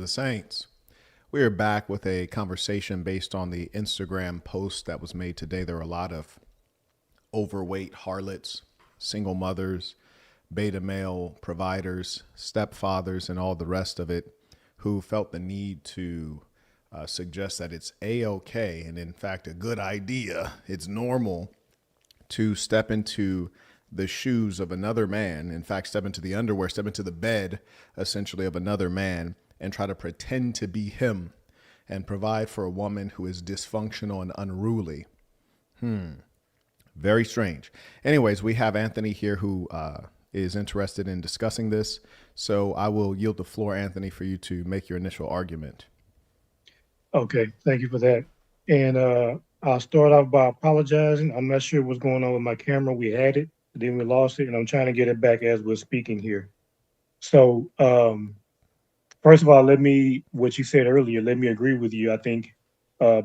the saints. We are back with a conversation based on the Instagram post that was made today. There are a lot of overweight harlots, single mothers, beta male providers, stepfathers, and all the rest of it who felt the need to suggest that it's A-OK and in fact a good idea. It's normal to step into the shoes of another man, in fact, step into the underwear, step into the bed, essentially, of another man and try to pretend to be him and provide for a woman who is dysfunctional and unruly. Very strange. Anyways, we have Anthony here who is interested in discussing this. So I will yield the floor, Anthony, for you to make your initial argument. Okay, thank you for that. And I'll start off by apologizing. I'm not sure what's going on with my camera. We had it, then we lost it, and I'm trying to get it back as we're speaking here. So, first of all, what you said earlier, let me agree with you. I think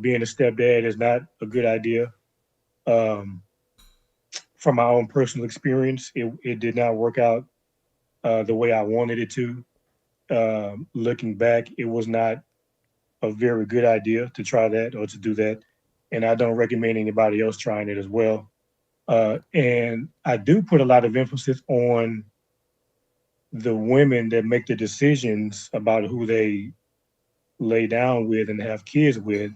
being a stepdad is not a good idea. Um, from my own personal experience, it did not work out the way I wanted it to. Looking back, it was not a very good idea to try that or to do that. And I don't recommend anybody else trying it as well. And I do put a lot of emphasis on the women that make the decisions about who they lay down with and have kids with.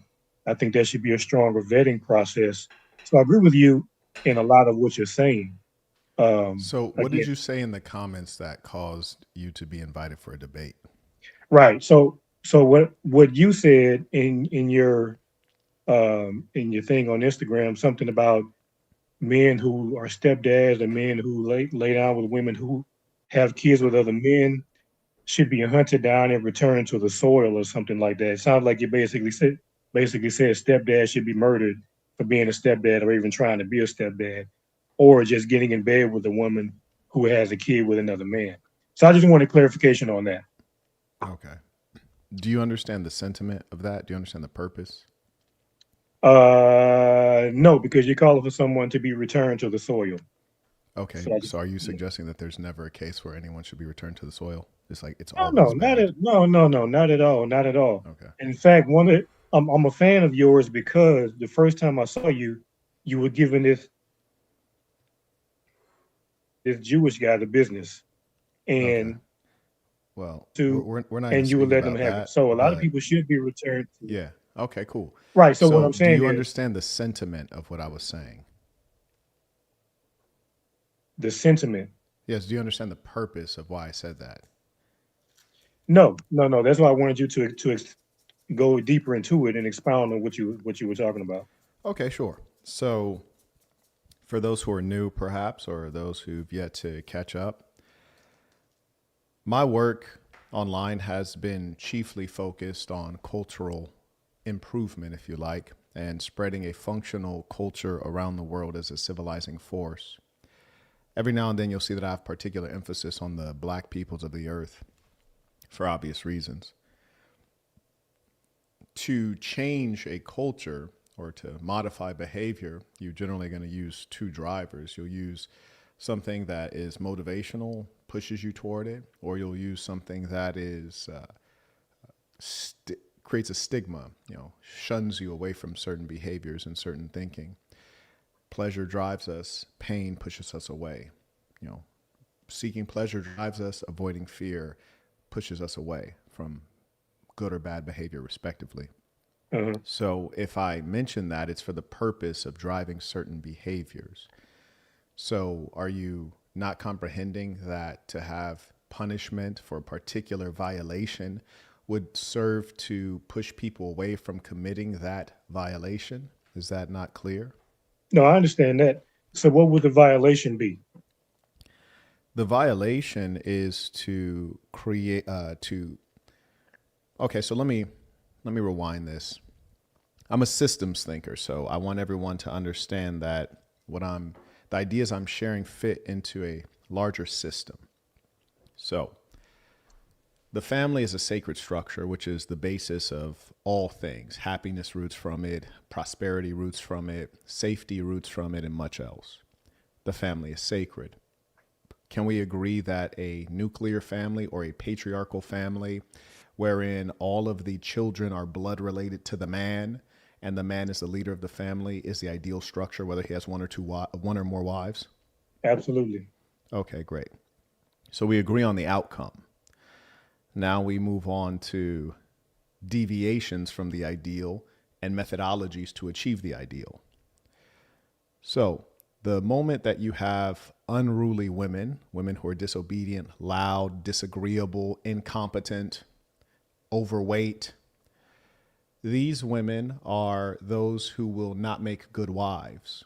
I think there should be a stronger vetting process. So I agree with you in a lot of what you're saying. So what did Again, you say in the comments that caused you to be invited for a debate? right. So what you said in your thing on Instagram, something about men who are stepdads and men who lay down with women who have kids with other men should be hunted down and returned to the soil or something like that. It sounds like you basically said stepdad should be murdered for being a stepdad or even trying to be a stepdad or just getting in bed with a woman who has a kid with another man. So I just wanted clarification on that. Okay. Do you understand the sentiment of that? Do you understand the purpose? No, because you're calling for someone to be returned to the soil. Okay. So I just So are you yeah. suggesting that there's never a case where anyone should be returned to the soil? It's like it's No, no, always bad. no, not at all, not at all. Okay. In fact, I'm a fan of yours because the first time I saw you, you were giving this Jewish guy the business, Okay. and Well, to we're not even and you would speaking let them about have it. that, So a lot of but people should be returned to yeah. Okay, cool. right. So what So I'm do saying you is understand the sentiment of what I was saying? the sentiment. Yes. Do you understand the purpose of why I said that? No, no, no. That's why I wanted you to go deeper into it and expound on what you were talking about. Okay, sure. So for those who are new, perhaps, or those who've yet to catch up, my work online has been chiefly focused on cultural improvement, if you like, and spreading a functional culture around the world as a civilizing force. Every now and then you'll see that I have particular emphasis on the black peoples of the earth for obvious reasons. To change a culture or to modify behavior, you're generally going to use two drivers. You'll use something that is motivational, pushes you toward it, or you'll use something that is creates a stigma, shuns you away from certain behaviors and certain thinking. Pleasure drives us, pain pushes us away. You know, seeking pleasure drives us, avoiding fear pushes us away from good or bad behavior, respectively. Uh-huh. So if I mention that, it's for the purpose of driving certain behaviors. So are you not comprehending that to have punishment for a particular violation would serve to push people away from committing that violation? Is that not clear? No, I understand that. So what would the violation be? The violation is to create to okay, so let me rewind this. I'm a systems thinker, so I want everyone to understand that the ideas I'm sharing fit into a larger system. So, the family is a sacred structure, which is the basis of all things. Happiness roots from it, prosperity roots from it, safety roots from it, and much else. The family is sacred. Can we agree that a nuclear family or a patriarchal family wherein all of the children are blood related to the man, and the man is the leader of the family, is the ideal structure, whether he has one or more wives? Absolutely. Okay, great. So we agree on the outcome. Now we move on to deviations from the ideal and methodologies to achieve the ideal. So the moment that you have unruly women, women who are disobedient, loud, disagreeable, incompetent, overweight, these women are those who will not make good wives.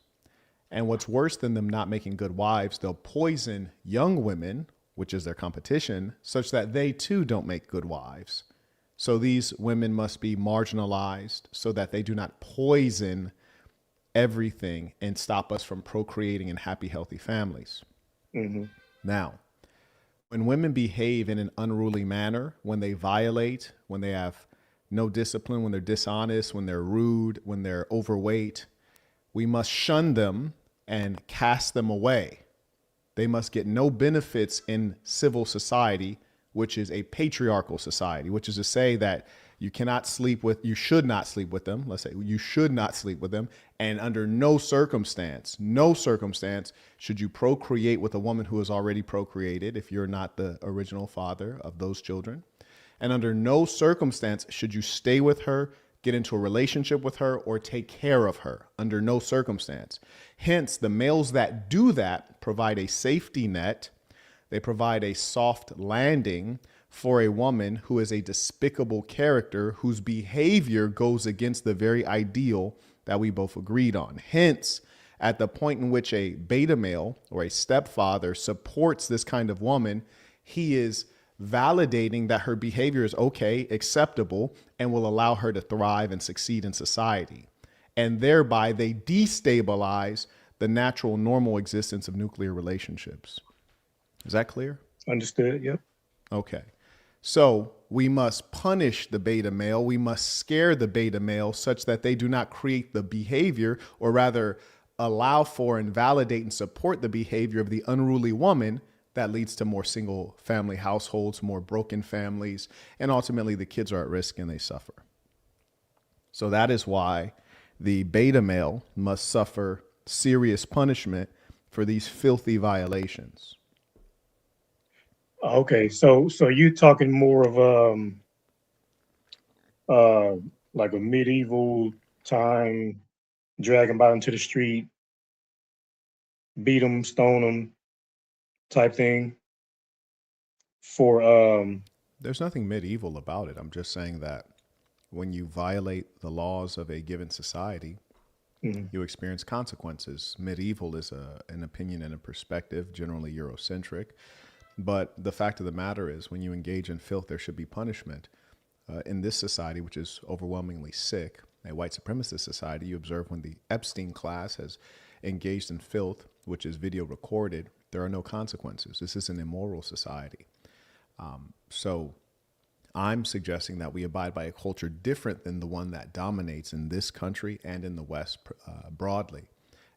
And what's worse than them not making good wives, they'll poison young women, which is their competition, such that they too don't make good wives. So these women must be marginalized so that they do not poison everything and stop us from procreating in happy, healthy families. Hmm. Now, when women behave in an unruly manner, when they violate, when they have no discipline, when they're dishonest, when they're rude, when they're overweight, we must shun them and cast them away. They must get no benefits in civil society, which is a patriarchal society, which is to say that you should not sleep with them. Let's say you should not sleep with them. And under no circumstance should you procreate with a woman who has already procreated if you're not the original father of those children. And under no circumstance should you stay with her, get into a relationship with her, or take care of her. Under no circumstance. Hence, the males that do that provide a safety net. They provide a soft landing for a woman who is a despicable character, whose behavior goes against the very ideal that we both agreed on. Hence, at the point in which a beta male or a stepfather supports this kind of woman, he is validating that her behavior is okay, acceptable, and will allow her to thrive and succeed in society. And thereby they destabilize the natural, normal existence of nuclear relationships. Is that clear? Understood. Yep. Okay. So we must punish the beta male. We must scare the beta male such that they do not create the behavior, or rather allow for and validate and support the behavior of the unruly woman that leads to more single family households, more broken families, and ultimately the kids are at risk and they suffer. So that is why the beta male must suffer serious punishment for these filthy violations. Okay. So you talking more of uh like a medieval time, drag them out into the street, beat them, stone them type thing for There's nothing medieval about it. I'm just saying that when you violate the laws of a given society, mhm. you experience consequences. Medieval is an opinion and a perspective, generally Eurocentric. But the fact of the matter is, when you engage in filth, there should be punishment. In this society, which is overwhelmingly sick, a white supremacist society, you observe when the Epstein class has engaged in filth, which is video recorded, there are no consequences. This is an immoral society. So I'm suggesting that we abide by a culture different than the one that dominates in this country and in the West broadly.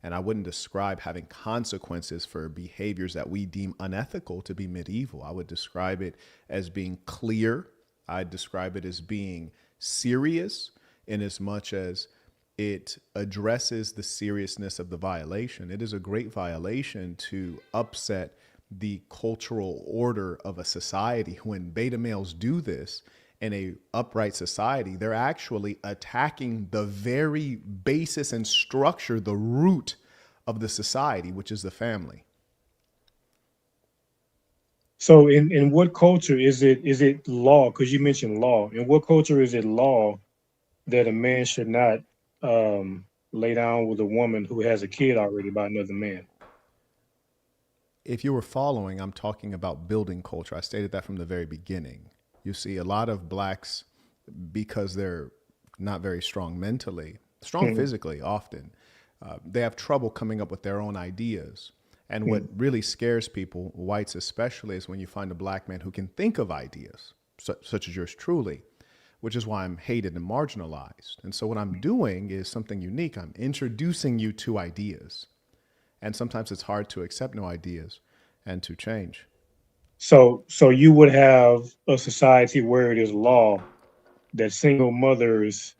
And I wouldn't describe having consequences for behaviors that we deem unethical to be medieval. I would describe it as being clear. I'd describe it as being serious in as much as it addresses the seriousness of the violation. It is a great violation to upset the cultural order of a society. When beta males do this in a upright society, they're actually attacking the very basis and structure, the root of the society, which is the family. So in what culture is it law? Because you mentioned law. In what culture is it law that a man should not lay down with a woman who has a kid already by another man? If you were following, I'm talking about building culture. I stated that from the very beginning. You see, a lot of blacks, because they're not very strong mentally, strong Mhm, physically often, they have trouble coming up with their own ideas. And what mhm. really scares people, whites especially, is when you find a black man who can think of ideas, such as yours truly, which is why I'm hated and marginalized. And so what I'm doing is something unique. I'm introducing you to ideas. And sometimes it's hard to accept no ideas and to change. So you would have a society where it is law that single mothers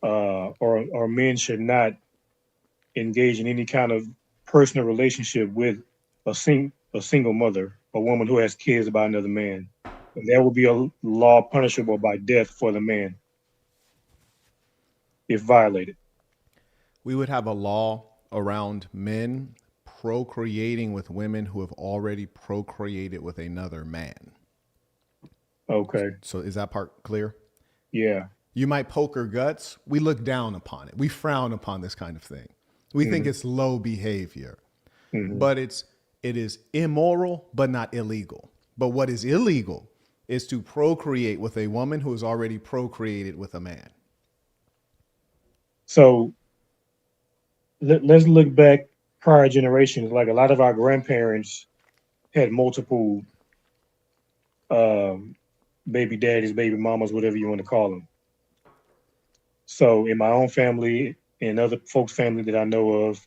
or men should not engage in any kind of personal relationship with a single mother, a woman who has kids by another man. And that would be a law punishable by death for the man if violated. We would have a law around men procreating with women who have already procreated with another man. Okay. So is that part clear? Yeah. You might poke her guts. We look down upon it. We frown upon this kind of thing. We think Hmm. it's low behavior, Hmm. but it is immoral, but not illegal. But what is illegal is to procreate with a woman who has already procreated with a man. So let's look back prior generations. Like a lot of our grandparents had multiple um, baby daddies, baby mamas, whatever you want to call them. So in my own family and other folks' family that I know of,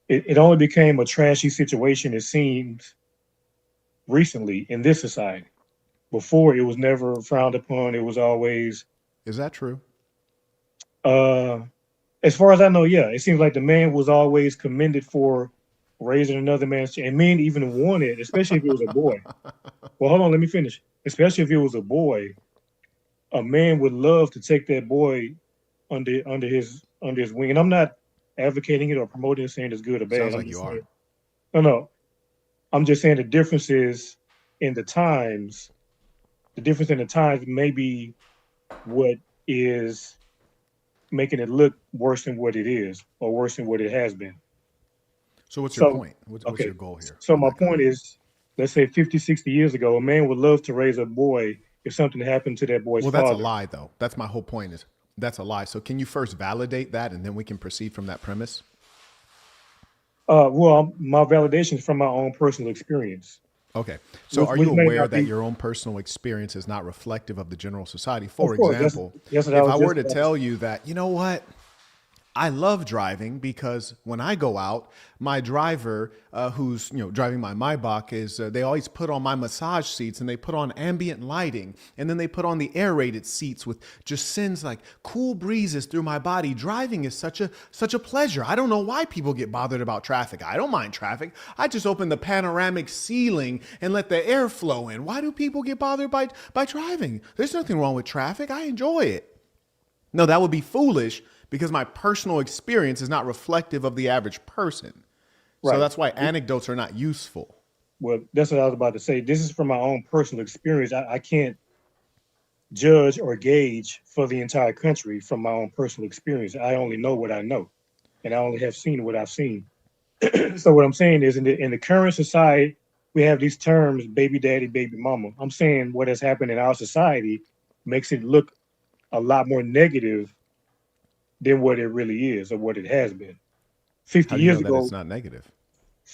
it only became a trashy situation, it seems, recently in this society. Before it was never frowned upon. It was always, Is that true? uh, as far as I know, yeah. It seems like the man was always commended for raising another man's child. And men even wanted, especially if it was a boy. Well, hold on, let me finish. Especially if it was a boy, a man would love to take that boy under his wing. And I'm not advocating it or promoting it, saying it's good or bad. Sounds I'm like you just are. saying, no. I'm just saying the differences in the times. The difference in the times may be what is making it look worse than what it is, or worse than what it has been. So what's your So, point? What's okay. your goal here So with my that point comment? is, let's say 50, 60 years ago, a man would love to raise a boy if something happened to that boy's Well, that's a father. lie, though. That's my whole point. Is that's a lie. So can you first validate that, and then we can proceed from that premise? Well, my validation is from my own personal experience, Okay. So which are which you may aware not that be, your own personal experience is not reflective of the general society? of For course, example, that's what I if was I were just to about to say. tell you that, you know what, I love driving because when I go out, my driver, who's driving my Maybach, is they always put on my massage seats and they put on ambient lighting and then they put on the aerated seats with just sends like cool breezes through my body. Driving is such a pleasure. I don't know why people get bothered about traffic. I don't mind traffic. I just open the panoramic ceiling and let the air flow in. Why do people get bothered by driving? There's nothing wrong with traffic. I enjoy it. No, that would be foolish because my personal experience is not reflective of the average person. So Right. that's why anecdotes are not useful. Well, that's what I was about to say. This is from my own personal experience. I can't judge or gauge for the entire country from my own personal experience. I only know what I know, and I only have seen what I've seen. So what I'm saying is, in the current society, we have these terms, baby daddy, baby mama. I'm saying what has happened in our society makes it look a lot more negative than what it really is or what it has been. 50 How do you know years that it's ago, not negative?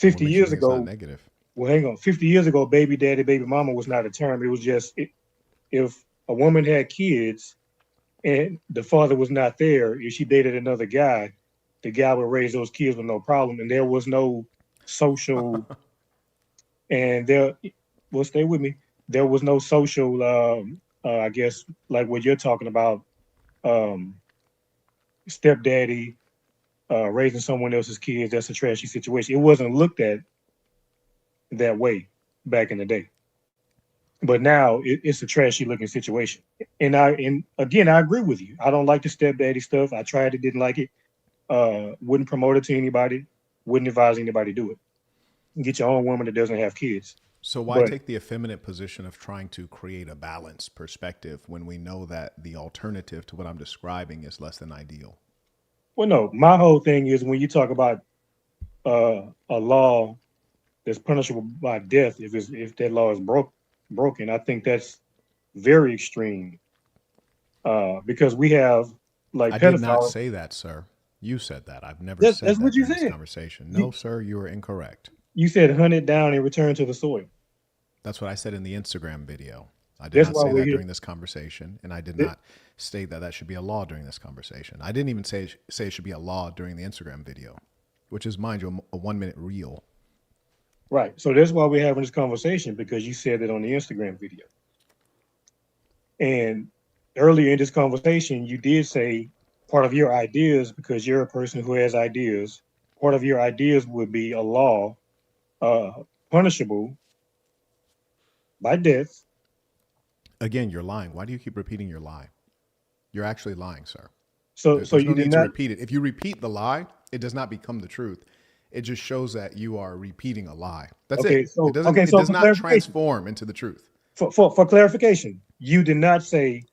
What 50 makes you years think it's not ago, negative? well, hang on. 50 years ago, baby daddy, baby mama was not a term. It was just if a woman had kids and the father was not there, if she dated another guy, the guy would raise those kids with no problem. And there was no social, and there, well, stay with me. There was no social, I guess, like what you're talking about, um, stepdaddy raising someone else's kids. That's a trashy situation. It wasn't looked at that way back in the day. But now it's a trashy looking situation. And again, I agree with you. I don't like the stepdaddy stuff. I tried it, didn't like it. Wouldn't promote it to anybody. Wouldn't advise anybody to do it. Get your own woman that doesn't have kids. So why But take the effeminate position of trying to create a balanced perspective when we know that the alternative to what I'm describing is less than ideal? well, no. My whole thing is when you talk about a law that's punishable by death, if that law is broken, I think that's very extreme. Because we have like I did not pedophiles. say that, sir. You said that. I've never That's said what that you during this said. conversation. You, No, sir, you are incorrect. you said hunt it down and return to the soil. That's what I said in the Instagram video. I did That's not why say we're that here. during this conversation, and I did Th- not state that that should be a law during this conversation. I didn't even say it should be a law during the Instagram video, which is, mind you, a 1 minute reel. Right. So that's why we're having this conversation, because you said that on the Instagram video. And earlier in this conversation, you did say part of your ideas, because you're a person who has ideas, part of your ideas would be a law uh, punishable by death. Again, you're lying. Why do you keep repeating your lie? You're actually lying, sir. So There's you no did need to not. repeat it. If you repeat the lie, it does not become the truth. It just shows that you are repeating a lie. That's Okay. it. So It so does for not clarification, transform into the truth. for clarification, you did not say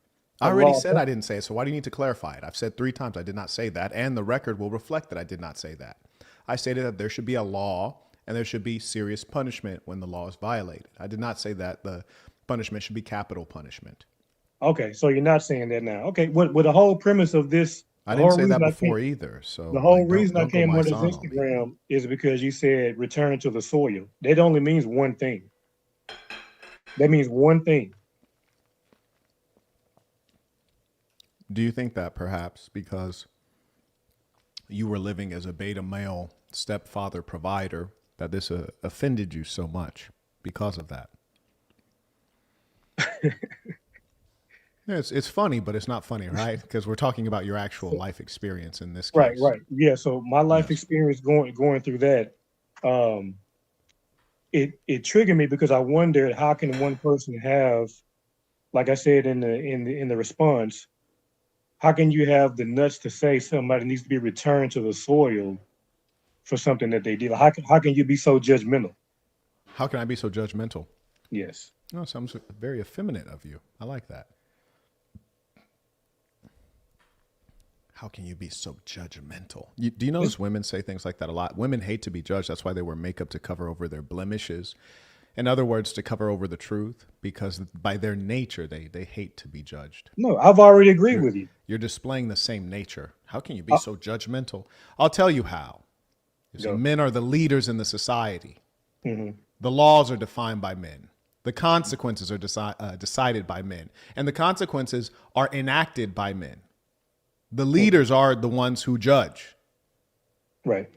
I a already law. said I didn't say it, so why do you need to clarify it? I've said 3 times I did not say that, and the record will reflect that I did not say that. I stated that there should be a law and there should be serious punishment when the law is violated. I did not say that the punishment should be capital punishment. Okay, so you're not saying that now. Okay, what the whole premise of this, I the didn't whole say that reason I came, before either. So the whole like reason I don't go came my on this son on me. Instagram is because you said return to the soil. That only means one thing. That means one thing. Do you think that perhaps because you were living as a beta male stepfather provider that this offended you so much because of that? Yeah, it's funny, but it's not funny, right? Because we're talking about your actual life experience in this Right, case. right. Yeah, so my life Yes. experience going through that, um, it triggered me, because I wondered, how can one person have, like I said in the response, how can you have the nuts to say somebody needs to be returned to the soil for something that they did? How can you be so judgmental? How can I be so judgmental? Yes. No, sounds very effeminate of you. I like that. How can you be so judgmental? Do you notice women say things like that a lot? Women hate to be judged. That's why they wear makeup, to cover over their blemishes. In other words, to cover over the truth, because by their nature, they hate to be judged. No, I've already agreed with you. You're displaying the same nature. How can you be Uh, so judgmental? I'll tell you how. You see, Go. men are the leaders in the society. hmm The laws are defined by men. The consequences are decided by men. And the consequences are enacted by men. The leaders are the ones who judge. Right.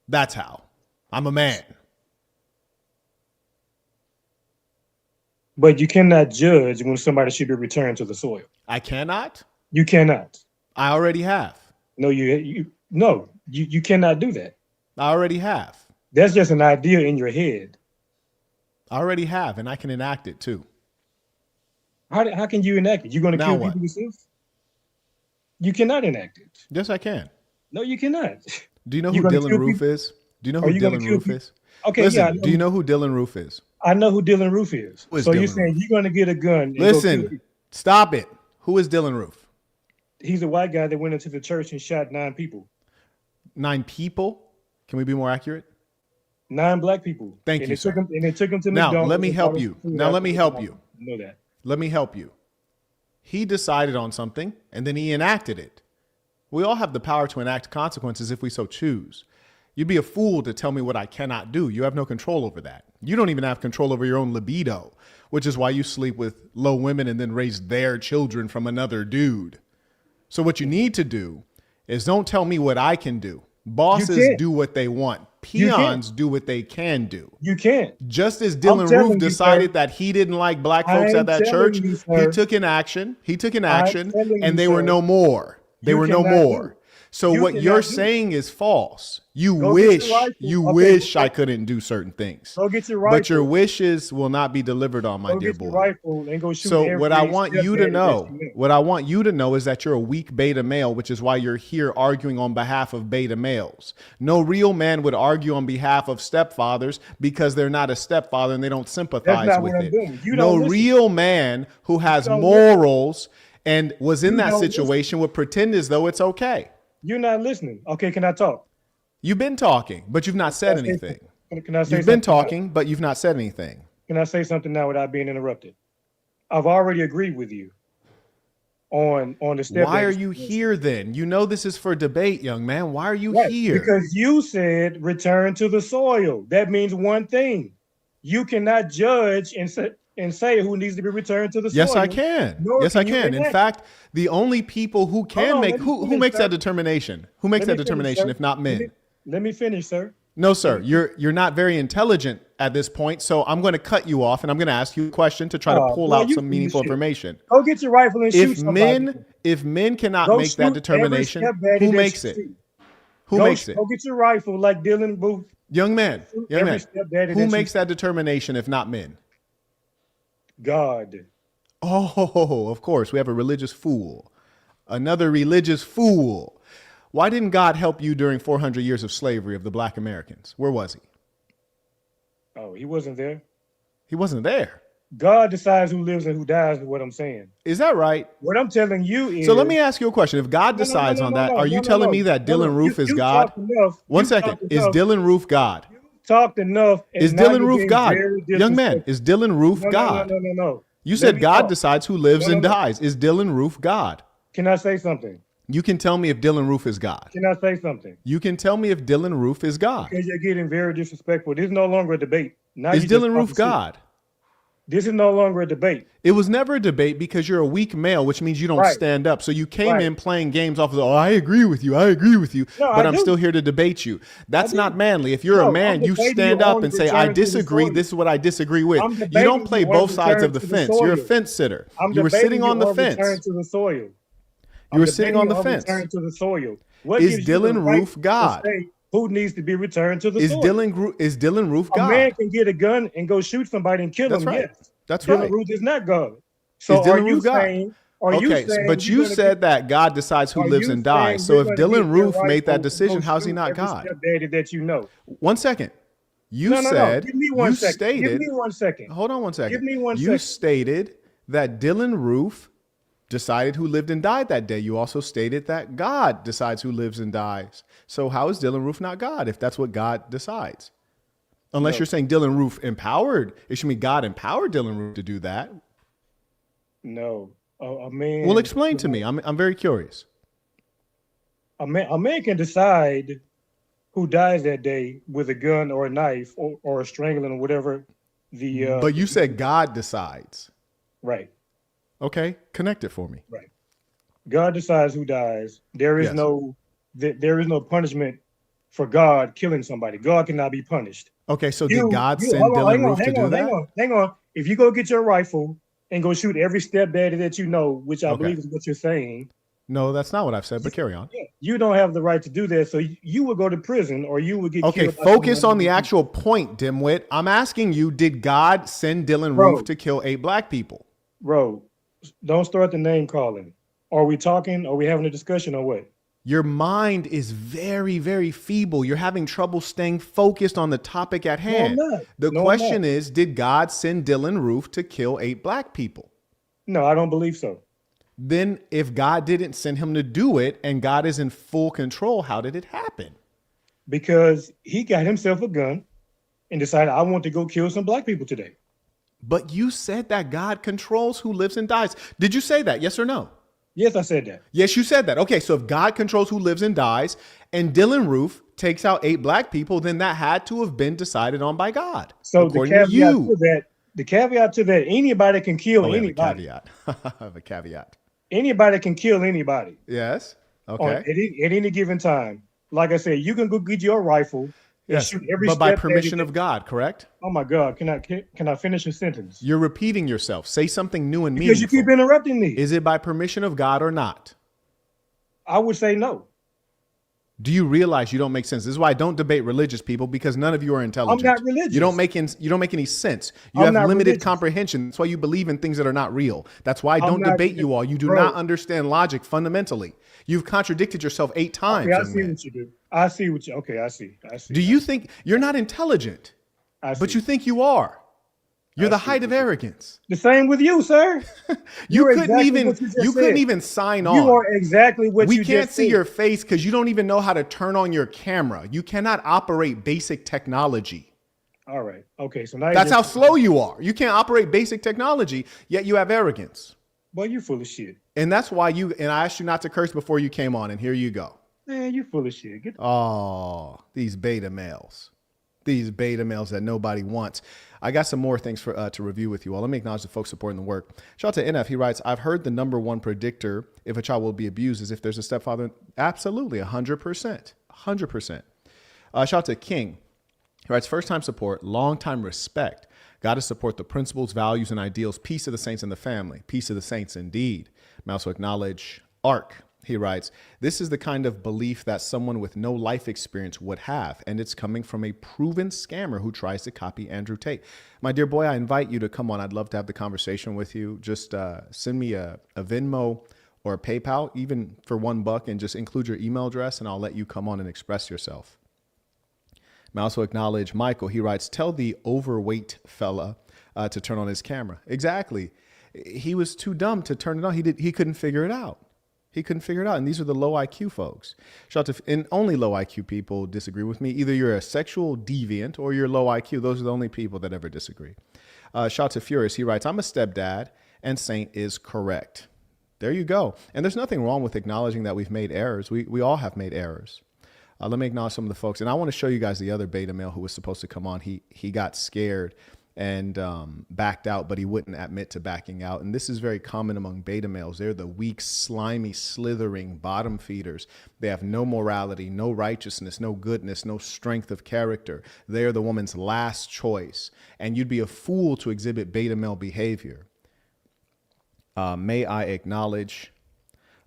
That's how. I'm a man. But you cannot judge when somebody should be returned to the soil. I cannot. You cannot. I already have. No, you cannot do that. I already have. That's just an idea in your head. I already have, and I can enact it too. How can you enact it? You're going to Now kill what? people yourself? You cannot enact it. Yes, I can. No, you cannot. Do you know You're who gonna Dylan kill Roof people? is? Do you know Are who you gonna Dylan kill Roof people? is? Okay, Listen, yeah, do you know who Dylan Roof is? I know who Dylan Roof is. Who is So you're Dylan saying Roof? you're going to get a gun and go kill Listen, people. stop it. Who is Dylan Roof? He's a white guy that went into the church and shot 9 people. 9 people? Can we be more accurate? 9 black people. Thank and you, they took sir. him, and they took him to Now, McDonald's. let me and help bought him you. some food Now, let me help afterwards. you. I know that. Let me help you. He decided on something and then he enacted it. We all have the power to enact consequences if we so choose. You'd be a fool to tell me what I cannot do. You have no control over that. You don't even have control over your own libido, which is why you sleep with low women and then raise their children from another dude. So what you need to do is don't tell me what I can do. Bosses can't. do what they want. You can't. Peons do what they can do. You can't. Just as Dylan telling Roof you, decided sir. that he didn't like black folks I'm at that telling church, you, he sir. took an action. He took an I'm action, telling you, and they were sir. no more. They You were no cannot do more. it. So You what cannot you're do it. saying is false. You Go get wish, your rifle. you Okay, wish go I get- couldn't do certain things. Go get your But your rifle. wishes will not be delivered on, my Go dear get your boy. rifle and go shoot So every what I want you to stepdaddy that know, you met. what I want you to know is that you're a weak beta male, which is why you're here arguing on behalf of beta males. No real man would argue on behalf of stepfathers because they're not a stepfather and they don't sympathize not with what I'm it. doing. You No don't listen. real man who has don't morals and was in You that don't listen. situation would pretend as though it's okay. You're not listening. Okay, can I talk? You've been talking, but you've not said Can I say anything. something? Can I say You've been something now? talking, but you've not said anything. Can I say something now without being interrupted? I've already agreed with you on the step. Why are you here then? You know this is for debate, young man. Why are you Right, here? because you said return to the soil. That means one thing. You cannot judge and say who needs to be returned to the soil. Yes, I can. Nor Yes, I you can. In enact. fact, the only people who can on, make let me who finish, makes sir. that determination? Who makes Let that me finish, determination sir. if not men? Let me finish, sir. No, sir. You're not very intelligent at this point. So I'm going to cut you off and I'm going to ask you a question to try to pull Boy, out you some full of meaningful shit. information. Go get your rifle and shoot somebody. If men cannot Go make that shoot every determination, stepdaddy who that makes you it? see. Who makes it? Go get your rifle like Dylan Booth. Young man, Every stepdaddy who that makes that determination if not men? God. Oh, of course. We have a religious fool. Another religious fool. Why didn't God help you during 400 years of slavery of the black Americans? Where was he? Oh, he wasn't there. He wasn't there. God decides who lives and who dies, is what I'm saying. Is that right? What I'm telling you is... So let me ask you a question. If God decides on that, are you telling me that Dylan Roof is God? One second. Is Dylan Roof God? Talked enough. Is Dylan Roof God? Young man, is Dylan Roof God? No. You said God decides who lives and dies. Is Dylan Roof God? Can I say something? You can tell me if Dylan Roof is God. Can I say something? You can tell me if Dylan Roof is God. Because you're getting very disrespectful. This is no longer a debate. Now is Dylan Roof God? This is no longer a debate. It was never a debate because you're a weak male, which means you don't stand up. So you came in playing games off of, oh, I agree with you, but I'm still here to debate you. That's not manly. If you're a man, you stand up and say, I disagree. This is what I disagree with. You don't play both sides of the fence. You're a fence sitter. You were sitting on the fence. You were sitting on the fence. Is Dylan Roof God? Who needs to be returned to the soil? Is Dylan Roof God? A man can get a gun and go shoot somebody and kill them. Right. Yes. That's Dylan right. Roof is not God. So is Dylan Roof God? But you said that God decides who lives and dies. So if Dylan Roof made that decision, how's he not God? That you know. 1 second. You said, Give me one second. Stated, give me 1 second. Hold on 1 second. Give me 1 second. You stated that Dylan Roof decided who lived and died that day. You also stated that God decides who lives and dies. So how is Dylan Roof not God if that's what God decides? Unless you're saying Dylan Roof empowered. It should mean God empowered Dylan Roof to do that. No. A man. Well, explain to me. I'm very curious. A man can decide who dies that day with a gun or a knife or a strangling or whatever. But you said God decides. Right. Okay, connect it for me. Right. God decides who dies. There is no punishment for God killing somebody. God cannot be punished. Okay, so did God send Dylan Roof to do that? Hang on. If you go get your rifle and go shoot every stepdaddy that you know, which I believe is what you're saying. No, that's not what I've said, but carry on. You don't have the right to do that, so you would go to prison or you would get killed. Okay, focus on the actual point, dimwit. I'm asking you, did God send Dylan Roof to kill 8 black people? Bro, don't start the name calling. Are we talking? Are we having a discussion or what? Your mind is very, very feeble. You're having trouble staying focused on the topic at hand. No, I'm not. The question is, did God send Dylan Roof to kill 8 black people? No, I don't believe so. Then if God didn't send him to do it and God is in full control, how did it happen? Because he got himself a gun and decided, I want to go kill some black people today. But you said that God controls who lives and dies. Did you say that? Yes or no? Yes, I said that. Yes, you said that. Okay, so if God controls who lives and dies and Dylan Roof takes out 8 black people, then that had to have been decided on by God. So the caveat to that, anybody can kill anybody. I have a caveat. Anybody can kill anybody. Yes. Okay. At any given time. Like I said, you can go get your rifle. Yes, shoot every but by permission of God, correct? Oh my God! Can I finish a sentence? You're repeating yourself. Say something new and meaningful. Because you keep interrupting me. Is it by permission of God or not? I would say no. Do you realize you don't make sense? This is why I don't debate religious people, because none of you are intelligent. I'm not religious. You don't make any sense. You have limited comprehension. That's why you believe in things that are not real. That's why I don't debate you all. You do not understand logic fundamentally. You've contradicted yourself 8 times. Okay, I see what you do. I see what you. Okay, I see. Do you think you're not intelligent? But you think you are. You're the height of arrogance. The same with you, sir. you couldn't even sign on. You are exactly what you just said. We can't see your face because you don't even know how to turn on your camera. You cannot operate basic technology. All right. Okay. So now that's how slow you are. You can't operate basic technology, yet you have arrogance. Well, you're full of shit. And that's why I asked you not to curse before you came on, and here you go. Man, you're full of shit. These beta males. These beta males that nobody wants. I got some more things to review with you all. Let me acknowledge the folks supporting the work. Shout out to NF. He writes, I've heard the number one predictor if a child will be abused is if there's a stepfather. Absolutely, 100%. 100%. Shout out to King. He writes, first time support, long time respect. Got to support the principles, values, and ideals. Peace of the saints in the family. Peace of the saints indeed. I also acknowledge ARC. He writes, this is the kind of belief that someone with no life experience would have, and it's coming from a proven scammer who tries to copy Andrew Tate. My dear boy, I invite you to come on. I'd love to have the conversation with you. Just send me a Venmo or a PayPal, even for $1, and just include your email address, and I'll let you come on and express yourself. I also acknowledge Michael. He writes, tell the overweight fella to turn on his camera. Exactly. He was too dumb to turn it on. He couldn't figure it out. He couldn't figure it out. And these are the low IQ folks. Shout out to, and only low IQ people disagree with me. Either you're a sexual deviant or you're low IQ. Those are the only people that ever disagree. Shout out to Furious. He writes, I'm a stepdad and Saint is correct. There you go. And there's nothing wrong with acknowledging that we've made errors. We all have made errors. Let me acknowledge some of the folks. And I want to show you guys the other beta male who was supposed to come on. He got scared and backed out, but he wouldn't admit to backing out. And this is very common among beta males. They're the weak, slimy, slithering bottom feeders. They have no morality, no righteousness, no goodness, no strength of character. They're the woman's last choice. And you'd be a fool to exhibit beta male behavior. May I acknowledge,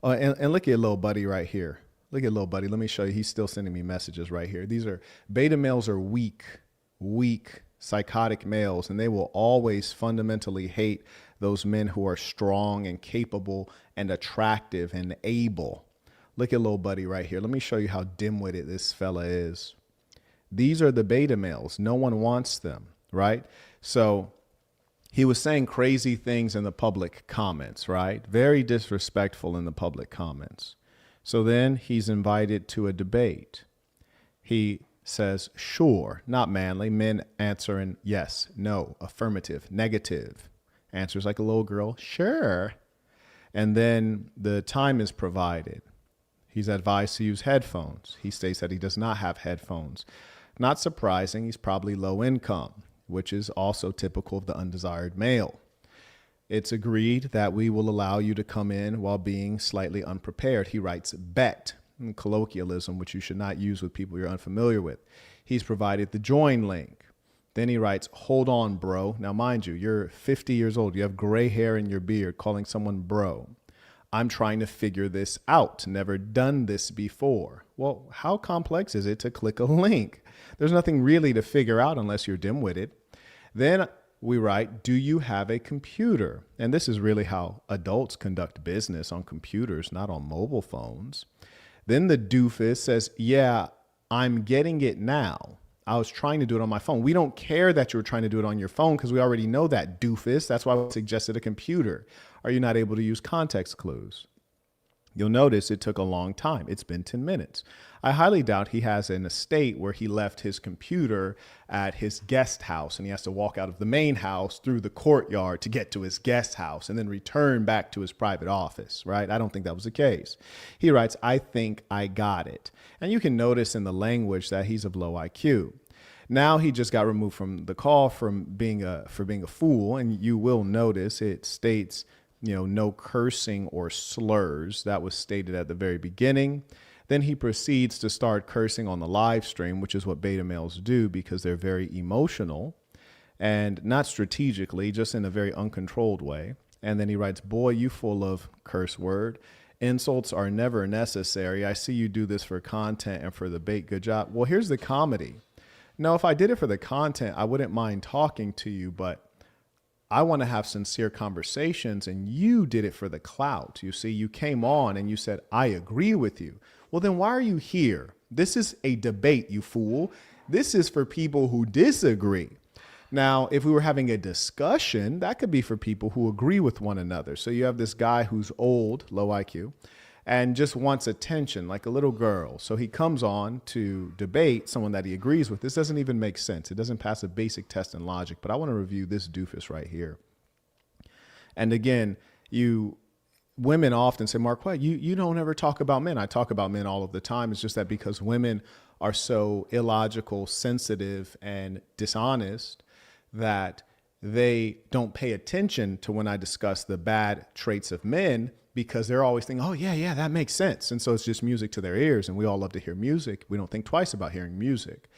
and look at little buddy right here. Look at little buddy. Let me show you. He's still sending me messages right here. These are beta males are weak, psychotic males, and they will always fundamentally hate those men who are strong and capable and attractive and able. Look at little buddy right here. Let me show you how dim-witted this fella is. These are the beta males. No one wants them, right? So he was saying crazy things in the public comments, right? Very disrespectful in the public comments. So then he's invited to a debate. He says, sure, not manly. Men answering yes, no, affirmative, negative. Answers like a little girl, sure. And then the time is provided. He's advised to use headphones. He states that he does not have headphones. Not surprising, he's probably low income, which is also typical of the undesired male. It's agreed that we will allow you to come in while being slightly unprepared. He writes, bet. Colloquialism, which you should not use with people you're unfamiliar with. He's provided the join link. Then he writes, hold on, bro. Now, mind you, you're 50 years old. You have gray hair in your beard, calling someone bro. I'm trying to figure this out. Never done this before. Well, how complex is it to click a link? There's nothing really to figure out unless you're dim-witted. Then we write, do you have a computer? And this is really how adults conduct business, on computers, not on mobile phones. Then the doofus says, yeah, I'm getting it now. I was trying to do it on my phone. We don't care that you were trying to do it on your phone because we already know that, doofus. That's why we suggested a computer. Are you not able to use context clues? You'll notice it took a long time. It's been 10 minutes. I highly doubt he has an estate where he left his computer at his guest house and he has to walk out of the main house through the courtyard to get to his guest house and then return back to his private office, right? I don't think that was the case. He writes, I think I got it. And you can notice in the language that he's of low IQ. Now he just got removed from the call for being a fool. And you will notice it states, no cursing or slurs. That was stated at the very beginning. Then he proceeds to start cursing on the live stream, which is what beta males do because they're very emotional and not strategically, just in a very uncontrolled way. And then he writes, boy, you full of curse word. Insults are never necessary. I see you do this for content and for the bait. Good job. Well, here's the comedy. No, if I did it for the content, I wouldn't mind talking to you, but I want to have sincere conversations, and you did it for the clout. You see, you came on and you said, I agree with you. Well, then why are you here? This is a debate, you fool. This is for people who disagree. Now, if we were having a discussion, that could be for people who agree with one another. So you have this guy who's old, low IQ, and just wants attention like a little girl. So he comes on to debate someone that he agrees with. This doesn't even make sense. It doesn't pass a basic test in logic, but I want to review this doofus right here. And again, women often say, Mark, what? You don't ever talk about men. I talk about men all of the time. It's just that because women are so illogical, sensitive, and dishonest that they don't pay attention to when I discuss the bad traits of men, because they're always thinking, oh, yeah, that makes sense. And so it's just music to their ears. And we all love to hear music. We don't think twice about hearing music.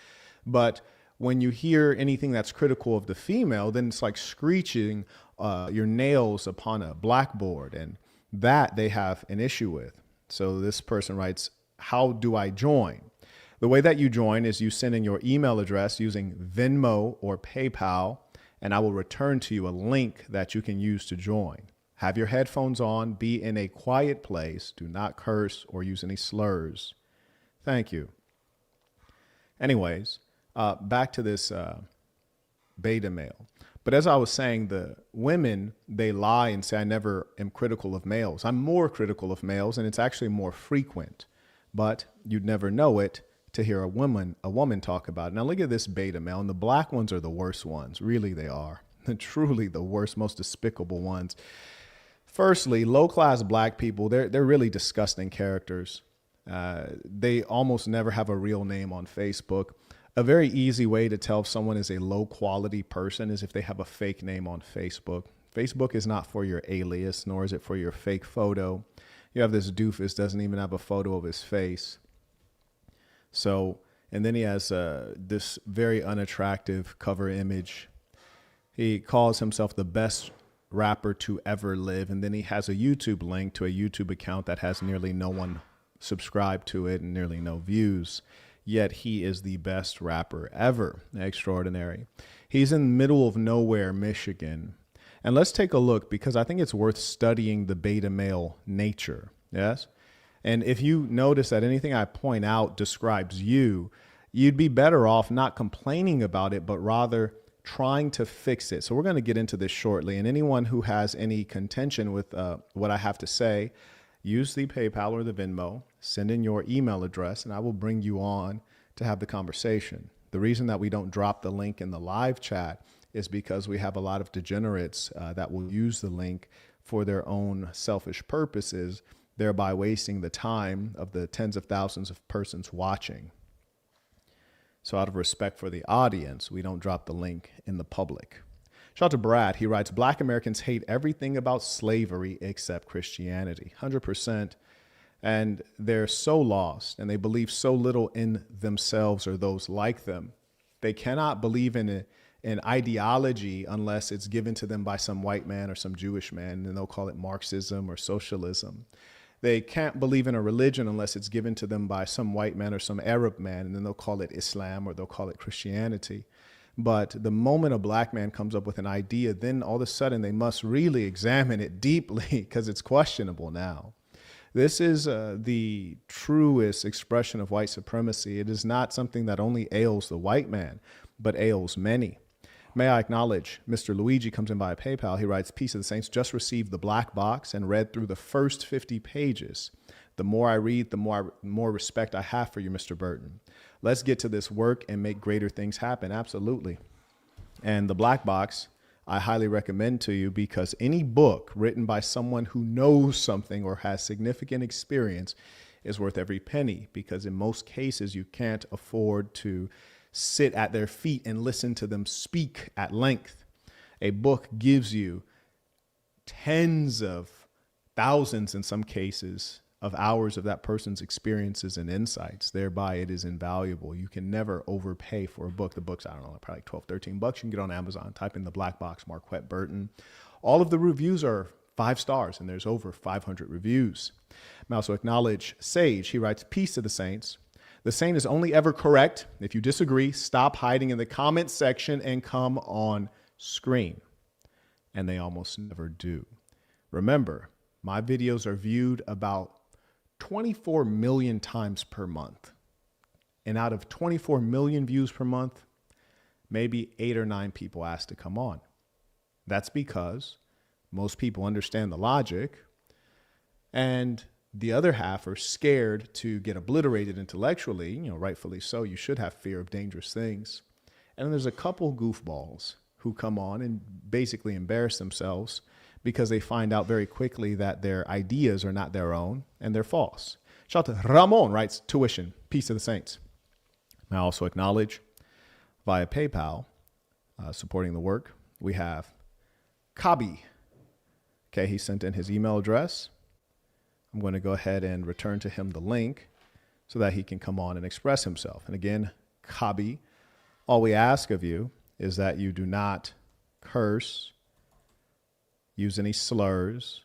But when you hear anything that's critical of the female, then it's like screeching your nails upon a blackboard, and that they have an issue with. So this person writes, how do I join? The way that you join is you send in your email address using Venmo or PayPal, and I will return to you a link that you can use to join. Have your headphones on, be in a quiet place, do not curse or use any slurs. Thank you. Anyways, back to this beta male. But as I was saying, the women, they lie and say, I never am critical of males. I'm more critical of males, and it's actually more frequent. But you'd never know it to hear a woman talk about it. Now look at this beta male, and the black ones are the worst ones. Really, they are. Truly the worst, most despicable ones. Firstly, low-class black people, they're really disgusting characters. They almost never have a real name on Facebook. A very easy way to tell if someone is a low-quality person is if they have a fake name on Facebook. Facebook is not for your alias, nor is it for your fake photo. You have this doofus, doesn't even have a photo of his face. So, and then he has this very unattractive cover image. He calls himself the best rapper to ever live. And then he has a YouTube link to a YouTube account that has nearly no one subscribed to it and nearly no views. Yet he is the best rapper ever. Extraordinary. He's in the middle of nowhere, Michigan. And let's take a look, because I think it's worth studying the beta male nature. Yes. And if you notice that anything I point out describes you, you'd be better off not complaining about it, but rather trying to fix it. So we're going to get into this shortly. And anyone who has any contention with what I have to say, use the PayPal or the Venmo, send in your email address, and I will bring you on to have the conversation. The reason that we don't drop the link in the live chat is because we have a lot of degenerates that will use the link for their own selfish purposes, thereby wasting the time of the tens of thousands of persons watching. So out of respect for the audience, we don't drop the link in the public. Shout out to Brad. He writes, Black Americans hate everything about slavery except Christianity. 100%. And they're so lost, and they believe so little in themselves or those like them. They cannot believe in an ideology unless it's given to them by some white man or some Jewish man, and they'll call it Marxism or socialism. They can't believe in a religion unless it's given to them by some white man or some Arab man, and then they'll call it Islam or they'll call it Christianity. But the moment a black man comes up with an idea, then all of a sudden they must really examine it deeply because it's questionable now. This is the truest expression of white supremacy. It is not something that only ails the white man, but ails many. May I acknowledge Mr. Luigi comes in via PayPal. He writes, Peace of the Saints, just received the black box and read through the first 50 pages. The more I read, the more respect I have for you, Mr. Burton. Let's get to this work and make greater things happen. Absolutely. And the black box, I highly recommend to you, because any book written by someone who knows something or has significant experience is worth every penny, because in most cases you can't afford to sit at their feet and listen to them speak at length. A book gives you tens of thousands, in some cases, of hours of that person's experiences and insights. Thereby, it is invaluable. You can never overpay for a book. The book's, I don't know, probably 12, 13 bucks. You can get on Amazon, type in the black box, Marquette Burton. All of the reviews are 5 stars, and there's over 500 reviews. I also acknowledge Sage. He writes, Peace to the Saints. The saint is only ever correct. If you disagree, stop hiding in the comment section and come on screen. And they almost never do. Remember, my videos are viewed about 24 million times per month. And out of 24 million views per month, maybe 8 or 9 people ask to come on. That's because most people understand the logic, and the other half are scared to get obliterated intellectually, rightfully so. You should have fear of dangerous things. And then there's a couple goofballs who come on and basically embarrass themselves because they find out very quickly that their ideas are not their own and they're false. Shout out to Ramon, writes, Tuition, Peace to the Saints. I also acknowledge via PayPal, supporting the work, we have Kabi. Okay, he sent in his email address. I'm going to go ahead and return to him the link so that he can come on and express himself. And again, Kabi, All we ask of you is that you do not curse, use any slurs,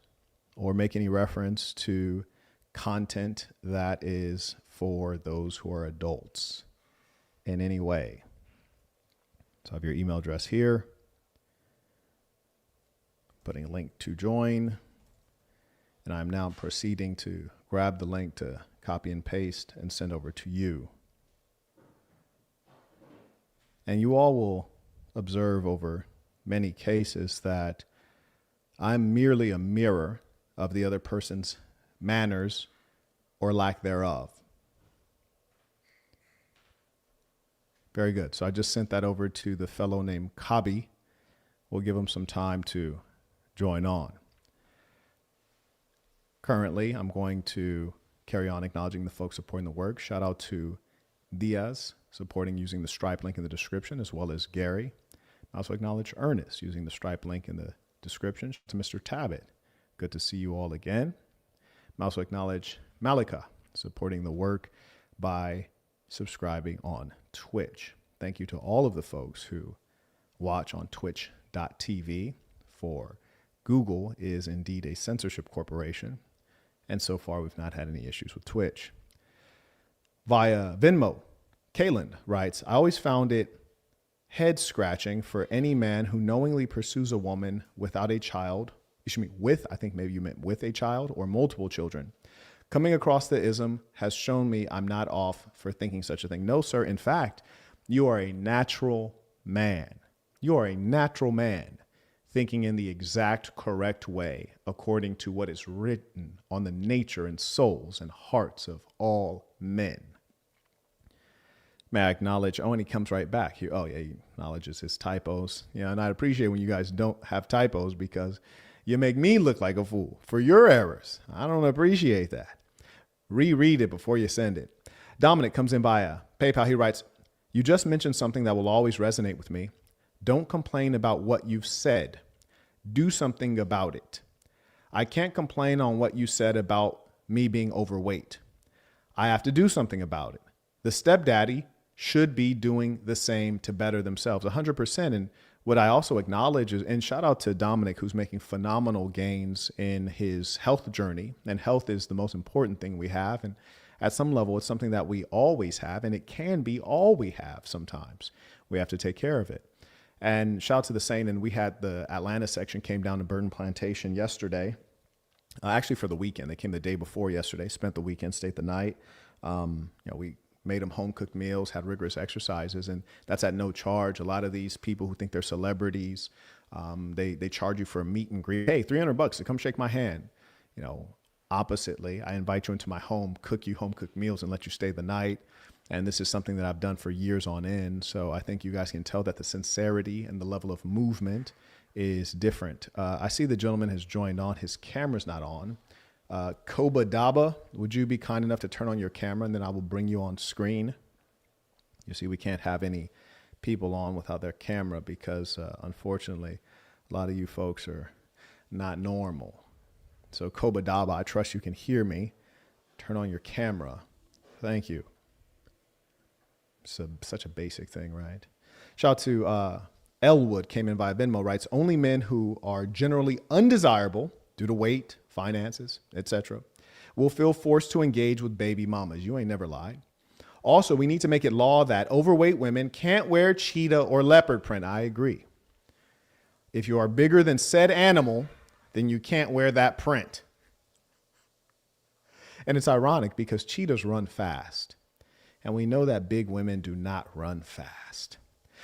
or make any reference to content that is for those who are adults in any way. So I have your email address here. Putting a link to join. And I'm now proceeding to grab the link to copy and paste and send over to you. And you all will observe over many cases that I'm merely a mirror of the other person's manners or lack thereof. Very good. So I just sent that over to the fellow named Kabi. We'll give him some time to join on. Currently, I'm going to carry on acknowledging the folks supporting the work. Shout out to Diaz, supporting using the Stripe link in the description, as well as Gary. I also acknowledge Ernest using the Stripe link in the description. To Mr. Tabbitt, good to see you all again. I also acknowledge Malika, supporting the work by subscribing on Twitch. Thank you to all of the folks who watch on twitch.tv, for Google is indeed a censorship corporation, and so far we've not had any issues with Twitch. Via Venmo, Kayland writes, I always found it head scratching for any man who knowingly pursues a woman without a child. You should mean with, I think maybe you meant with a child or multiple children. Coming across the ism has shown me I'm not off for thinking such a thing. No, sir. In fact, you are a natural man. You are a natural man thinking in the exact correct way according to what is written on the nature and souls and hearts of all men. May I acknowledge, and he comes right back here. Oh, yeah, he acknowledges his typos. Yeah, and I appreciate when you guys don't have typos because you make me look like a fool for your errors. I don't appreciate that. Reread it before you send it. Dominic comes in via PayPal. He writes, you just mentioned something that will always resonate with me. Don't complain about what you've said. Do something about it. I can't complain on what you said about me being overweight. I have to do something about it. The stepdaddy should be doing the same to better themselves 100%. And what I also acknowledge is, and shout out to Dominic, who's making phenomenal gains in his health journey. And health is the most important thing we have. And at some level, it's something that we always have, and it can be all we have sometimes. We have to take care of it. And shout out to the Saint, and we had the Atlanta section came down to Burton Plantation yesterday. Actually, for the weekend. They came the day before yesterday, spent the weekend, stayed the night. We made them home-cooked meals, had rigorous exercises, and that's at no charge. A lot of these people who think they're celebrities, they charge you for a meet and greet. Hey, $300 to come shake my hand. Oppositely, I invite you into my home, cook you home-cooked meals, and let you stay the night. And this is something that I've done for years on end. So I think you guys can tell that the sincerity and the level of movement is different. I see the gentleman has joined on. His camera's not on. Koba Daba, would you be kind enough to turn on your camera, and then I will bring you on screen? You see, we can't have any people on without their camera because, unfortunately, a lot of you folks are not normal. So Koba Daba, I trust you can hear me. Turn on your camera. Thank you. It's such a basic thing, right? Shout out to Elwood, came in via Venmo, writes, only men who are generally undesirable due to weight, finances, etc., will feel forced to engage with baby mamas. You ain't never lied. Also, we need to make it law that overweight women can't wear cheetah or leopard print. I agree. If you are bigger than said animal, then you can't wear that print. And it's ironic because cheetahs run fast. And we know that big women do not run fast.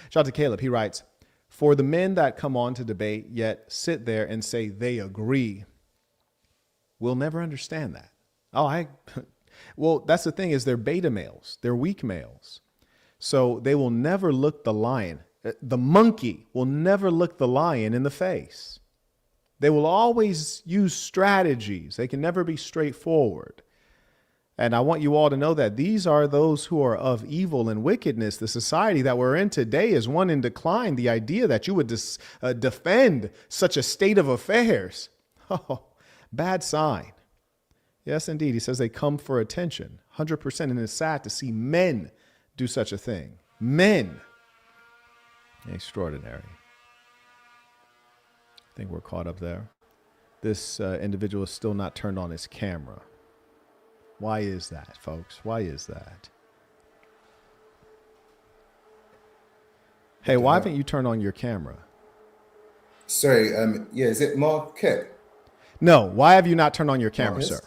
Shout out to Caleb. He writes, for the men that come on to debate yet sit there and say they agree, we'll never understand that. Well, that's the thing is they're beta males. They're weak males. So they will never look the monkey will never look the lion in the face. They will always use strategies. They can never be straightforward. And I want you all to know that these are those who are of evil and wickedness. The society that we're in today is one in decline. The idea that you would defend such a state of affairs. Oh, bad sign. Yes, indeed. He says they come for attention. 100%. And it's sad to see men do such a thing. Men. Extraordinary. I think we're caught up there. This individual is still not turned on his camera. Why is that, folks? Why is that? Hey, why haven't you turned on your camera? Sorry, yeah, is it Marquette? No, why have you not turned on your camera, Marcus?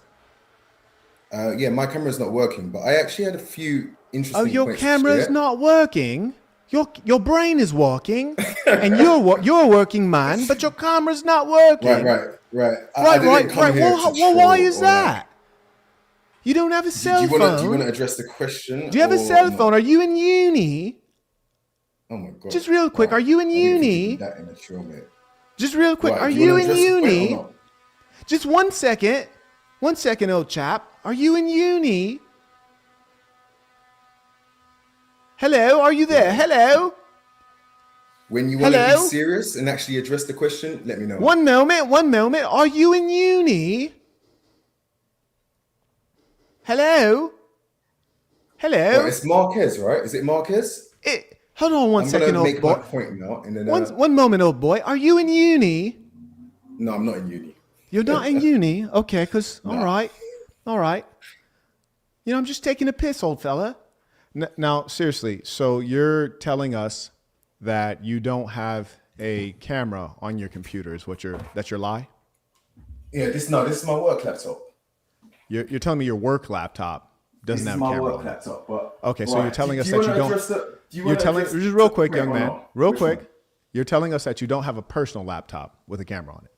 sir? Yeah, my camera's not working, but I actually had a few interesting Oh, your points to camera's share. not working? Your brain is working, and you're a working man, but your camera's not working. Right. I didn't Right. come here to Well, why troll is or like- that? You don't have a cell Do you phone. want to address the question? Do you have a or cell not? phone? Are you in uni? Oh my god! Just real quick, are you in I didn't think uni? you'd do that in a troll, mate. Just real quick, Right, are do you wanna in address the point or uni? not? Just 1 second. 1 second, old chap. Are you in uni? Hello, are you there? Hello? When you want to Hello? be serious and actually address the question, let me know. One moment. Are you in uni? Hello? Hello? Right, it's Marquez, right? Is it Marquez? Hold on one I'm second, gonna old make my boy. point now, and then One moment, old boy. Are you in uni? no, I'm not in uni. You're not in uni? Okay, because, No. all right. You know, I'm just taking a piss, old fella. Now, seriously, so you're telling us that you don't have a camera on your computer is that's your lie? Yeah, this is my work laptop. You're telling me your work laptop doesn't have a camera on it. laptop. But Okay, so you're telling us that you don't. You're You're telling just real quick, young man. Real quick. You're telling us that you don't have a personal laptop with a camera on it.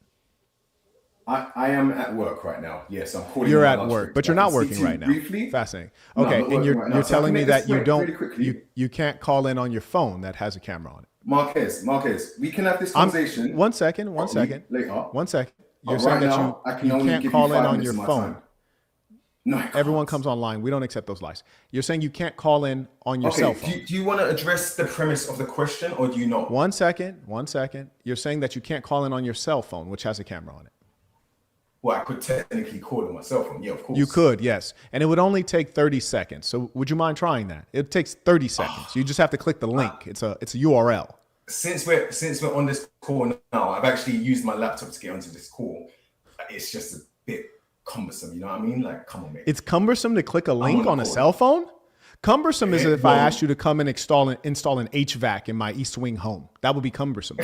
I am at work right now. Yes, I'm calling. You're my at lunch work, break. but you're I not can speak working to you right now. Briefly. Fascinating. No, I'm Okay, not and working right now. you're So I telling can me make that this you point don't really quickly. you can't call in on your phone that has a camera on it. Marquez, we can have this conversation. One second. later. One second. You're But saying right that now, I can you only can't give call you in 5 on minutes your of my phone. time. No, I can't. Everyone comes online. We don't accept those lies. You're saying you can't call in on your cell phone. Do you want to address the premise of the question, or do you not? One second. You're saying that you can't call in on your cell phone, which has a camera on it. Well, I could technically call on my cell phone. Yeah, of course. You could, yes. And it would only take 30 seconds. So would you mind trying that? It takes 30 seconds. You just have to click the link. It's a URL. Since we're on this call now, I've actually used my laptop to get onto this call. It's just a bit cumbersome, you know what I mean? Like, come on, man. It's cumbersome to click a link on a call. cell phone? Cumbersome is if I well- asked you to come and install an HVAC in my East Wing home. That would be cumbersome.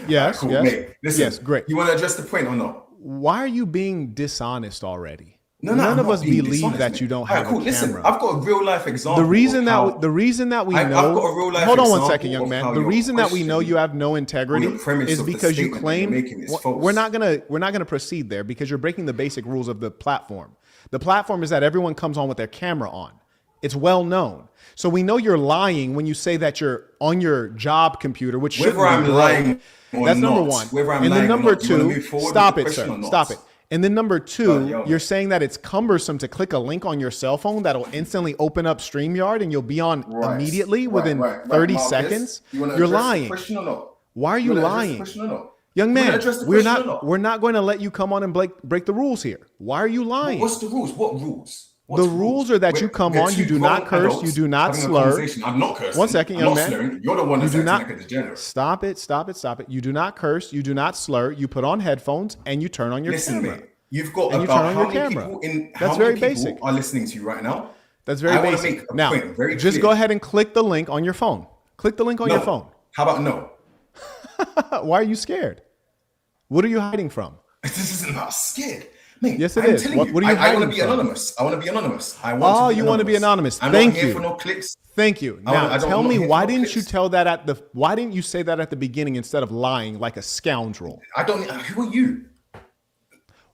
Yes, Cool, yes. mate. Listen, Yes, great. You want to address the point or not? Why are you being dishonest already? No, None I'm of not us being believe dishonest, that mate. you don't Alright, have cool. a Listen, camera. I've got a real life example. The reason that of how- the reason that we I've know got a real life hold on one example second, young of man. how The your reason that we know question you have no integrity on the premise is of the because you statement that you're claim making is false. we're not gonna proceed there because you're breaking the basic rules of the platform. The platform is that everyone comes on with their camera on. It's well known. So we know you're lying when you say that you're on your job computer, which shouldn't Whether I'm be lying or That's number not, one. whether I'm And then lying or number not, do you wanna two, move forward with stop the it, question sir. or not? Stop it. And then number two, yo. you're saying that it's cumbersome to click a link on your cell phone that'll instantly open up StreamYard and you'll be on immediately within 30 Marcus, seconds. you wanna You're address the lying. question or not? Why are you wanna address the lying? question or not? Young You wanna man, address the we're question or not going to let you come on and break the rules here. Why are you lying? What's the rules? What rules? The rules are that you come on, you do not curse, you do not slur. I'm not cursing. One second, I'm young not man. slurring. You're the one that's You do acting not like a degenerate. stop it. You do not curse, you do not slur. You put on headphones and you turn on your Listen, camera. mate. You've got And you about turn on how your many camera. people in That's how very many people basic. are listening to you right now? That's very I wanna basic. make a Now, point very just clear. go ahead and click the link on your phone. Click the link on No. your phone. How about no? Why are you scared? What are you hiding from? This isn't not scared. Mate, Yes, it I'm is. telling What are you I hiding want to be from? anonymous. I want to be anonymous. Oh, you want to be anonymous. I'm Thank not here you. for no clicks. Thank you. I Now don't- tell I'm not me here for why no didn't you clicks. why didn't you say that at the beginning instead of lying like a scoundrel? I don't. Who are you?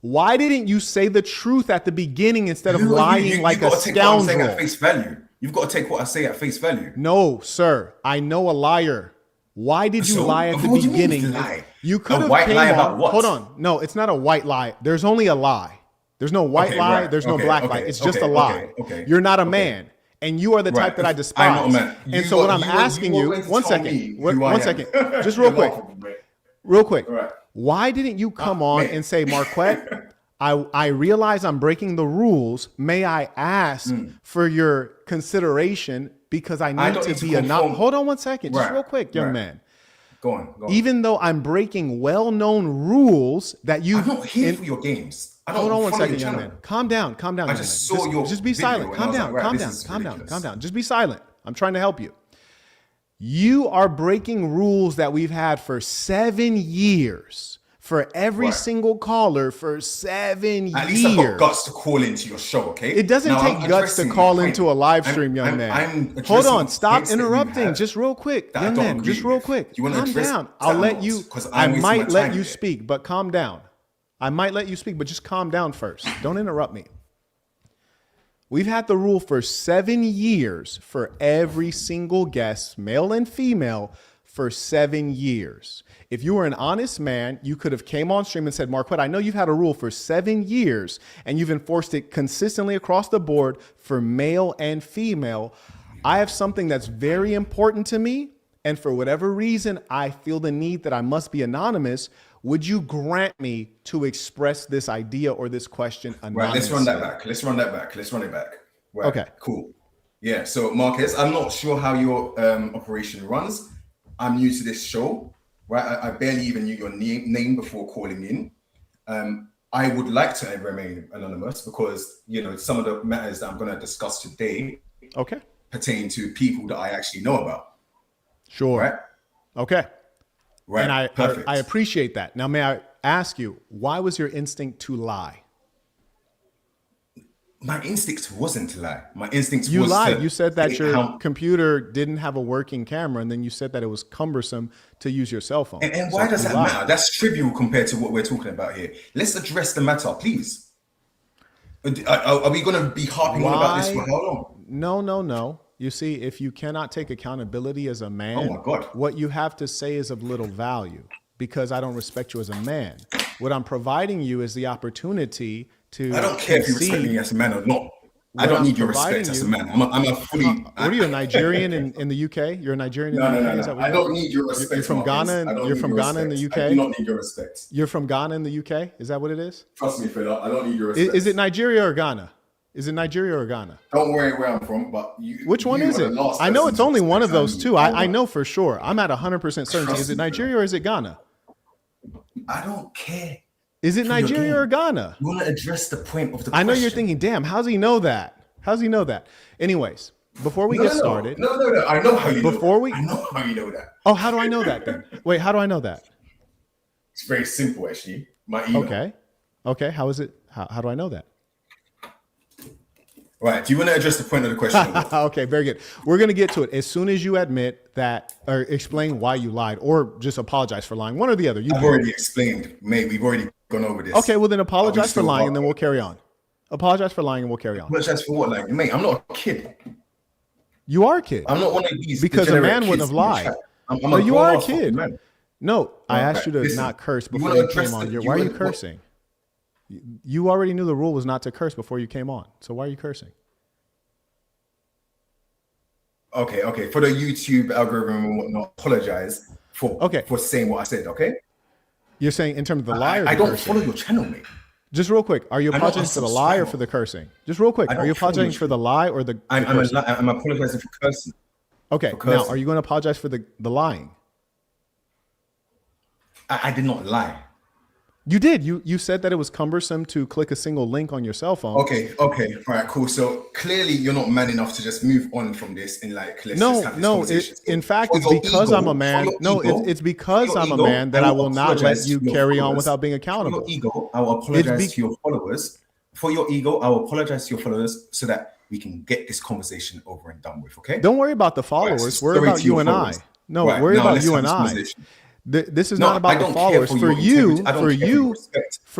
Why didn't you say the truth at the beginning instead of Who are lying you? like a You've got to take what I'm saying scoundrel? at face value. You've got to take what I say at face value. No, sir. I know a liar. Why did you So, lie at the what do you mean beginning? lie? You could A have white came lie on. about what? Hold on. No, it's not a white lie. There's only a lie. There's no white Okay, lie. right. There's no Okay, black okay, lie. It's just okay, a lie. okay, You're not a okay. man. And you are the type Right. that I I'm despise. not a man. And You so what are- I'm you are- asking you are you, going to one tell second, me who I one am. second, just real You're quick, laughing, mate. real quick. Right. Why didn't you come on mate. and say, Marquette, I realize I'm breaking the rules. May I ask for your consideration because I need to be hold on one second, just real quick, young man. Go on. Even though I'm breaking well-known rules that you... I'm not here for your games. Hold on one second, young man. Calm down. I just saw your Just be silent. Calm down. Just be silent. I'm trying to help you. You are breaking rules that we've had for 7 years. For every single caller for 7 years. At least I've got guts to call into your show, okay? It doesn't take guts to call into a live stream, young man. Hold on, stop interrupting. Just real quick, young man. Just real quick. Calm down. I'll let you. I might let you speak, but calm down. I might let you speak, but just calm down first. Don't interrupt me. We've had the rule for 7 years for every single guest, male and female, for 7 years. If you were an honest man, you could have came on stream and said, Marquette, I know you've had a rule for 7 years and you've enforced it consistently across the board for male and female. I have something that's very important to me. And for whatever reason, I feel the need that I must be anonymous. Would you grant me to express this idea or this question anonymously? Right, let's run it back. Right, okay, cool. Yeah, so Marcus, I'm not sure how your operation runs. I'm new to this show. Right, I barely even knew your name before calling in. I would like to remain anonymous because, you know, some of the matters that I'm going to discuss today pertain to people that I actually know about. Sure. Right? Okay. Right. And I appreciate that. Now, may I ask you, why was your instinct to lie? My instinct wasn't to lie. My instinct you was lied. to You said that your computer didn't have a working camera, and then you said that it was cumbersome to use your cell phone. And why does that matter? That's trivial compared to what we're talking about here. Let's address the matter, please. Are we going to be harping on about this for how long? No. You see, if you cannot take accountability as a man, oh my God, what you have to say is of little value because I don't respect you as a man. What I'm providing you is the opportunity to... I don't care if you respect me as a man or not. I don't need your respect as a man. I'm a fully... What are you, a Nigerian in the UK? You're a Nigerian in the UK? No. I don't need your respect. You're from Ghana? You're from Ghana in the UK? I do not need your respect. You're from Ghana in the UK? Is that what it is? Trust me, Phil. I don't need your respect. Is it Nigeria or Ghana? Is it Nigeria or Ghana? Don't worry where I'm from, but which one is it? I know it's only one of those two. I know for sure. I'm at 100% certainty. Is it Nigeria or is it Ghana? I don't care. Is it Nigeria or Ghana? You want to address the point of the question. I know you're thinking, damn, how's he know that? Anyways, before we get started. No. I know how you know that. I know how you know that. Oh, how do I know that then? Wait, how do I know that? It's very simple, actually. My email. Okay. How is it? How do I know that? Right. Do you want to address the point of the question? Okay, very good. We're going to get to it as soon as you admit that or explain why you lied or just apologize for lying. One or the other. I've already explained, mate. We've already gone over this. Okay, well then apologize for lying and then we'll carry on. Apologize for lying and we'll carry on. Apologize for what? Like, mate, I'm not a kid. You are a kid. I'm not one of these. Because a man wouldn't have lied. No, you are a kid. No, I asked you to not curse before you came on. Why are you cursing? You already knew the rule was not to curse before you came on. So why are you cursing? Okay. For the YouTube algorithm and whatnot, apologize for saying what I said, okay? You're saying in terms of the lie or I don't cursing? follow your channel, mate. Just real quick, are you apologizing for the lie or for the cursing? Just real quick, are you apologizing for the lie or the cursing? I'm apologizing for cursing. Okay, now are you going to apologize for the lying? I did not lie. You did. You said that it was cumbersome to click a single link on your cell phone. Okay. All right, cool. So clearly you're not man enough to just move on from this and like, let's no, just have this conversation. In fact, it's because I'm a man. No, it's because I'm a man that I will not let you carry on without being accountable. For your ego, I will apologize to your followers. For your ego, I will apologize to your followers so that we can get this conversation over and done with, okay? Don't worry about the followers. Worry about you and I. No, worry about you and I. This is not about the followers. For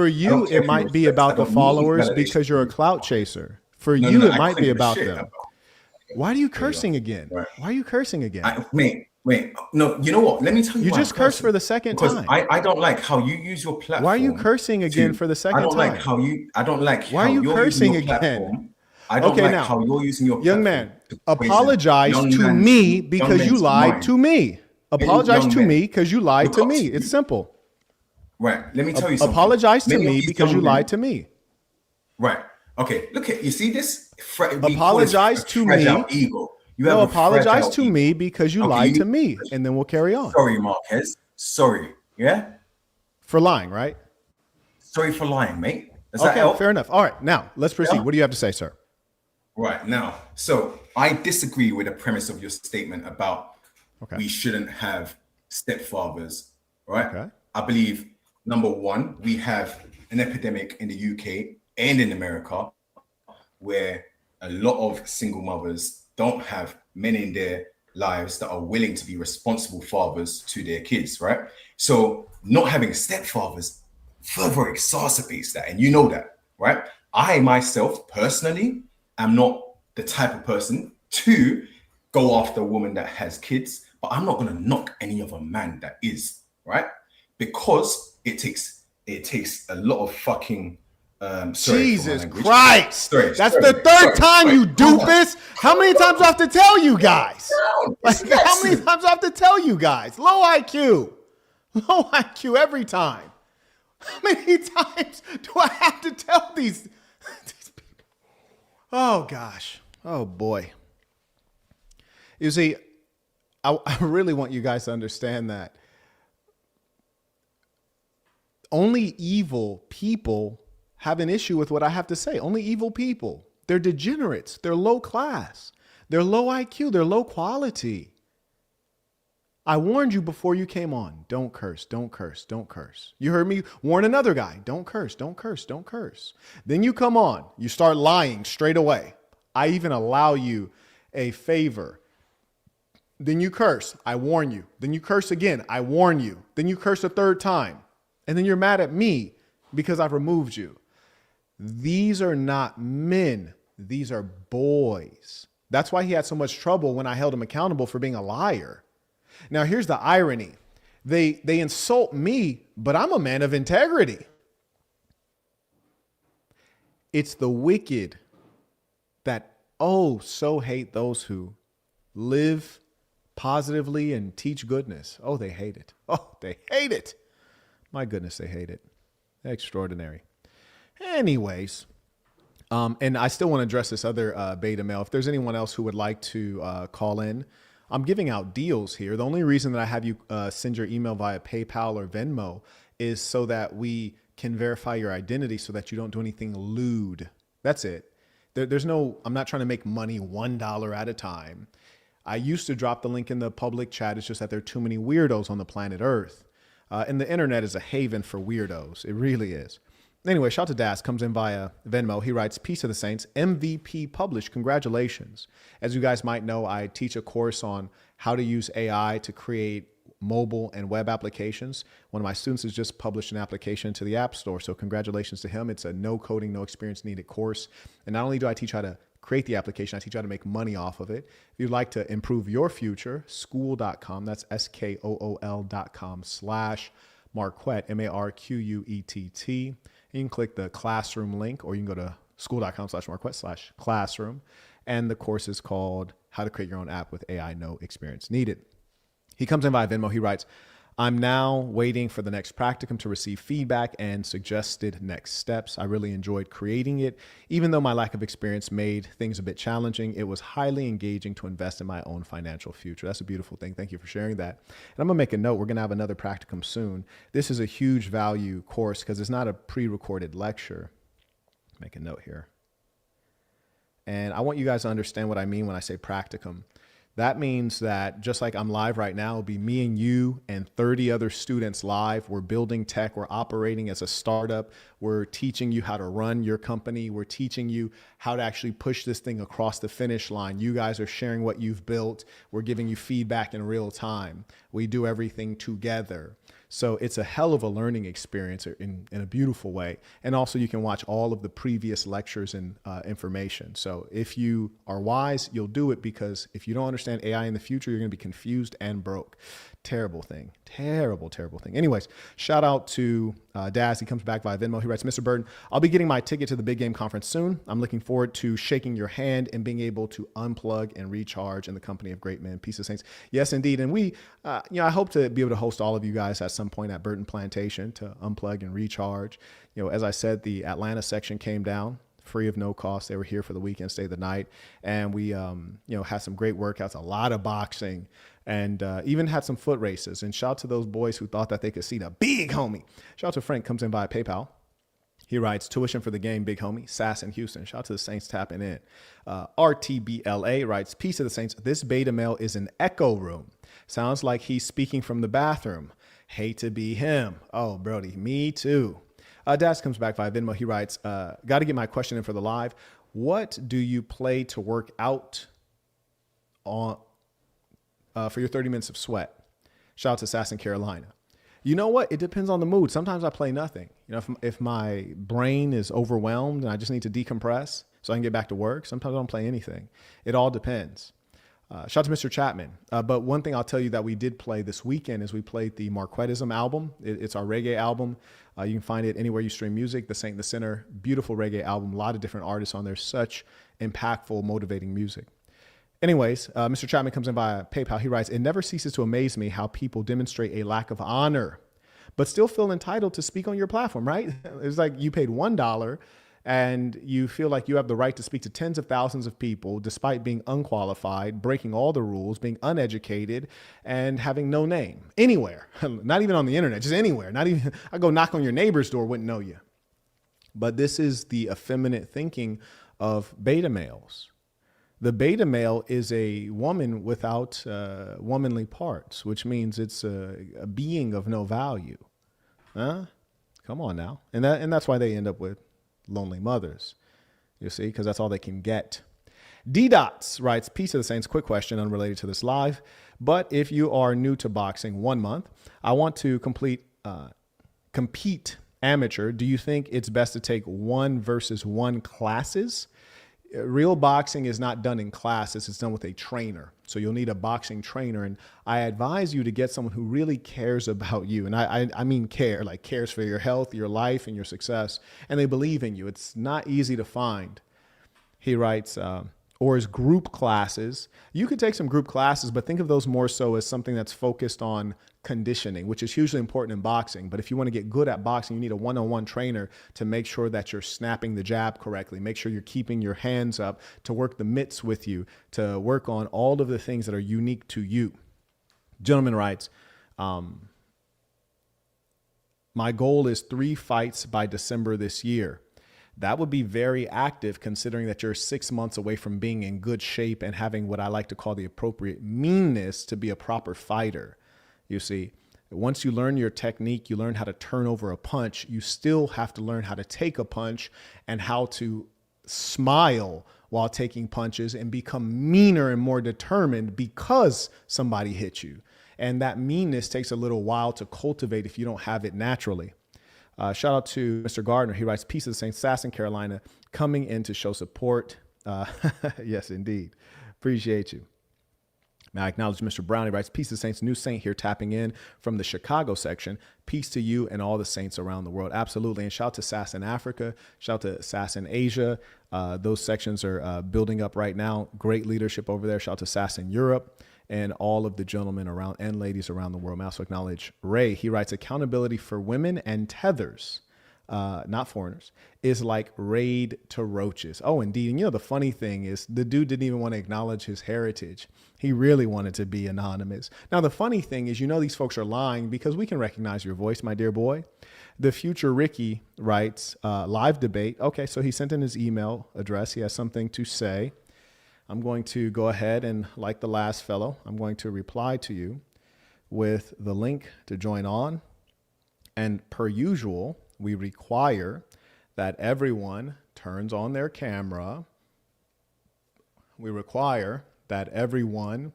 you, it might be about the followers because you're a clout chaser. For you, it might be about them. Why are you cursing again? Why are you cursing again? Wait. No, you know what? Let me tell you. You just cursed for the second time. I don't like how you use your platform. Why are you cursing again for the second time? I don't like why are you cursing again? I don't like how you're using your platform. Young man, apologize to me because you lied to me. Apologize to me because you lied to me. It's simple. Right. Let me tell you something. Apologize to Many of me these because young you men- lied to me. Right. Okay. Look at, you see this? Apologize to fragile me. ego. You No, have a apologize fragile to ego. me because you Okay, lied to me, and then we'll carry on. Sorry, Marquez. Sorry. Yeah. For lying, right? Sorry for lying, mate. Does that Okay, help? fair enough. All right, now let's proceed. Yeah. What do you have to say, sir? Right now. So I disagree with the premise of your statement about Okay. we shouldn't have stepfathers. Right. Okay. I believe, number one, we have an epidemic in the UK and in America where a lot of single mothers don't have men in their lives that are willing to be responsible fathers to their kids, right? So not having stepfathers further exacerbates that, and you know that, right? I myself personally am not the type of person to go after a woman that has kids, but I'm not going to knock any other man that is, right? Because it takes a lot of fucking Jesus Christ. That's the third time, sorry. you doofus. How many times do I have to tell you guys? Like, how many times do I have to tell you guys? Low IQ. Low IQ every time. How many times do I have to tell these people? Oh, gosh. Oh, boy. You see, I really want you guys to understand that only evil people have an issue with what I have to say. Only evil people. They're degenerates. They're low class. They're low IQ. They're low quality. I warned you before you came on. Don't curse. Don't curse. Don't curse. You heard me warn another guy. Don't curse. Don't curse. Don't curse. Then you come on. You start lying straight away. I even allow you a favor. Then you curse. I warn you. Then you curse again. I warn you. Then you curse a third time. And then you're mad at me because I've removed you. These are not men. These are boys. That's why he had so much trouble when I held him accountable for being a liar. Now, here's the irony. They insult me, but I'm a man of integrity. It's the wicked that, so hate those who live positively and teach goodness. Oh, they hate it. Oh, they hate it. My goodness, they hate it. Extraordinary. Anyways, and I still want to address this other beta male. If there's anyone else who would like to call in, I'm giving out deals here. The only reason that I have you send your email via PayPal or Venmo is so that we can verify your identity so that you don't do anything lewd. That's it. I'm not trying to make money $1 at a time. I used to drop the link in the public chat. It's just that there are too many weirdos on the planet Earth. And the internet is a haven for weirdos. It really is. Anyway, shout to Das, comes in via Venmo. He writes, Peace of the Saints, MVP published. Congratulations. As you guys might know, I teach a course on how to use AI to create mobile and web applications. One of my students has just published an application to the App Store. So congratulations to him. It's a no coding, no experience needed course. And not only do I teach how to create the application, I teach you how to make money off of it. If you'd like to improve your future, school.com, that's SKOOL.com/Marquette, MARQUETT. You can click the classroom link, or you can go to school.com/Marquette/classroom. And the course is called How to Create Your Own App with AI, No Experience Needed. He comes in via Venmo. He writes, I'm now waiting for the next practicum to receive feedback and suggested next steps. I really enjoyed creating it. Even though my lack of experience made things a bit challenging, it was highly engaging to invest in my own financial future. That's a beautiful thing. Thank you for sharing that. And I'm going to make a note. We're going to have another practicum soon. This is a huge value course because it's not a pre-recorded lecture. Make a note here. And I want you guys to understand what I mean when I say practicum. That means that just like I'm live right now, it'll be me and you and 30 other students live. We're building tech. We're operating as a startup. We're teaching you how to run your company. We're teaching you how to actually push this thing across the finish line. You guys are sharing what you've built. We're giving you feedback in real time. We do everything together. So it's a hell of a learning experience in a beautiful way. And also you can watch all of the previous lectures and information. So if you are wise, you'll do it, because if you don't understand AI in the future, you're going to be confused and broke. Terrible thing. Terrible, terrible thing. Anyways, shout out to Daz. He comes back via Venmo. He writes, Mr. Burton, I'll be getting my ticket to the Big Game Conference soon. I'm looking forward to shaking your hand and being able to unplug and recharge in the company of great men. Peace of Saints. Yes, indeed. And we, I hope to be able to host all of you guys at some some point at Burton Plantation to unplug and recharge. As I said, the Atlanta section came down free of no cost. They were here for the weekend, stay the night. And we, had some great workouts, a lot of boxing, and even had some foot races. And shout out to those boys who thought that they could see the big homie. Shout out to Frank, comes in via PayPal. He writes, tuition for the game, big homie. Sass in Houston. Shout out to the Saints tapping in. RTBLA writes, peace to the Saints. This beta male is an echo room. Sounds like he's speaking from the bathroom. Hate to be him. Oh, Brody, me too. Das comes back via Venmo. He writes, got to get my question in for the live. What do you play to work out on for your 30 minutes of sweat? Shout out to Sass in Carolina. You know what? It depends on the mood. Sometimes I play nothing. If my brain is overwhelmed and I just need to decompress so I can get back to work, sometimes I don't play anything. It all depends. Shout out to Mr. Chapman. But one thing I'll tell you that we did play this weekend is we played the Marquettism album. It's our reggae album. You can find it anywhere you stream music. The Saint in the Center, beautiful reggae album. A lot of different artists on there. Such impactful, motivating music. Anyways, Mr. Chapman comes in via PayPal. He writes, it never ceases to amaze me how people demonstrate a lack of honor, but still feel entitled to speak on your platform, right? It's like you paid $1 and you feel like you have the right to speak to tens of thousands of people despite being unqualified, breaking all the rules, being uneducated, and having no name anywhere, not even on the internet, just anywhere. Not even, I go knock on your neighbor's door, wouldn't know you. But this is the effeminate thinking of beta males. The beta male is a woman without womanly parts, which means it's a being of no value. Huh? Come on now. And that's why they end up with lonely mothers, you see, because that's all they can get. D-Dots writes, peace of the Saints, quick question unrelated to this live. But if you are new to boxing 1 month, I want to compete amateur. Do you think it's best to take 1-versus-1 classes? Real boxing is not done in classes. It's done with a trainer. So you'll need a boxing trainer. And I advise you to get someone who really cares about you. And I mean care, like cares for your health, your life, and your success. And they believe in you. It's not easy to find. He writes, or as group classes. You could take some group classes, but think of those more so as something that's focused on conditioning, which is hugely important in boxing. But if you want to get good at boxing, you need a one-on-one trainer to make sure that you're snapping the jab correctly, make sure you're keeping your hands up, to work the mitts with you, to work on all of the things that are unique to you. Gentleman writes, my goal is 3 fights by December this year. That would be very active considering that you're 6 months away from being in good shape and having what I like to call the appropriate meanness to be a proper fighter. You see, once you learn your technique, you learn how to turn over a punch, you still have to learn how to take a punch and how to smile while taking punches and become meaner and more determined because somebody hit you. And that meanness takes a little while to cultivate if you don't have it naturally. Shout out to Mr. Gardner. He writes, peace of the Saints, Sass in Carolina, coming in to show support. Yes, indeed. Appreciate you. Now, I acknowledge Mr. Brown. He writes, peace of the Saints, new saint here tapping in from the Chicago section. Peace to you and all the saints around the world. Absolutely. And shout out to Sass in Africa. Shout out to Sass in Asia. Those sections are building up right now. Great leadership over there. Shout out to Sass in Europe and all of the gentlemen around and ladies around the world. I also acknowledge Ray. He writes, accountability for women and tethers, not foreigners, is like raid to roaches. Oh, indeed. And the funny thing is the dude didn't even want to acknowledge his heritage. He really wanted to be anonymous. Now, the funny thing is, these folks are lying because we can recognize your voice, my dear boy. The future Ricky writes, live debate. Okay, so he sent in his email address. He has something to say. I'm going to go ahead and, like the last fellow, I'm going to reply to you with the link to join on. And per usual, we require that everyone turns on their camera. We require that everyone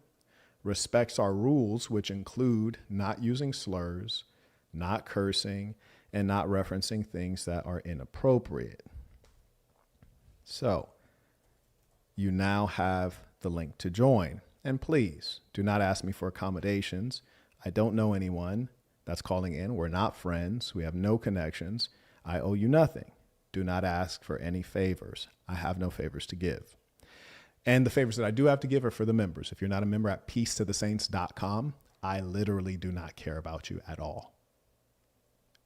respects our rules, which include not using slurs, not cursing, and not referencing things that are inappropriate. So, you now have the link to join. And please do not ask me for accommodations. I don't know anyone that's calling in. We're not friends. We have no connections. I owe you nothing. Do not ask for any favors. I have no favors to give. And the favors that I do have to give are for the members. If you're not a member at peacetothesaints.com, I literally do not care about you at all.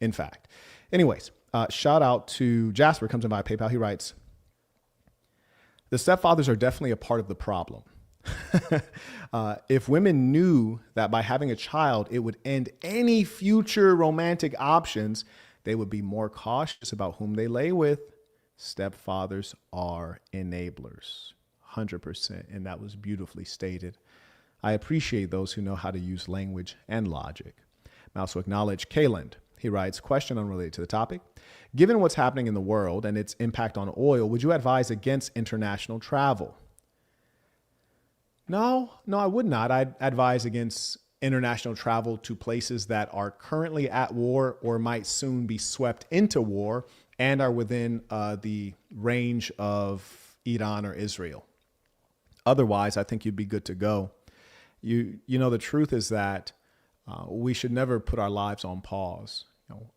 in fact. Anyways, shout out to Jasper, comes in by PayPal. He writes, the stepfathers are definitely a part of the problem. If women knew that by having a child, it would end any future romantic options, they would be more cautious about whom they lay with. Stepfathers are enablers, 100%. And that was beautifully stated. I appreciate those who know how to use language and logic. I also acknowledge Kayland. He writes, question unrelated to the topic. Given what's happening in the world and its impact on oil, would you advise against international travel? No, I would not. I'd advise against international travel to places that are currently at war or might soon be swept into war and are within the range of Iran or Israel. Otherwise, I think you'd be good to go. You know, the truth is that we should never put our lives on pause.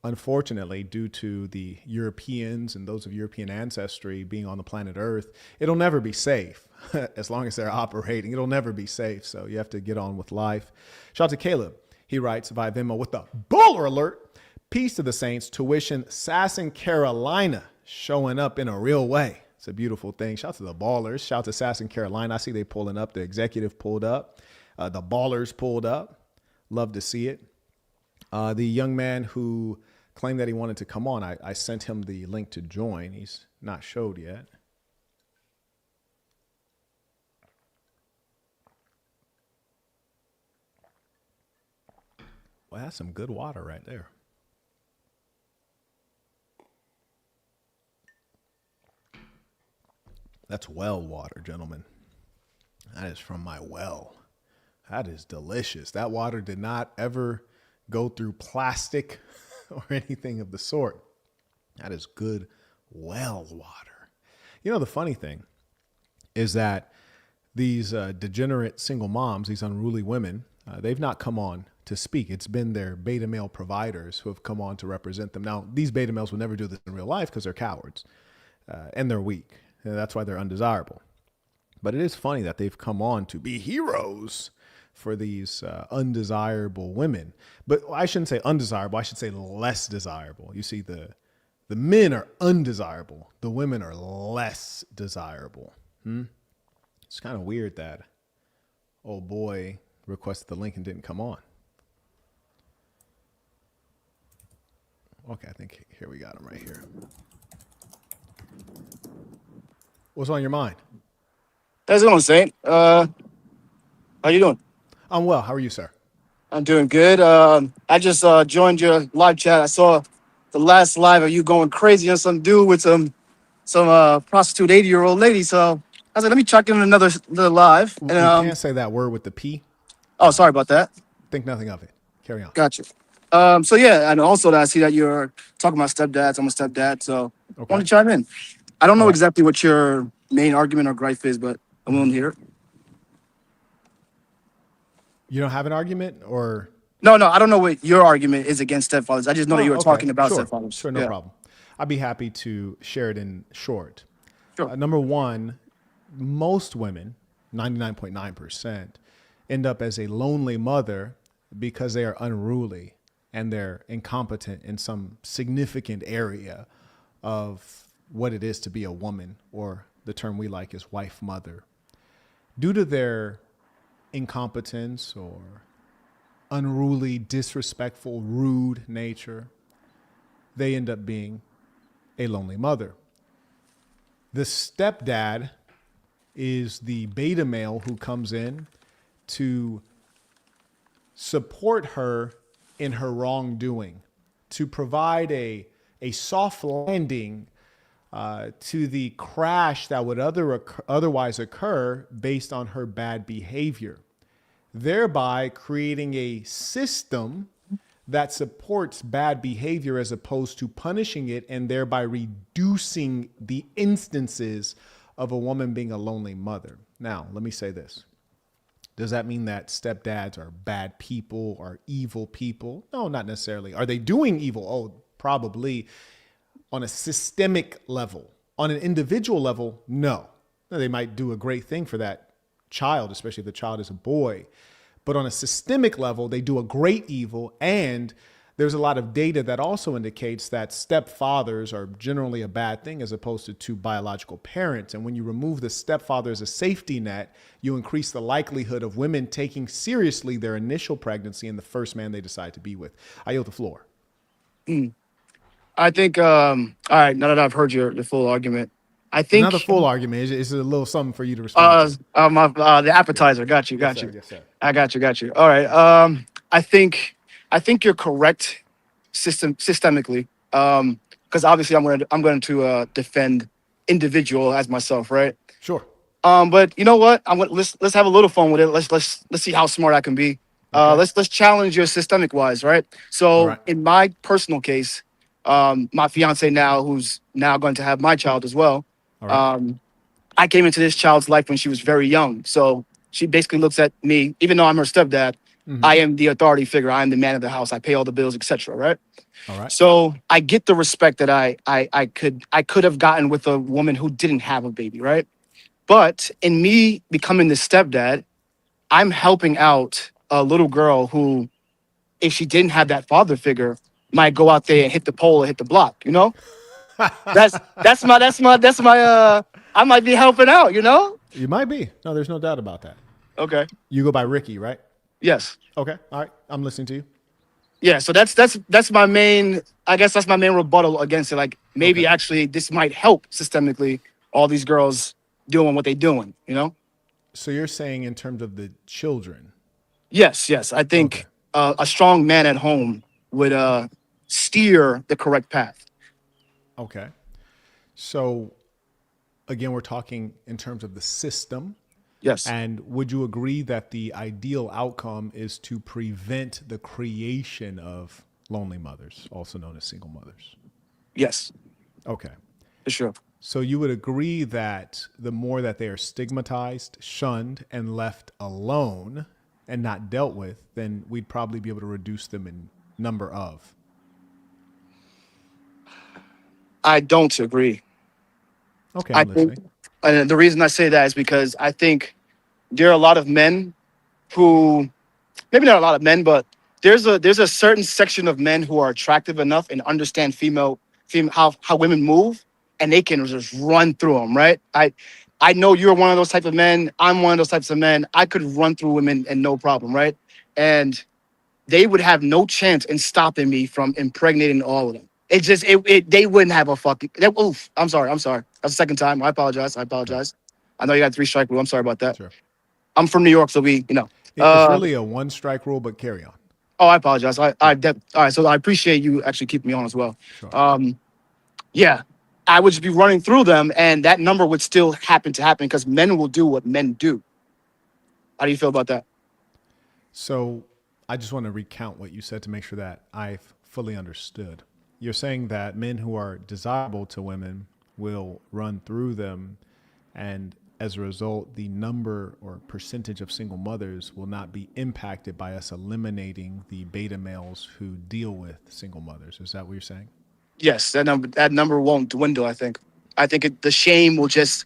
Unfortunately, due to the Europeans and those of European ancestry being on the planet Earth, it'll never be safe. As long as they're operating, it'll never be safe. So you have to get on with life. Shout out to Caleb. He writes via Venmo with the baller alert. Peace to the saints. Tuition, Sasson, Carolina, showing up in a real way. It's a beautiful thing. Shout out to the ballers. Shout out to Sasson, Carolina. I see they pulling up. The executive pulled up. The ballers pulled up. Love to see it. The young man who claimed that he wanted to come on, I sent him the link to join. He's not showed yet. Well, that's some good water right there. That's well water, gentlemen. That is from my well. That is delicious. That water did not ever go through plastic or anything of the sort. That is good well water. You know, the funny thing is that these degenerate single moms, these unruly women, they've not come on to speak. It's been their beta male providers who have come on to represent them. Now, these beta males will never do this in real life because they're cowards and they're weak. And that's why they're undesirable. But it is funny that they've come on to be heroes for these undesirable women. But I shouldn't say undesirable. I should say less desirable. You see, the men are undesirable. The women are less desirable. It's kind of weird that old boy requested the link and didn't come on. Okay, I think here we got him right here. What's on your mind? How's it going, Saint? How you doing? I'm well. How are you, sir? I'm doing good. I just joined your live chat. I saw the last live of you going crazy on some dude with some prostitute 80-year-old lady. So I was like, let me check in another live. And, You can't say that word with the P. Oh, sorry about that. Think nothing of it. Carry on. Gotcha. So yeah, and also I see that you're talking about stepdads. I'm a stepdad, so I want to chime in. I don't know exactly what your main argument or gripe is, but I'm willing to hear it. You don't have an argument, or? No, I don't know what your argument is against stepfathers. I just know that you were talking about stepfathers. Sure, no problem. I'd be happy to share it in short. Sure. Number one, most women, 99.9%, end up as a lonely mother because they are unruly and they're incompetent in some significant area of what it is to be a woman, or the term we like is wife mother. Due to their incompetence or unruly, disrespectful, rude nature, they end up being a lonely mother. The stepdad is the beta male who comes in to support her in her wrongdoing, to provide a soft landing to the crash that would otherwise occur based on her bad behavior, thereby creating a system that supports bad behavior as opposed to punishing it, and thereby reducing the instances of a woman being a lonely mother. Now, let me say this. Does that mean that stepdads are bad people or evil people? No, not necessarily. Are they doing evil? Oh, probably. On a systemic level. On an individual level, no. Now, they might do a great thing for that child, especially if the child is a boy. But on a systemic level, they do a great evil, and there's a lot of data that also indicates that stepfathers are generally a bad thing as opposed to two biological parents. And when you remove the stepfather as a safety net, you increase the likelihood of women taking seriously their initial pregnancy and the first man they decide to be with. I yield the floor. I think, all right, now that I've heard your full argument, I It's not think the full argument. It's a little something for you to respond to. the appetizer. Got you. Yes, Got sir. you. Yes, sir. I got you. Got you. All right. I think you're correct systemically. Because obviously I'm going to defend individual as myself, right? Sure. But you know what? Let's have a little fun with it. Let's see how smart I can be. Okay. Let's challenge your systemic wise, right? So All right. in my personal case, my fiance now, who's now going to have my child as well. All right. I came into this child's life when she was very young. So she basically looks at me, even though I'm her stepdad, I am the authority figure. I am the man of the house. I pay all the bills, etc. Right? All right. So I get the respect that I could have gotten with a woman who didn't have a baby, right? But in me becoming the stepdad, I'm helping out a little girl who, if she didn't have that father figure, might go out there and hit the pole or hit the block, you know? That's my I might be helping out, you know? You might be. No, there's no doubt about that. Okay. You go by Ricky, right? Yes. Okay. All right. I'm listening to you. Yeah, so that's my main, I guess that's my main rebuttal against it. Like maybe Okay. actually this might help systemically all these girls doing what they're doing, you know? So you're saying in terms of the children. Yes. I think a strong man at home would steer the correct path. Okay. So again, we're talking in terms of the system. Yes. And would you agree that the ideal outcome is to prevent the creation of lonely mothers, also known as single mothers? Yes, Okay. for sure. So you would agree that the more that they are stigmatized, shunned, and left alone and not dealt with, then we'd probably be able to reduce them in number of. I don't agree. Okay, I I'm listening. think, and the reason I say that is because I think there are a lot of men who, maybe not a lot of men, but there's a certain section of men who are attractive enough and understand female how women move, and they can just run through them, right? I know you're one of those type of men. I'm one of those types of men. I could run through women and no problem, right? And they would have no chance in stopping me from impregnating all of them. They wouldn't have a fucking. Oof, I'm sorry. That's the second time. I apologize. I know you got 3 strike rule. I'm sorry about that. Sure. I'm from New York, so It's really a 1 strike rule, but carry on. Oh, I apologize. All right. So I appreciate you actually keeping me on as well. Sure. Yeah, I would just be running through them, and that number would still happen because men will do what men do. How do you feel about that? So I just want to recount what you said to make sure that I've fully understood. You're saying that men who are desirable to women will run through them, and as a result, the number or percentage of single mothers will not be impacted by us eliminating the beta males who deal with single mothers. Is that what you're saying? Yes, that number won't dwindle. I think the shame will just.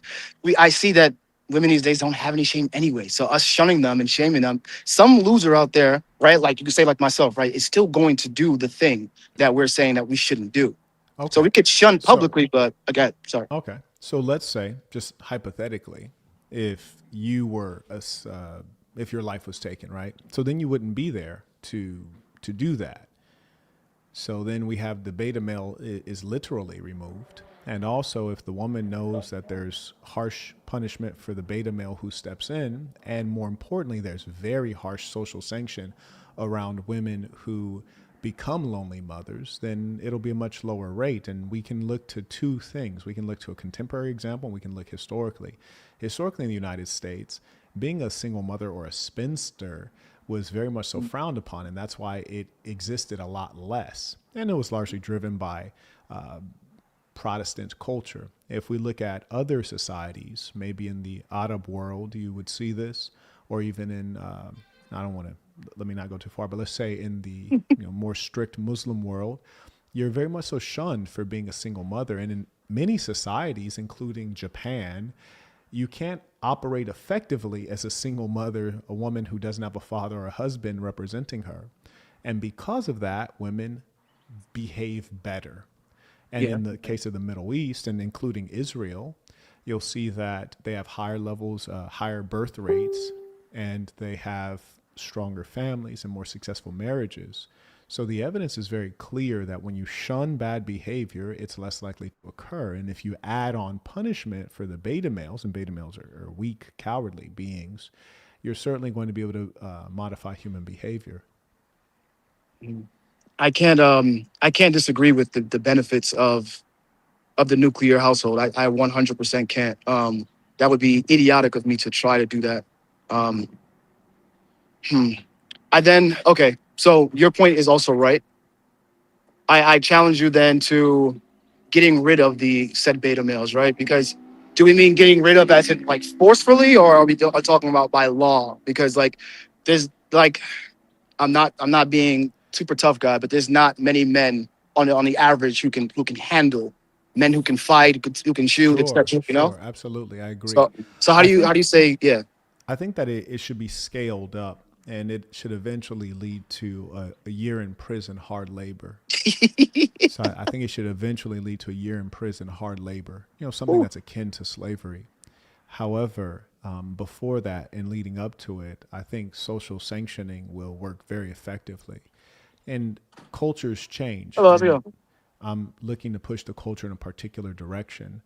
I see that women these days don't have any shame anyway. So us shunning them and shaming them, some loser out there, right? Like you could say, like myself, right, is still going to do the thing that we're saying that we shouldn't do. Okay. So we could shun publicly, but again, sorry. Okay. So let's say, just hypothetically, if you were if your life was taken, right? So then you wouldn't be there to do that. So then we have the beta male is literally removed. And also if the woman knows that there's harsh punishment for the beta male who steps in, and more importantly, there's very harsh social sanction around women who become lonely mothers, then it'll be a much lower rate. And we can look to 2 things. We can look to a contemporary example, and we can look historically. Historically in the United States, being a single mother or a spinster was very much so frowned upon, and that's why it existed a lot less. And it was largely driven by Protestant culture. If we look at other societies, maybe in the Arab world, you would see this, or even in, let me not go too far, but let's say in the more strict Muslim world, you're very much so shunned for being a single mother. And in many societies, including Japan, you can't operate effectively as a single mother, a woman who doesn't have a father or a husband representing her. And because of that, women behave better. And Yeah. in the case of the Middle East, and including Israel, you'll see that they have higher levels, higher birth rates, and they have stronger families and more successful marriages. So the evidence is very clear that when you shun bad behavior, it's less likely to occur. And if you add on punishment for the beta males, and beta males are weak, cowardly beings, you're certainly going to be able to modify human behavior. I can't disagree with the benefits of the nuclear household. I 100% can't. That would be idiotic of me to try to do that. Um, okay. So your point is also right. I challenge you then to getting rid of the said beta males, right? Because do we mean getting rid of as in like forcefully, or are we talking about by law? Because like there's like I'm not being super tough guy, but there's not many men on the average who can handle men who can fight, who can shoot, Sure, etc. You know. sure, absolutely, I agree. So I how think do you say I think that it should be scaled up, and it should eventually lead to a year in prison, hard labor. So I think it should eventually lead to a year in prison, hard labor. You know, something Ooh. that's akin to slavery. However, before that and leading up to it, I think social sanctioning will work very effectively. And cultures change, Hello, how's it and going? I'm looking to push the culture in a particular direction.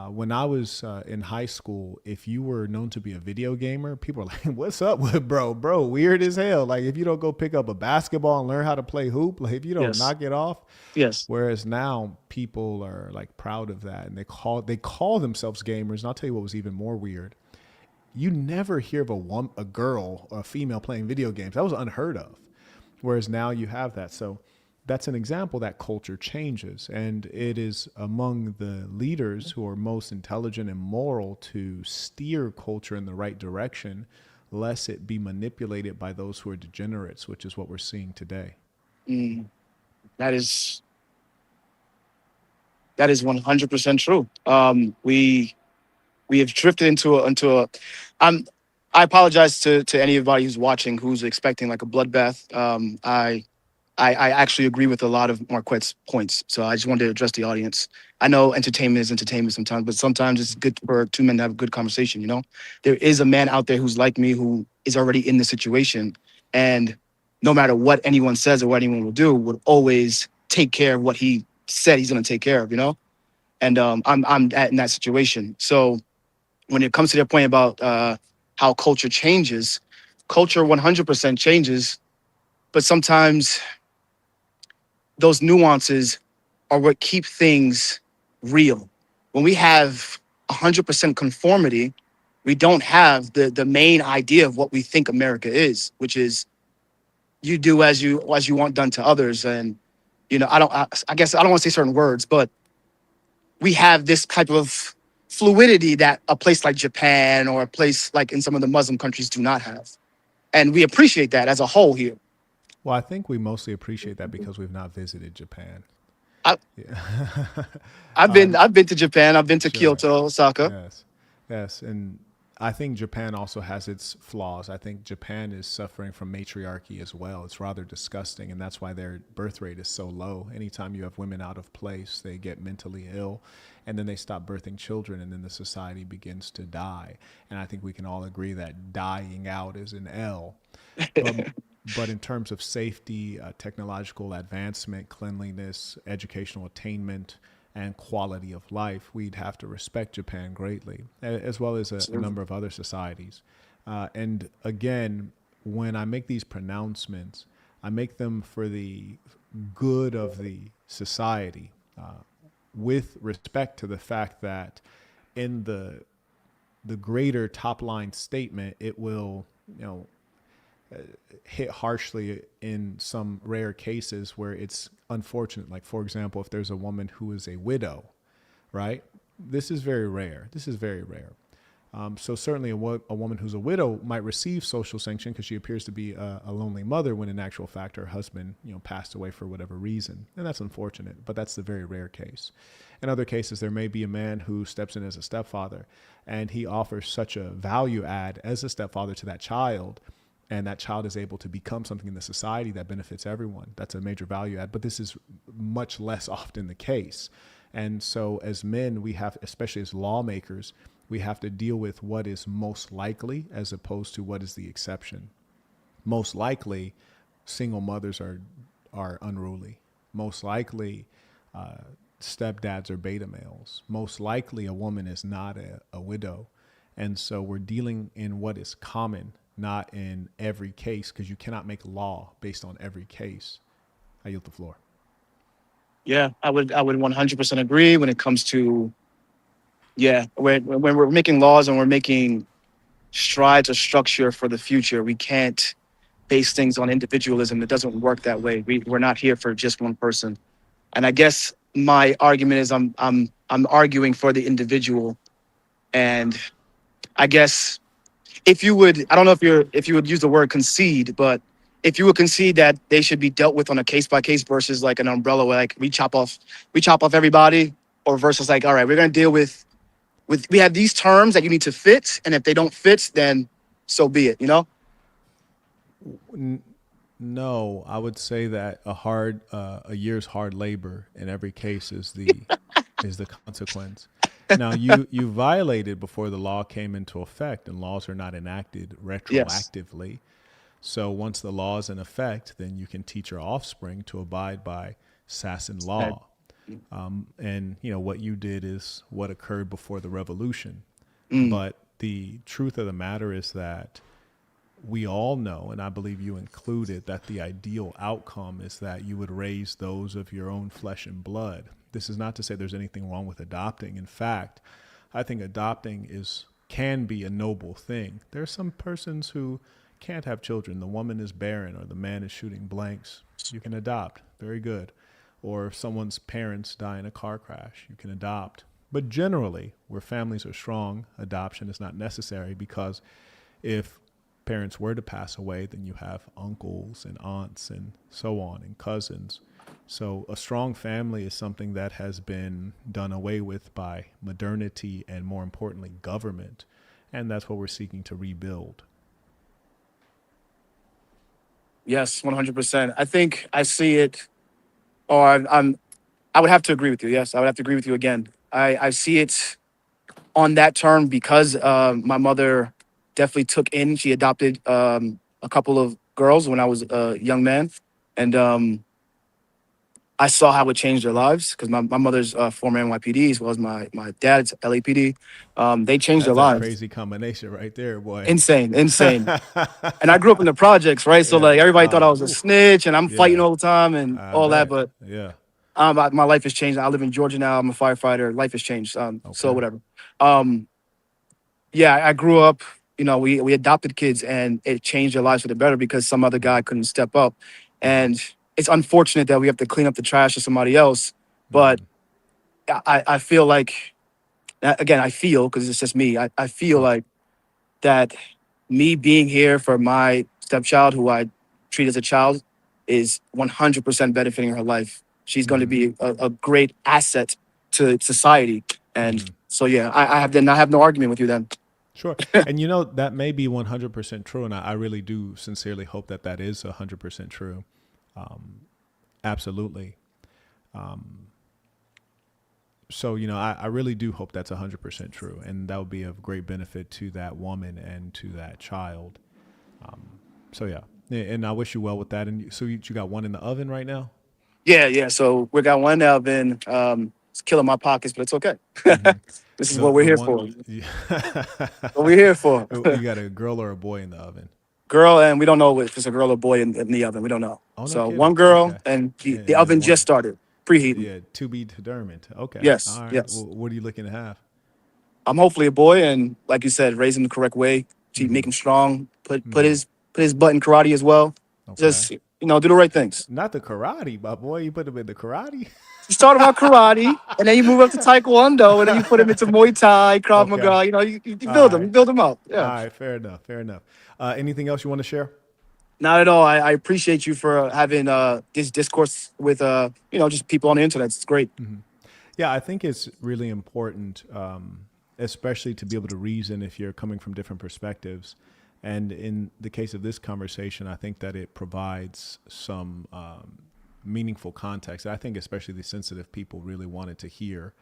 When I was in high school, if you were known to be a video gamer, people were like, "What's up with bro? Bro, weird as hell. Like if you don't go pick up a basketball and learn how to play hoop, like if you don't Yes. knock it off." Yes. Whereas now people are like proud of that, and they call themselves gamers. And I'll tell you what was even more weird. You never hear of a girl or a female playing video games. That was unheard of. Whereas now you have that. So that's an example that culture changes. And it is among the leaders who are most intelligent and moral to steer culture in the right direction, lest it be manipulated by those who are degenerates, which is what we're seeing today. Mm, that is 100% true. We have drifted into a. I'm. I apologize to anybody who's watching who's expecting like a bloodbath. I actually agree with a lot of Marquette's points. So I just wanted to address the audience. I know entertainment is entertainment sometimes, but sometimes it's good for two men to have a good conversation, you know? There is a man out there who's like me, who is already in the situation. And no matter what anyone says or what anyone will do, would always take care of what he said he's going to take care of, you know? And in that situation. So when it comes to their point about how culture 100% changes, but sometimes those nuances are what keep things real. When we have 100% conformity, we don't have the main idea of what we think America is, which is you do as you want done to others. And you know, I guess I don't want to say certain words, but we have this type of fluidity that a place like Japan or a place like in some of the Muslim countries do not have, and we appreciate that as a whole here. Well, I think we mostly appreciate that because we've not visited Japan. I, Yeah. I've been to Japan. I've been to Sure. Kyoto, Osaka. Yes. Yes. And I think Japan also has its flaws. I think Japan is suffering from matriarchy as well. It's rather disgusting. And that's why their birth rate is so low. Anytime you have women out of place, they get mentally ill and then they stop birthing children and then the society begins to die. And I think we can all agree that dying out is an L. But in terms of safety, technological advancement, cleanliness, educational attainment, and quality of life, we'd have to respect Japan greatly, as well as a number of other societies. And again, when I make these pronouncements, I make them for the good of the society, with respect to the fact that in the greater top line statement, it will, hit harshly in some rare cases where it's unfortunate. Like, for example, if there's a woman who is a widow, right? This is very rare. So certainly a woman who's a widow might receive social sanction because she appears to be a lonely mother when in actual fact her husband, passed away for whatever reason. And that's unfortunate, but that's the very rare case. In other cases, there may be a man who steps in as a stepfather and he offers such a value add as a stepfather to that child and that child is able to become something in the society that benefits everyone. That's a major value add, but this is much less often the case. And so as men, we have, especially as lawmakers, we have to deal with what is most likely as opposed to what is the exception. Most likely, single mothers are unruly. Most likely, stepdads are beta males. Most likely, a woman is not a widow. And so we're dealing in what is common, not in every case, because you cannot make law based on every case. I yield the floor. Yeah, I would 100% agree when it comes to, when we're making laws and we're making strides or structure for the future, we can't base things on individualism. It doesn't work that way. We're not here for just one person. And I guess my argument is I'm arguing for the individual. And I guess if you would, I don't know if you would use the word concede, but if you would concede that they should be dealt with on a case by case versus like an umbrella where like we chop off everybody, or versus like, all right, we're gonna deal with we have these terms that you need to fit, and if they don't fit, then so be it, you know? No, I would say that a year's hard labor in every case is the consequence. Now you violated before the law came into effect, and laws are not enacted retroactively. Yes. So once the law is in effect, then you can teach your offspring to abide by Sasson law. And what you did is what occurred before the revolution. But the truth of the matter is that we all know, and I believe you included, that the ideal outcome is that you would raise those of your own flesh and blood. This is not to say there's anything wrong with adopting. In fact, I think adopting can be a noble thing. There are some persons who can't have children. The woman is barren or the man is shooting blanks. You can adopt. Very good. Or if someone's parents die in a car crash, you can adopt. But generally, where families are strong, adoption is not necessary, because if parents were to pass away, then you have uncles and aunts and so on, and cousins. So a strong family is something that has been done away with by modernity and, more importantly, government. And that's what we're seeking to rebuild. Yes, 100%. I think I see it, or I would have to agree with you. Yes, I would have to agree with you again. I see it on that term because my mother definitely she adopted a couple of girls when I was a young man. And I saw how it changed their lives, because my mother's former NYPD as well as my dad's LAPD. They changed their lives. That's a crazy combination right there, boy. Insane. And I grew up in the projects, right? So like everybody thought I was a snitch and I'm fighting all the time and all that. But my life has changed. I live in Georgia now. I'm a firefighter. Life has changed. So whatever. I grew up, we adopted kids and it changed their lives for the better because some other guy couldn't step up. And it's unfortunate that we have to clean up the trash of somebody else. But I feel like, again, because it's just me, I feel like that me being here for my stepchild, who I treat as a child, is 100% benefiting her life. She's going to be a great asset to society. And so, I have no argument with you then. Sure. And that may be 100% true. And I really do sincerely hope that is 100% true. Absolutely. So, I really do hope that's 100% true. And that would be of great benefit to that woman and to that child. And I wish you well with that. And so you got one in the oven right now? Yeah. So we got one in the oven. It's killing my pockets, but it's okay. This is what we're here for. What we're here for. You got a girl or a boy in the oven? Girl, and we don't know if it's a girl or boy in the oven. We don't know. Oh, no so kidding. One girl, okay. And the oven just started preheating. Yeah, to be determined. Okay. Yes. All right. Yes. Well, what are you looking to have? I'm hopefully a boy, and like you said, raise him the correct way. Make him strong. Put his butt in karate as well. Okay. Just do the right things. Not the karate, my boy. You put him in the karate. You start him out karate, and then you move up to taekwondo, and then you put him into Muay Thai, Krav Maga. You build him. You build him up. Yeah. All right. Fair enough. Anything else you want to share? Not at all. I appreciate you for having this discourse with just people on the internet. It's great. Yeah, I think it's really important, especially to be able to reason if you're coming from different perspectives. And in the case of this conversation, I think that it provides some meaningful context. I think especially the sensitive people really wanted to hear.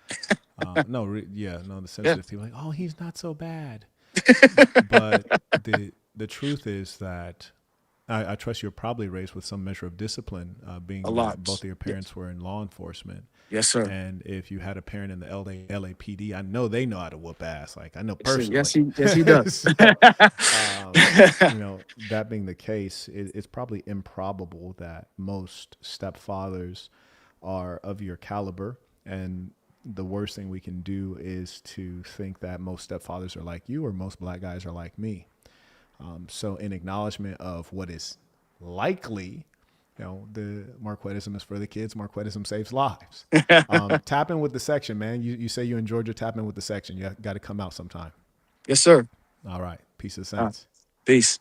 The sensitive people like, oh, he's not so bad. But the truth is that I trust you're probably raised with some measure of discipline, being A lot. that both of your parents Yes. were in law enforcement. Yes, sir. And if you had a parent in the LAPD, I know they know how to whoop ass. Like I know personally. Yes, he does. So, that being the case, it's probably improbable that most stepfathers are of your caliber. And the worst thing we can do is to think that most stepfathers are like you or most black guys are like me. So in acknowledgement of what is likely, the Marquettism is for the kids. Marquettism saves lives. Tap in with the section, man. You say you enjoyed your tap in with the section. You got to come out sometime. Yes, sir. All right. Peace of sense. Peace.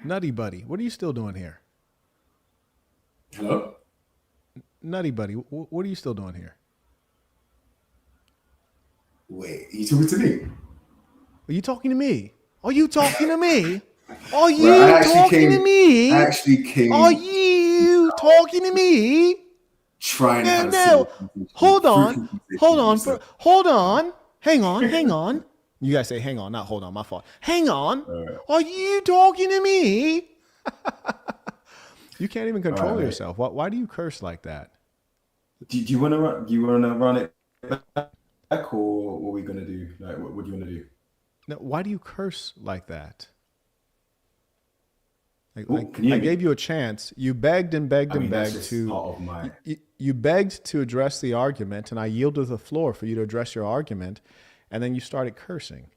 Nutty Buddy, what are you still doing here? Hello? Nutty Buddy, what are you still doing here? Wait, you talking to me? Are you talking to me? Are you talking to me? Are you Well, I actually talking to me? I actually came Are you talking to me? trying to have a No. Hold on. So, Hold on. Hang on. You guys say hang on, not hold on. My fault. Hang on. Are you talking to me? You can't even control yourself. Why do you curse like that? do you want to run? Do you want to run it back, or what are we gonna do? Like, what do you want to do? No, why do you curse like that? Can you I hear me? gave you a chance. You begged and begged and That's begged just to. part of my. You begged to address the argument, and I yielded the floor for you to address your argument, and then you started cursing.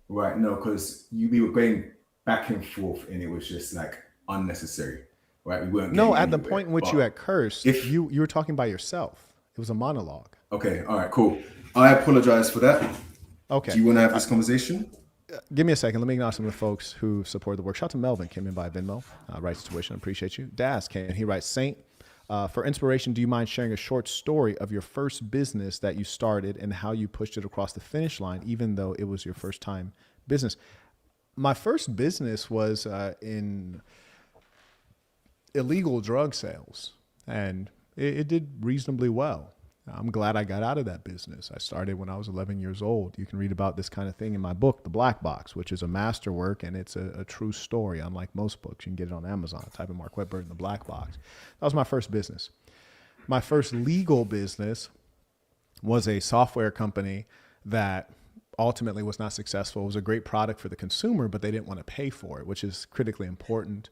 Right, no, because we were going back and forth, and it was just like unnecessary. Right, we weren't. No, getting at the anywhere. point in which But you had cursed, you were talking by yourself. It was a monologue. Okay, all right, cool. I apologize for that. Okay. Do you want to have this conversation? Give me a second. Let me acknowledge some of the folks who support the work. Shout out to Melvin, came in by Venmo, writes tuition. Appreciate you. Daz came. He writes, Saint, for inspiration, do you mind sharing a short story of your first business that you started and how you pushed it across the finish line, even though it was your first time business? My first business was in illegal drug sales, and it did reasonably well. I'm glad I got out of that business. I started when I was 11 years old. You can read about this kind of thing in my book, The Black Box, which is a masterwork, and it's a true story. Unlike most books, you can get it on Amazon. Type in Marquette Burton, The Black Box. That was my first business. My first legal business was a software company that ultimately was not successful. It was a great product for the consumer, but they didn't want to pay for it, which is critically important.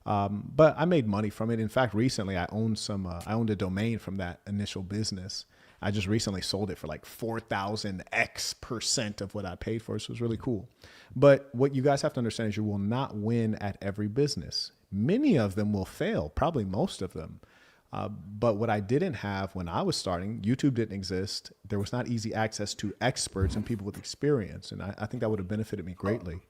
But I made money from it. In fact, recently I owned I owned a domain from that initial business. I just recently sold it for like 4,000% of what I paid for it. So it was really cool. But what you guys have to understand is you will not win at every business. Many of them will fail, probably most of them. But what I didn't have when I was starting, YouTube didn't exist. There was not easy access to experts and people with experience. And I think that would have benefited me greatly.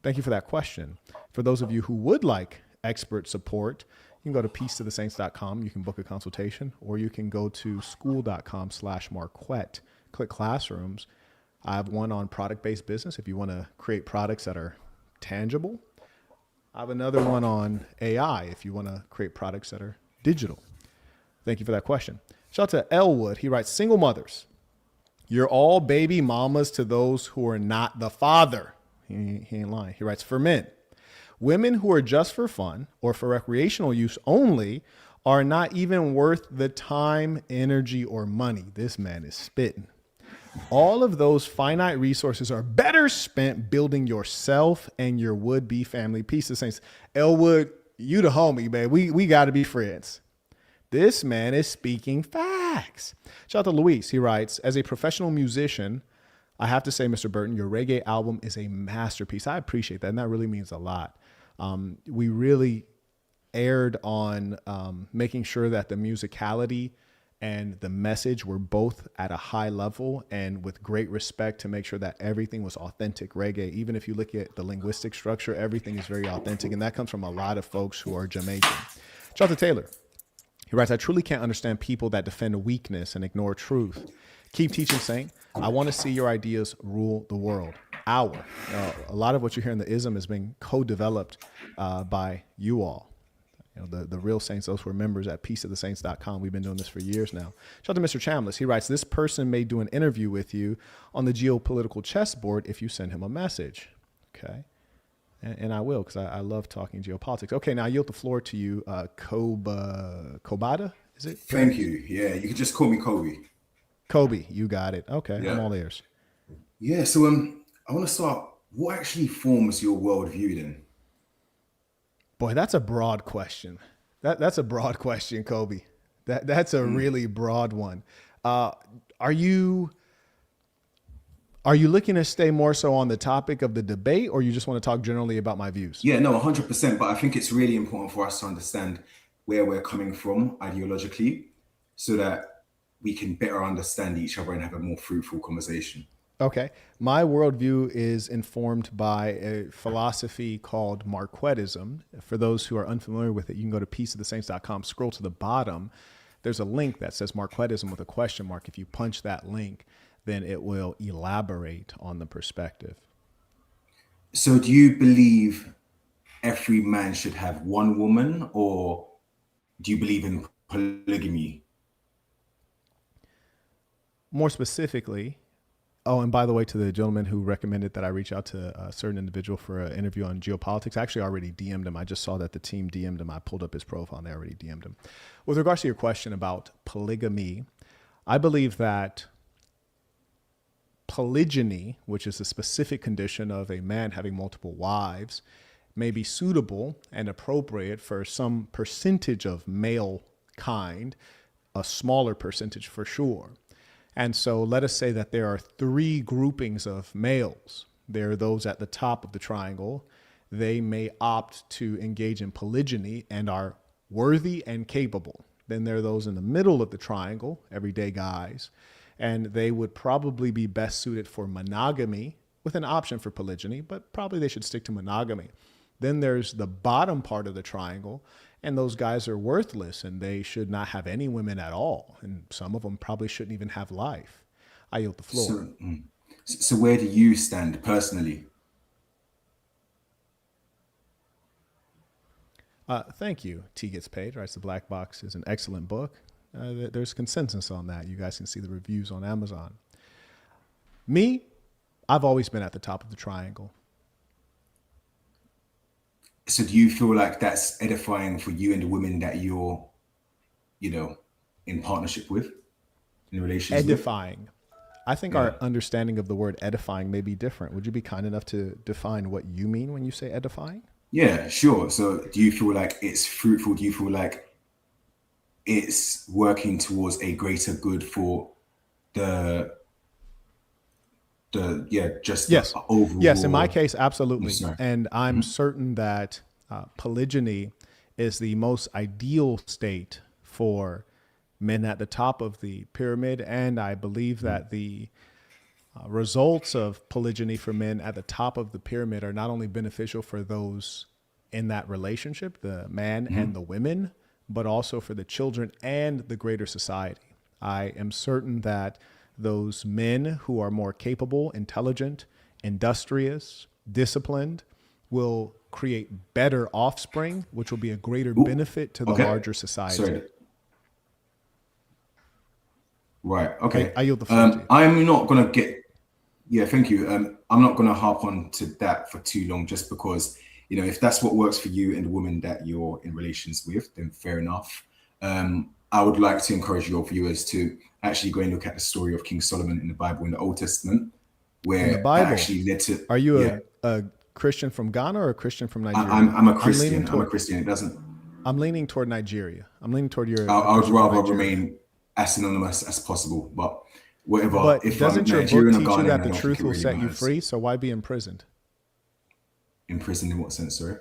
Thank you for that question. For those of you who would like expert support, you can go to peacetothesaints.com. You can book a consultation, or you can go to school.com/Marquette. Click classrooms. I have one on product-based business if you want to create products that are tangible. I have another one on AI if you want to create products that are digital. Thank you for that question. Shout out to Elwood. He writes, single mothers, you're all baby mamas to those who are not the father. He ain't lying. He writes, for men, women who are just for fun or for recreational use only are not even worth the time, energy, or money. This man is spitting. All of those finite resources are better spent building yourself and your would-be family. Peace of saints. Elwood, you the homie, man. We got to be friends. This man is speaking facts. Shout out to Luis. He writes, as a professional musician, I have to say, Mr. Burton, your reggae album is a masterpiece. I appreciate that, and that really means a lot. We really erred on making sure that the musicality and the message were both at a high level and with great respect to make sure that everything was authentic reggae. Even if you look at the linguistic structure, everything is very authentic, and that comes from a lot of folks who are Jamaican. Shout out to Taylor. He writes, I truly can't understand people that defend weakness and ignore truth. Keep teaching, Saint. I want to see your ideas rule the world. A lot of what you hear in the ism is being co-developed by you all. The real saints, those who are members at peaceofthesaints.com. We've been doing this for years now. Shout out to Mr. Chambliss. He writes, this person may do an interview with you on the geopolitical chessboard if you send him a message. Okay. And I will, because I love talking geopolitics. Okay, now I yield the floor to you, Kobada, is it? Thank you. Yeah, you can just call me Kobe. Kobe, you got it. Okay, Yeah. I'm all ears. Yeah, so I want to start. What actually forms your worldview then? Boy, that's a broad question. That's a broad question, Kobe. That's a really broad one. Are you looking to stay more so on the topic of the debate, or you just want to talk generally about my views? Yeah, no, 100%. But I think it's really important for us to understand where we're coming from ideologically so that we can better understand each other and have a more fruitful conversation. Okay. My worldview is informed by a philosophy called Marquettism. For those who are unfamiliar with it, you can go to peaceofthesaints.com, scroll to the bottom. There's a link that says Marquettism with a question mark. If you punch that link, then it will elaborate on the perspective. So do you believe every man should have one woman, or do you believe in polygamy? More specifically, oh, and by the way, to the gentleman who recommended that I reach out to a certain individual for an interview on geopolitics, I actually already DM'd him. I just saw that the team DM'd him. I pulled up his profile and they already DM'd him. With regards to your question about polygamy, I believe that polygyny, which is a specific condition of a man having multiple wives, may be suitable and appropriate for some percentage of male kind, a smaller percentage for sure. And so let us say that there are three groupings of males. There are those at the top of the triangle. They may opt to engage in polygyny and are worthy and capable. Then there are those in the middle of the triangle, everyday guys, and they would probably be best suited for monogamy with an option for polygyny, but probably they should stick to monogamy. Then there's the bottom part of the triangle, and those guys are worthless and they should not have any women at all. And some of them probably shouldn't even have life. I yield the floor. So where do you stand personally? Thank you. T Gets Paid, writes The Black Box is an excellent book. There's consensus on that. You guys can see the reviews on Amazon. Me, I've always been at the top of the triangle. So do you feel like that's edifying for you and the women that you're, in partnership with, in relations edifying. with? I think our understanding of the word edifying may be different. Would you be kind enough to define what you mean when you say edifying? Yeah, sure. So do you feel like it's fruitful? Do you feel like it's working towards a greater good for the yes. overall? Yes, in my case, absolutely. Sorry. And I'm certain that polygyny is the most ideal state for men at the top of the pyramid. And I believe that the results of polygyny for men at the top of the pyramid are not only beneficial for those in that relationship, the man and the women, but also for the children and the greater society. I am certain that those men who are more capable, intelligent, industrious, disciplined will create better offspring, which will be a greater benefit to the larger society. Sorry. Right. Okay. I yield the floor to you. I'm not going to get. Yeah, thank you. I'm not going to harp on to that for too long, just because, if that's what works for you and the woman that you're in relations with, then fair enough. I would like to encourage your viewers to actually go and look at the story of King Solomon in the Bible, in the Old Testament, where In the Bible? that actually led to. Are you a Christian from Ghana or a Christian from Nigeria? I'm a Christian. I'm a Christian. It doesn't. I'm leaning toward Nigeria. I'm leaning toward your. I would rather remain as anonymous as possible, but whatever. But if doesn't I'm your book Nigerian or teach you Ghanaian, that I the don't truth think it will really set you matters. free? So why be imprisoned? Imprisoned in what sense, sorry?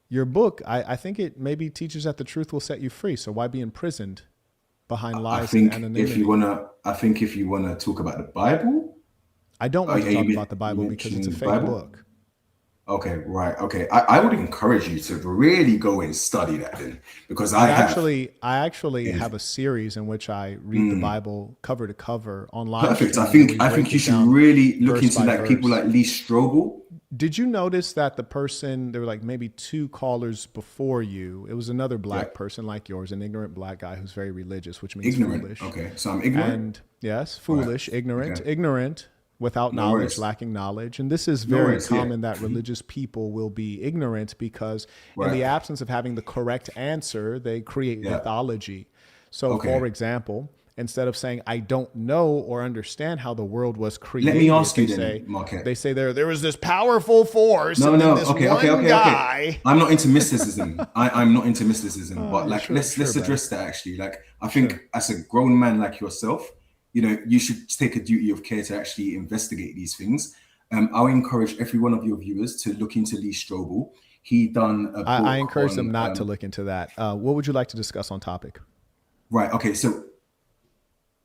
Your book, I think it maybe teaches that the truth will set you free. So why be imprisoned behind lies and anonymity? If you wanna talk about the Bible, I don't want to you talk mean- about the Bible you because it's a mentioned fake Bible? book. Okay, right. Okay. I would encourage you to really go and study that then, because I have. I actually And have a series in which I read the Bible cover to cover on live perfect. stream, and we I think break you it should down really look verse into by like people verse. like Lee Strobel. Did you notice that the person, there were like maybe two callers before you? It was another Yeah. black person like yours, an ignorant black guy who's very religious, which means Ignorant. foolish. Okay. So I'm ignorant. And yes, Right. foolish, ignorant, Okay. ignorant without No knowledge, worries. lacking knowledge. And this is No very worries. Yeah. common that religious people will be ignorant because in Right. the absence of having the correct answer, they create Yeah. mythology. So Okay. for example, instead of saying, I don't know or understand how the world was Let me created, ask you they then, say, Marquette. there was this powerful force No, and then no. this Okay. one Okay. Okay. guy. Okay. I'm not into mysticism. I'm not into mysticism. But like, Sure, let's sure, address that actually. Like, I think as a grown man like yourself, you should take a duty of care to actually investigate these things. I'll encourage every one of your viewers to look into Lee Strobel. He done a book I encourage them on not to look into that. What would you like to discuss on topic? right. Okay. So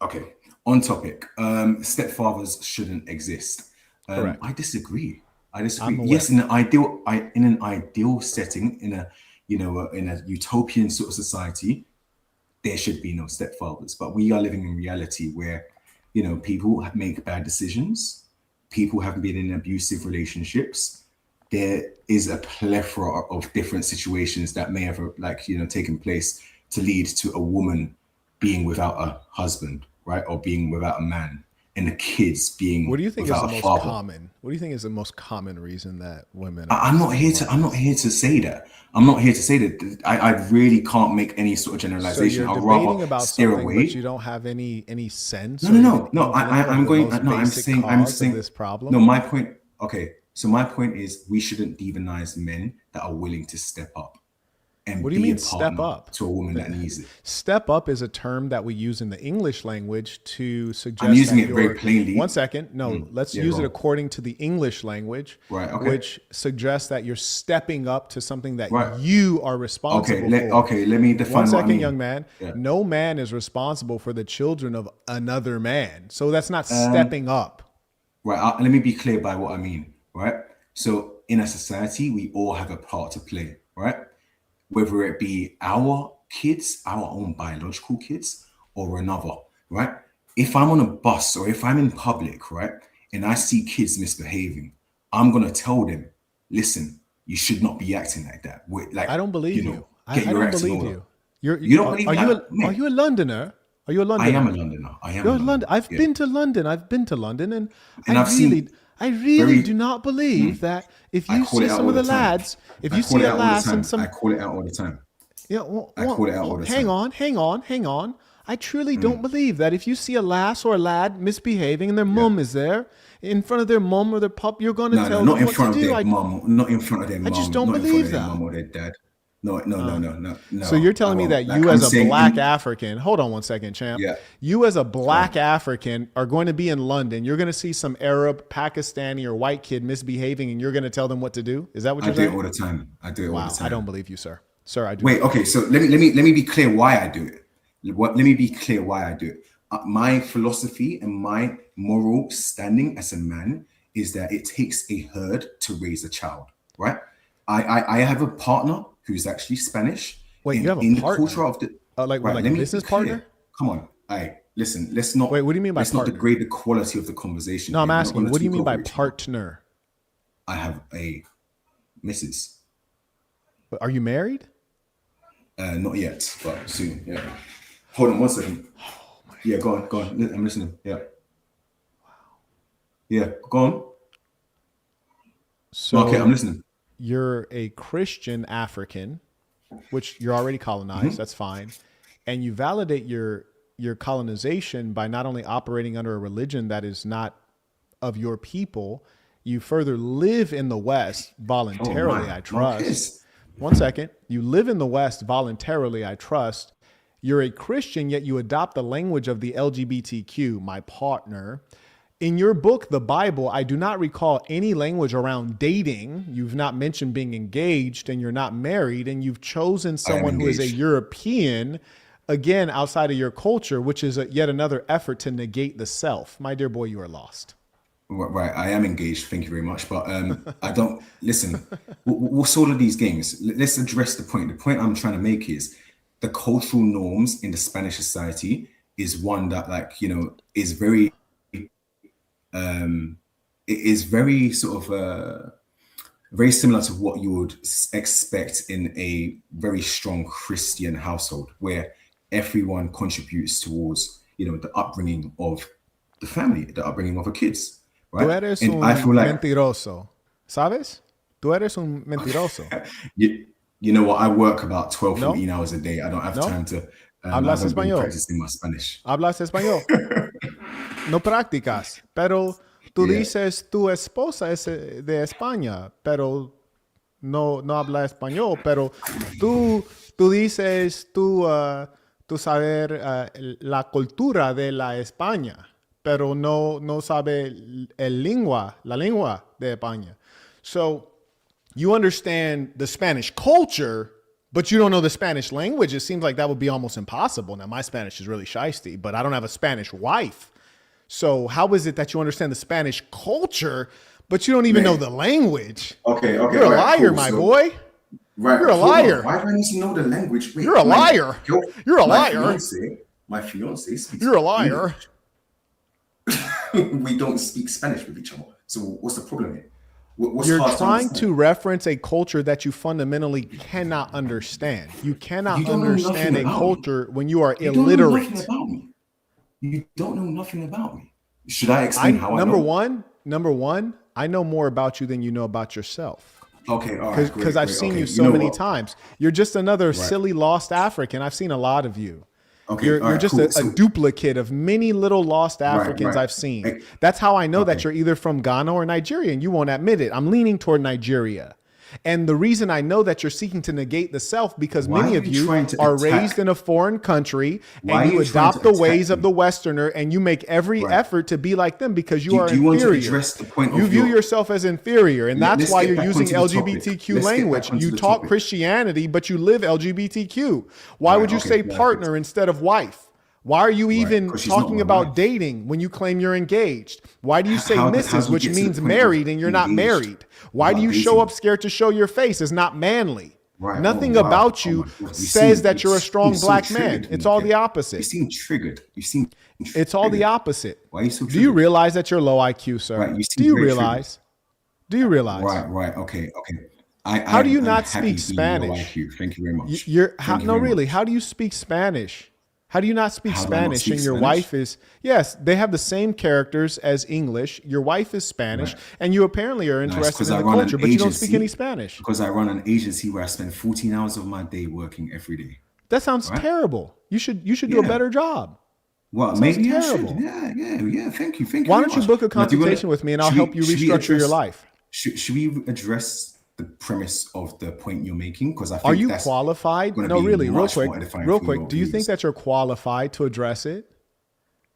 okay, on topic. Stepfathers shouldn't exist. Correct. I disagree. I'm aware. Yes, in an ideal setting, in a in a utopian sort of society, there should be no stepfathers. But we are living in reality where, people make bad decisions. People have been in abusive relationships. There is a plethora of different situations that may have taken place to lead to a woman being without a husband, right? Or being without a man, and the kids being What do you think is without the a most father. common? What do you think is the most common reason that women are I'm not here to say that. I'm not here to say that. I really can't make any sort of So generalization. you're I'd debating rather about steer something, but away. you don't have any sense, No, or no, even no, no. inkling I'm of the going. most No, I'm basic saying. cause of this problem. No, my point. Okay, so my point is we shouldn't demonize men that are willing to step up and What do you be mean a step partner up? to a woman that needs it. Step up is a term that we use in the English language to suggest I'm using that it very plainly. One second. No, let's Yeah, use go it on. according to the English language, Right, okay. which suggests that you're stepping up to something that Right. you are responsible for. Okay. Let me define One what I second, mean. young man. Yeah. No man is responsible for the children of another man. So that's not stepping up. Right. Let me be clear by what I mean. Right. So in a society, we all have a part to play. Right. Whether it be our kids, our own biological kids, or another. Right. If I'm on a bus or if I'm in public, right, and I see kids misbehaving, I'm gonna tell them, listen, you should not be acting like that. I don't believe you. I Get your don't acts in believe order. you. You don't believe are me? are you a Londoner? Are you a I Londoner? am a Londoner. You're a London. I've Yeah. been to London. I've been to London, and And I've seen I really very- do not believe that if I you call it see out some all of the the time. lads, if I you call see it a out all the lass time. and some, I call it out all the time. yeah, I call it out all the hang time. hang on. I truly don't believe that if you see a lass or a lad misbehaving and their mum is there in front of their mum or their pup, you're going to No, tell no, not them in what front to of do. their mum. Not in front of their mum. just don't not in front believe of their that. mum or their dad. No. So you're telling me that you as a black African, hold on one second, champ. Yeah. You as a black African are going to be in London. You're going to see some Arab, Pakistani, or white kid misbehaving, and you're going to tell them what to do. Is that what I you're do it saying? all the time. I do it all Wow, the time. I don't believe you, sir. Sir, I do. Wait, okay. So let me be clear why I do it. Let me be clear why I do it. My philosophy and my moral standing as a man is that it takes a herd to raise a child, right? I have a partner who's actually Spanish. Wait, you have a in partner? the culture of the Like right, a let me be business clear. partner? Come on, hey, listen. Let's not. Wait, what do you mean by let's partner? not degrade the quality of the conversation. No, I'm here. We're not asking you, gonna what do you talk mean by over each other. partner? I have a missus. Are you married? Not yet, but soon. Yeah. Hold on one second. Yeah, go on. I'm listening. Yeah. Yeah, go on. So Okay, I'm listening. you're a Christian African, which you're already colonized. That's fine. And you validate your colonization by not only operating under a religion that is not of your people, you further live in the West voluntarily, my. I trust. Marcus. One second. You live in the West voluntarily, I trust. You're a Christian, yet you adopt the language of the LGBTQ, my partner. In your book, the Bible, I do not recall any language around dating. You've not mentioned being engaged, and you're not married, and you've chosen someone who is a engaged. European, again, outside of your culture, which is yet another effort to negate the self. My dear boy, you are lost. Right, I am engaged. Thank you very much. But I don't listen. What's all of these games? Let's address the point. The point I'm trying to make is the cultural norms in the Spanish society is one that, like, you know, is very, it is very sort of very similar to what you would expect in a very strong Christian household, where everyone contributes towards, you know, the upbringing of the family, the upbringing of the kids. Right? Tú eres And un I feel like, mentiroso, ¿sabes? Tú eres un mentiroso. you know what, I work about 12, No? 14 hours a day. I don't have No? time to, I Hablas haven't been español. practicing my Spanish. Hablas español. No practicas, pero tú Yeah. dices tu esposa es de España, pero no habla español, pero tú dices tú saber la cultura de la España, pero no sabe la lengua de España. So you understand the Spanish culture, but you don't know the Spanish language. It seems like that would be almost impossible. Now, my Spanish is really shiesty, but I don't have a Spanish wife. So how is it that you understand the Spanish culture, but you don't even know the language? Okay. You're a right, liar, cool. my So- boy. Right. You're a hold on. liar. Why do I need to know the language? Wait, You're a liar. You're a my liar. My fiance speaks You're a liar. English. We don't speak Spanish with each other. So what's the problem here? What's You're hard trying understand? to reference a culture that you fundamentally cannot understand. You cannot You don't know understand nothing a about culture when you are You don't know illiterate. nothing about me. You don't know nothing about me. Should I explain how I know? Number one, I know more about you than you know about yourself. Okay, all right. Because I've seen you so know many what? times. You're just another silly lost African. I've seen a lot of you. Okay, You're all right, just cool. a duplicate of many little lost Africans right. I've seen. Hey, That's how I know that okay. you're either from Ghana or Nigeria, and you won't admit it. I'm leaning toward Nigeria. And the reason I know that you're seeking to negate the self, because Why many are of you you trying to are attack- raised in a foreign country Why and are you you trying adopt to the ways attack of the me? Westerner, and you make every Right. effort to be like them because you are Do you want to inferior. address the point You of view your- yourself as inferior, and that's Let's why get you're back using onto the topic. LGBTQ Let's get back language. onto You the talk topic. Christianity, but you live LGBTQ. Why Right, would you okay, say perfect. partner instead of wife? Why are you even 'cause she's not talking my about wife. dating when you claim you're engaged? Why do you say How Mrs., do we which get to the means point of married, and you're not engaged married? Why do about you show dating? up scared to show your face? It's not manly. Right. Nothing Oh, wow. about Oh you my God. says that you're a strong so black man. triggered, It's all the Morgan. You opposite. seem triggered. You seem It's all the triggered. opposite. Why are you so Do you triggered? realize that you're low IQ, sir? Right, you seem Do you very realize? Do you realize? Right. Okay. How do you I'm not happy speak being low Spanish? IQ. Thank you very much. How do you speak Spanish? How do you not speak How do I not Spanish? speak And your Spanish? wife is, yes, they have the same characters as English. Your wife is Spanish, Right. and you apparently are Nice, interested 'cause in I the run an culture, but you don't speak agency. any Spanish. Because I run an agency where I spend 14 hours of my day working every day. That sounds Right. terrible. You should do a Yeah. better job. Well, Sounds maybe terrible. I should. Yeah. Thank you. Why don't you book a Now, do you wanna- consultation with me, and I'll should help you should we restructure your address- life? Should we address the premise of the point you're making? Because I think Are you that's qualified? gonna No, be really, real much more quick. edifying Real for quick. your Do you think viewers. that you're qualified to address it?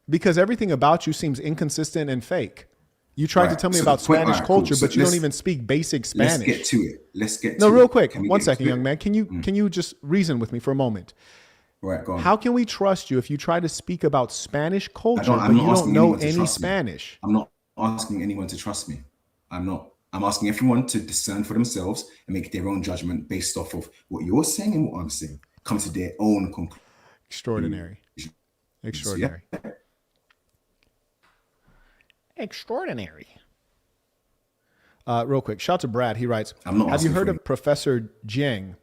Because everything about you seems inconsistent and fake. You tried to Right, tell me so about the point- Spanish alright, cool. culture, So but you don't let's- even speak basic Let's Spanish. get to it. No, to real it. quick. Can we One get second, into young it? man. Can you just reason with me for a moment? Right, go on. How can we trust you if you try to speak about Spanish culture, I'm but not you don't asking know anyone to any trust me. Spanish? I'm not asking anyone to trust me. I'm not. I'm asking everyone to discern for themselves and make their own judgment based off of what you're saying and what I'm saying. Come to their own conclusion. Extraordinary. Extraordinary. Extraordinary. Real quick, shout out to Brad. He writes, I'm not have you asking heard for of Professor Jiang?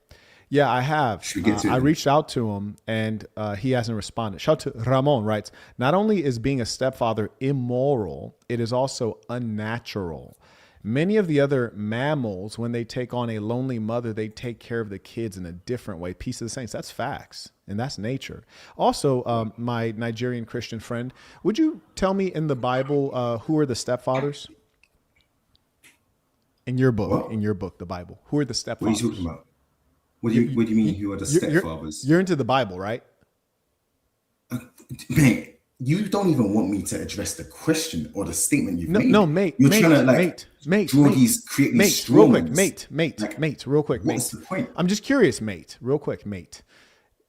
Yeah, I have. Should we get to it I then? reached out to him and he hasn't responded. Shout out to Ramon writes, not only is being a stepfather immoral, it is also unnatural. Many of the other mammals, when they take on a lonely mother, they take care of the kids in a different way. Peace of the saints. That's facts. And that's nature. Also, my Nigerian Christian friend, would you tell me in the Bible, who are the stepfathers? In your book, What? the Bible. Who are the stepfathers? What are you talking about? What do you mean? Who are the stepfathers? You're into the Bible, right? Mate, you don't even want me to address the question or the statement you've made. No, mate. You're mate, trying to mate, draw mate, these, create these mate, straw real quick, mans. mate, real quick, mate. What's the point? I'm just curious, mate. Real quick, mate.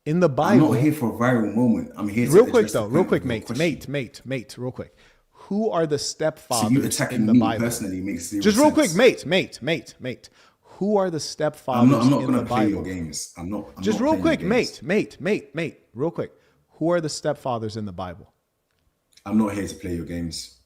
In the I'm Bible, not here for a viral moment. I'm here to real quick address the though, real point quick, of your mate, question. mate, real quick. Who are the So you stepfathers attacking in the me Bible? personally makes zero Just real quick, sense. mate. Who are the I'm stepfathers not in the gonna play your Bible? games. I'm Just not real playing your quick, games. mate. Real quick. Who are the stepfathers in the Bible? I'm not here to play your games,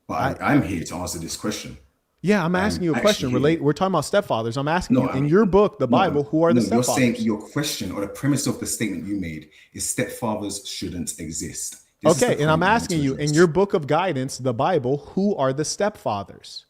but I'm here to answer this question. Yeah, I'm asking you a question. Actually here. We're talking about stepfathers. I'm asking No, you in your book, the Bible, who are the You're saying stepfathers? your question or the premise of the statement you made is stepfathers shouldn't exist. This is the Okay, and I'm point I want asking to you in address. your book of guidance, the Bible, who are the stepfathers?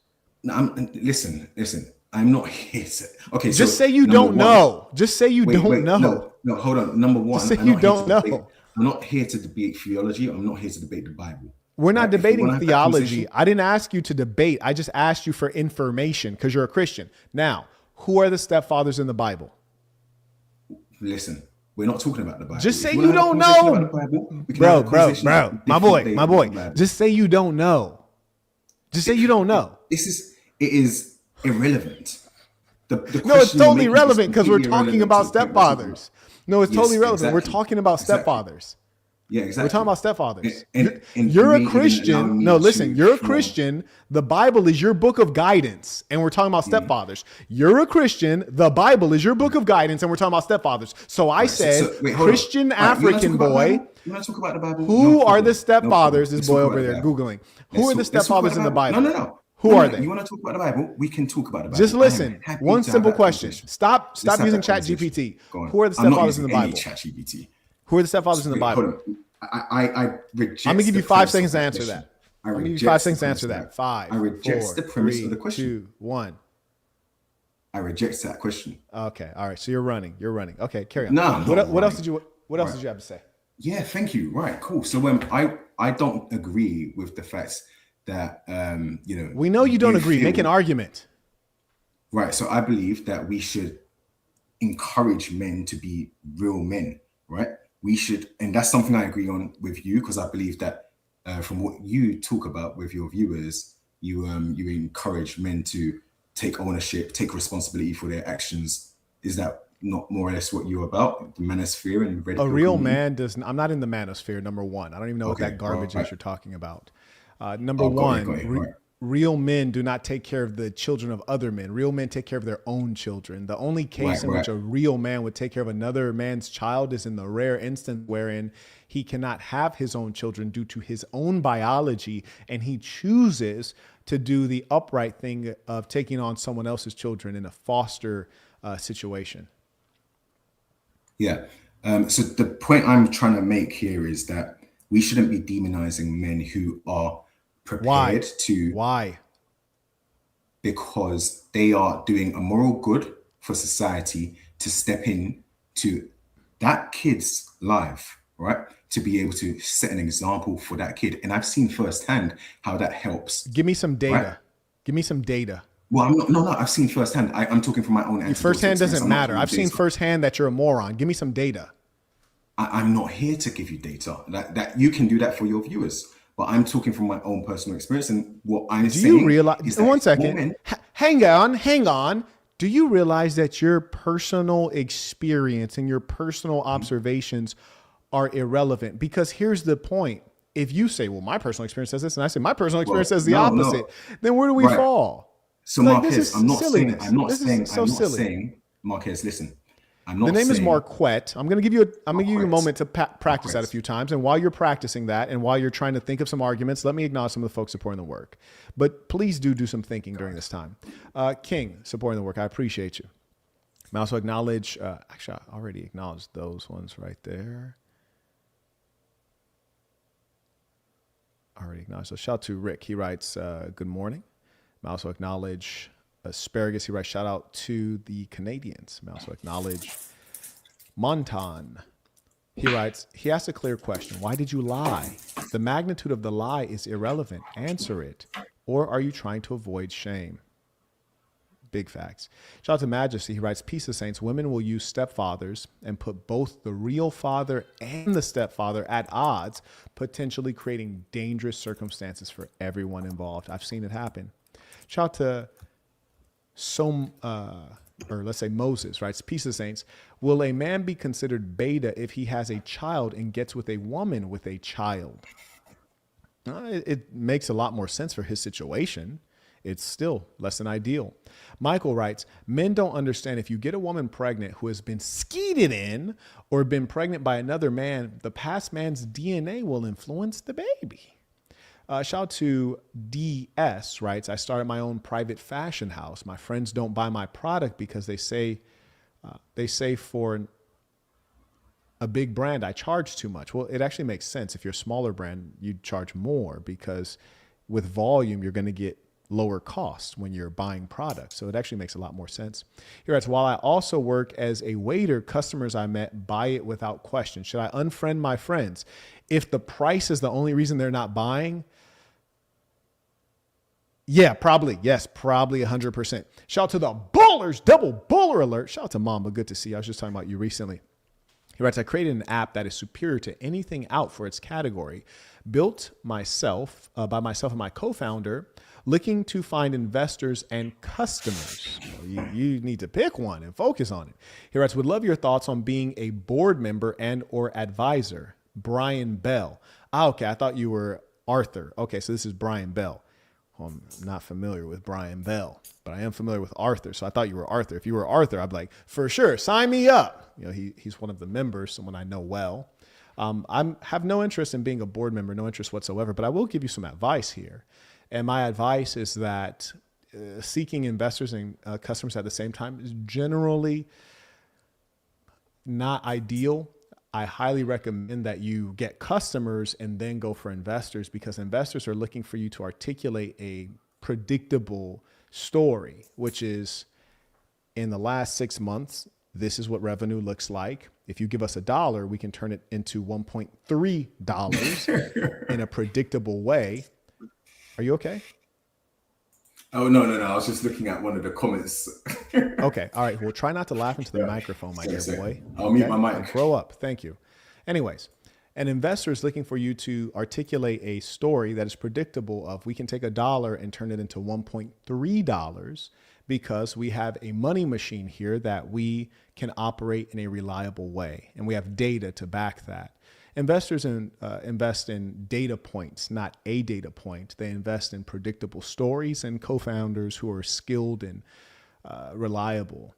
No, listen. I'm not here to. Okay, Just so say you number don't one, know. Just say you don't know. no, hold on. Number one, Just say I'm you not here don't to debate. know. I'm not here to debate theology. I'm not here to debate the Bible. We're not Right? If you debating wanna have that theology. conversation, I didn't ask you to debate. I just asked you for information because you're a Christian. Now, who are the stepfathers in the Bible? listen. We're not talking about the Bible. Just If say wanna you have a don't conversation know. about the Bible, we can have a conversation about My different day about boy. the Bible. Just say you don't know. Just say you don't know. It is irrelevant. The No, it's question you're totally making is relevant because we're completely talking irrelevant about to the point we're talking about. stepfathers. No, it's Yes, totally relevant. exactly. We're talking about Exactly. stepfathers. Yeah, exactly. We're talking about stepfathers. And You're you a ain't even allowing Christian. me No, to listen, you're a form- Christian. The Bible is your book of guidance, and we're talking about stepfathers. You're a Christian. The Bible is your book of guidance, and we're talking about stepfathers. So I said, wait, hold on. Christian All right, you wanna African talk about boy. Bible? You want to talk about the Bible? Who No are problem. the stepfathers? No problem. This Let's boy talk over about there the Bible. Googling. Who Let's are the talk about stepfathers in the Bible? No. Who are they? You want to talk about the Bible? We can talk about the Bible. Just I am listen. happy One to have simple that question. conversation. Stop Let's have using that Chat conversation. GPT. Go on. Who are the I'm not stepfathers in using the any Bible? ChatGPT. Who are the stepfathers in the Wait, Bible? hold on. I reject. I'm gonna give you the 5 premise seconds of to the answer question. that. I I'm gonna give you reject 5 the seconds to premise answer of that. 5. I reject 4, the premise 3, of the question. 2, 1. I reject that question. Okay. All right. So you're running. Okay. Carry on. No, I'm What not else running. did you have to say? Yeah, thank you. Right, cool. So I don't agree with the fact that We know you don't agree. feel- Make an argument. Right. So I believe that we should encourage men to be real men, right? We should, and that's something I agree on with you because I believe that from what you talk about with your viewers, you encourage men to take ownership, take responsibility for their actions. Is that not more or less what you're about? The manosphere and A real man doesn't. I'm not in the manosphere. Number one, I don't even know what Okay, that garbage right. is you're talking about. Number Oh, got one, it, right. real men do not take care of the children of other men. Real men take care of their own children. The only case in which a real man would take care of another man's child is in the rare instance wherein he cannot have his own children due to his own biology, and he chooses to do the upright thing of taking on someone else's children in a foster situation. Yeah. So the point I'm trying to make here is that we shouldn't be demonizing men who are prepared to. Why? Because they are doing a moral good for society to step in to that kid's life, right? To be able to set an example for that kid. And I've seen firsthand how that helps. Give me some data. Right? Give me some data. Well, I've seen firsthand. I'm talking from my own anecdotal Firsthand experience. doesn't I'm not matter. giving I've seen data. firsthand that you're a moron. Give me some data. I'm not here to give you data. That you can do that for your viewers. But I'm talking from my own personal experience. And what I'm saying Do you realize, is that one second, women- hang on. Do you realize that your personal experience and your personal observations are irrelevant? Because here's the point. If you say, well, my personal experience says this, and I say my personal experience says the opposite, then where do we fall? So Like, Marquez, this is I'm not silliness. saying, Marquez, listen, I'm not The name is saying- Marquette. I'm going to give you a Marquette. moment to practice that a Marquette. few times. And while you're practicing that and while you're trying to think of some arguments, let me acknowledge some of the folks supporting the work. But please do some thinking during this time. King, supporting the work. I appreciate you. I also acknowledge, actually, I already acknowledged those ones right there. Already acknowledged. So shout out to Rick. He writes, good morning. I also acknowledge Asparagus. He writes, shout out to the Canadians. I also acknowledge Montan. He writes, he asks a clear question. Why did you lie? The magnitude of the lie is irrelevant. Answer it. Or are you trying to avoid shame? Big facts. Shout out to Majesty. He writes, peace of saints. Women will use stepfathers and put both the real father and the stepfather at odds, potentially creating dangerous circumstances for everyone involved. I've seen it happen. Shout out to let's say Moses, right? Peace of saints. Will a man be considered beta if he has a child and gets with a woman with a child? It makes a lot more sense for his situation. It's still less than ideal. Michael writes, men don't understand if you get a woman pregnant who has been skeeted in or been pregnant by another man, the past man's DNA will influence the baby. Shout out to DS writes, I started my own private fashion house. My friends don't buy my product because they say for a big brand, I charge too much. Well, it actually makes sense. If you're a smaller brand, you'd charge more because with volume, you're going to get lower costs when you're buying products. So it actually makes a lot more sense. He writes, while I also work as a waiter, customers I met buy it without question. Should I unfriend my friends? If the price is the only reason they're not buying, yeah, probably. Yes, probably 100%. Shout out to the ballers, double baller alert. Shout out to Mamba. Good to see you. I was just talking about you recently. He writes, I created an app that is superior to anything out for its category, built myself by myself and my co-founder, looking to find investors and customers. You need to pick one and focus on it. He writes, would love your thoughts on being a board member and or advisor. Brian Bell. Okay, I thought you were Arthur. Okay, so this is Brian Bell. Well, I'm not familiar with Brian Bell, but I am familiar with Arthur. So I thought you were Arthur. If you were Arthur, I'd be like, for sure, sign me up. You know, he's one of the members, someone I know well. I have no interest in being a board member, no interest whatsoever, but I will give you some advice here. And my advice is that seeking investors and customers at the same time is generally not ideal. I highly recommend that you get customers and then go for investors, because investors are looking for you to articulate a predictable story, which is in the last 6 months, this is what revenue looks like. If you give us $1, we can turn it into $1.3 in a predictable way. Are you okay? Oh, no. I was just looking at one of the comments. Okay. All right. Well, try not to laugh into the microphone, my dear boy. I'll mute my mic. And grow up. Thank you. Anyways, an investor is looking for you to articulate a story that is predictable of we can take $1 and turn it into $1.3 because we have a money machine here that we can operate in a reliable way. And we have data to back that. Investors invest in data points, not a data point. They invest in predictable stories and co-founders who are skilled and reliable.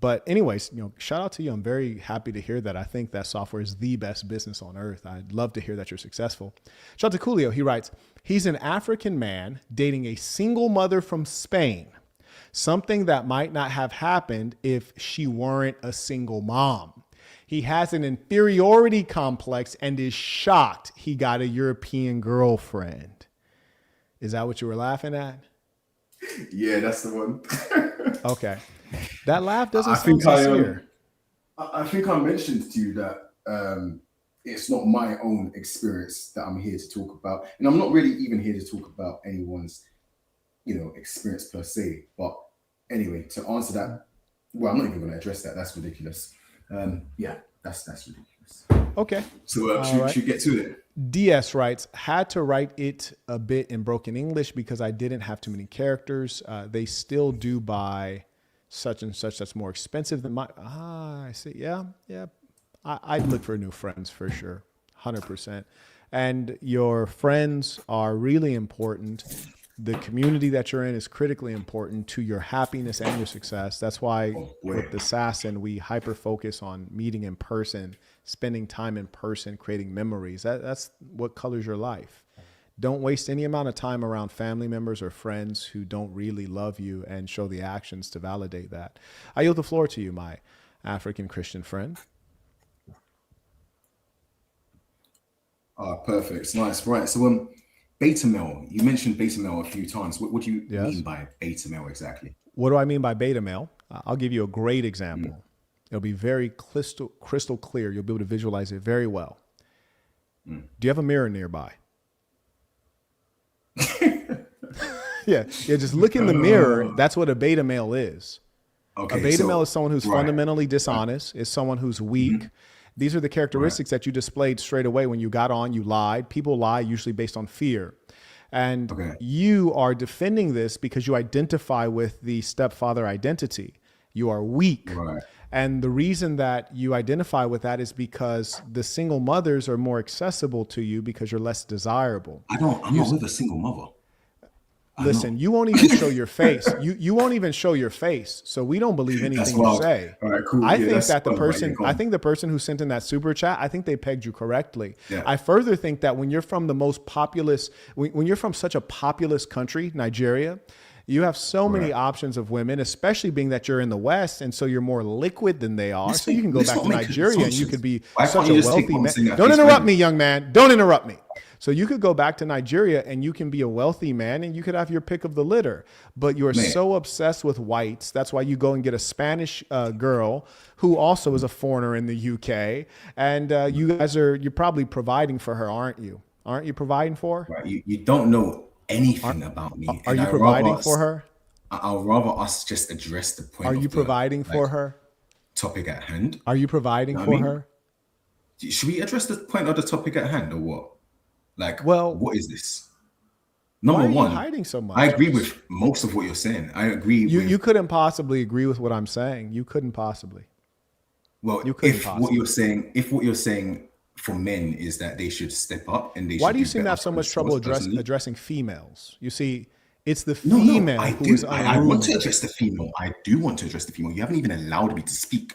But anyways, shout out to you. I'm very happy to hear that. I think that software is the best business on earth. I'd love to hear that you're successful. Shout out to Coolio. He writes, he's an African man dating a single mother from Spain. Something that might not have happened if she weren't a single mom. He has an inferiority complex and is shocked he got a European girlfriend. Is that what you were laughing at? Yeah, that's the one. Okay. That laugh doesn't sound sincere. I think I mentioned to you that it's not my own experience that I'm here to talk about. And I'm not really even here to talk about anyone's, experience per se. But anyway, to answer that, well, I'm not even going to address that. That's ridiculous. Yeah, that's ridiculous. Okay. So should we get to it? DS writes, had to write it a bit in broken English because I didn't have too many characters. They still do buy such and such that's more expensive than my. I see. Yeah. I'd look for new friends for sure. 100%. And your friends are really important. The community that you're in is critically important to your happiness and your success. That's why with the Assassin, we hyper focus on meeting in person, spending time in person, creating memories. That's what colors your life. Don't waste any amount of time around family members or friends who don't really love you and show the actions to validate that. I yield the floor to you, my African Christian friend. Perfect. Nice. Right. So, beta male, you mentioned beta male a few times. What do you mean by beta male exactly? What do I mean by beta male? I'll give you a great example. It'll be very crystal clear. You'll be able to visualize it very well. Do you have a mirror nearby? Yeah. Just look in the mirror. That's what a beta male is. Okay, a beta male is someone who's fundamentally dishonest, is someone who's weak. These are the characteristics that you displayed straight away when you got on. You lied. People lie usually based on fear. And you are defending this because you identify with the stepfather identity. You are weak. And the reason that you identify with that is because the single mothers are more accessible to you because you're less desirable. I'm not with a single mother. Listen, you won't even show your face. You won't even show your face. So we don't believe anything you say. All right, cool. I Yeah, think that I think the person who sent in that super chat, I think they pegged you correctly. Yeah. I further think that when you're from the most populous, when you're from such a populous country, Nigeria, you have so many options of women, especially being that you're in the West. And so you're more liquid than they are. So you can go back to Nigeria and you could be such a wealthy man. Don't interrupt me, young man. Don't interrupt me. So you could go back to Nigeria and you can be a wealthy man and you could have your pick of the litter, but you're so obsessed with whites. That's why you go and get a Spanish girl who also is a foreigner in the UK. And you're probably providing for her, aren't you? Aren't you providing for her? Right. You don't know anything about me. Are you providing for her? I'll rather us just address the point. Are you providing for her? Topic at hand. Are you providing for her? Should we address the point of the topic at hand or what? Like, well, what is this? Number one, you hiding so much? I agree with most of what you're saying. I agree. You couldn't possibly agree with what I'm saying. You couldn't possibly. Well, if what you're saying for men is that they should step up and they should. Why do you seem to have so much trouble addressing females? You see, it's the female who is unruly. I want to address the female. I do want to address the female. You haven't even allowed me to speak.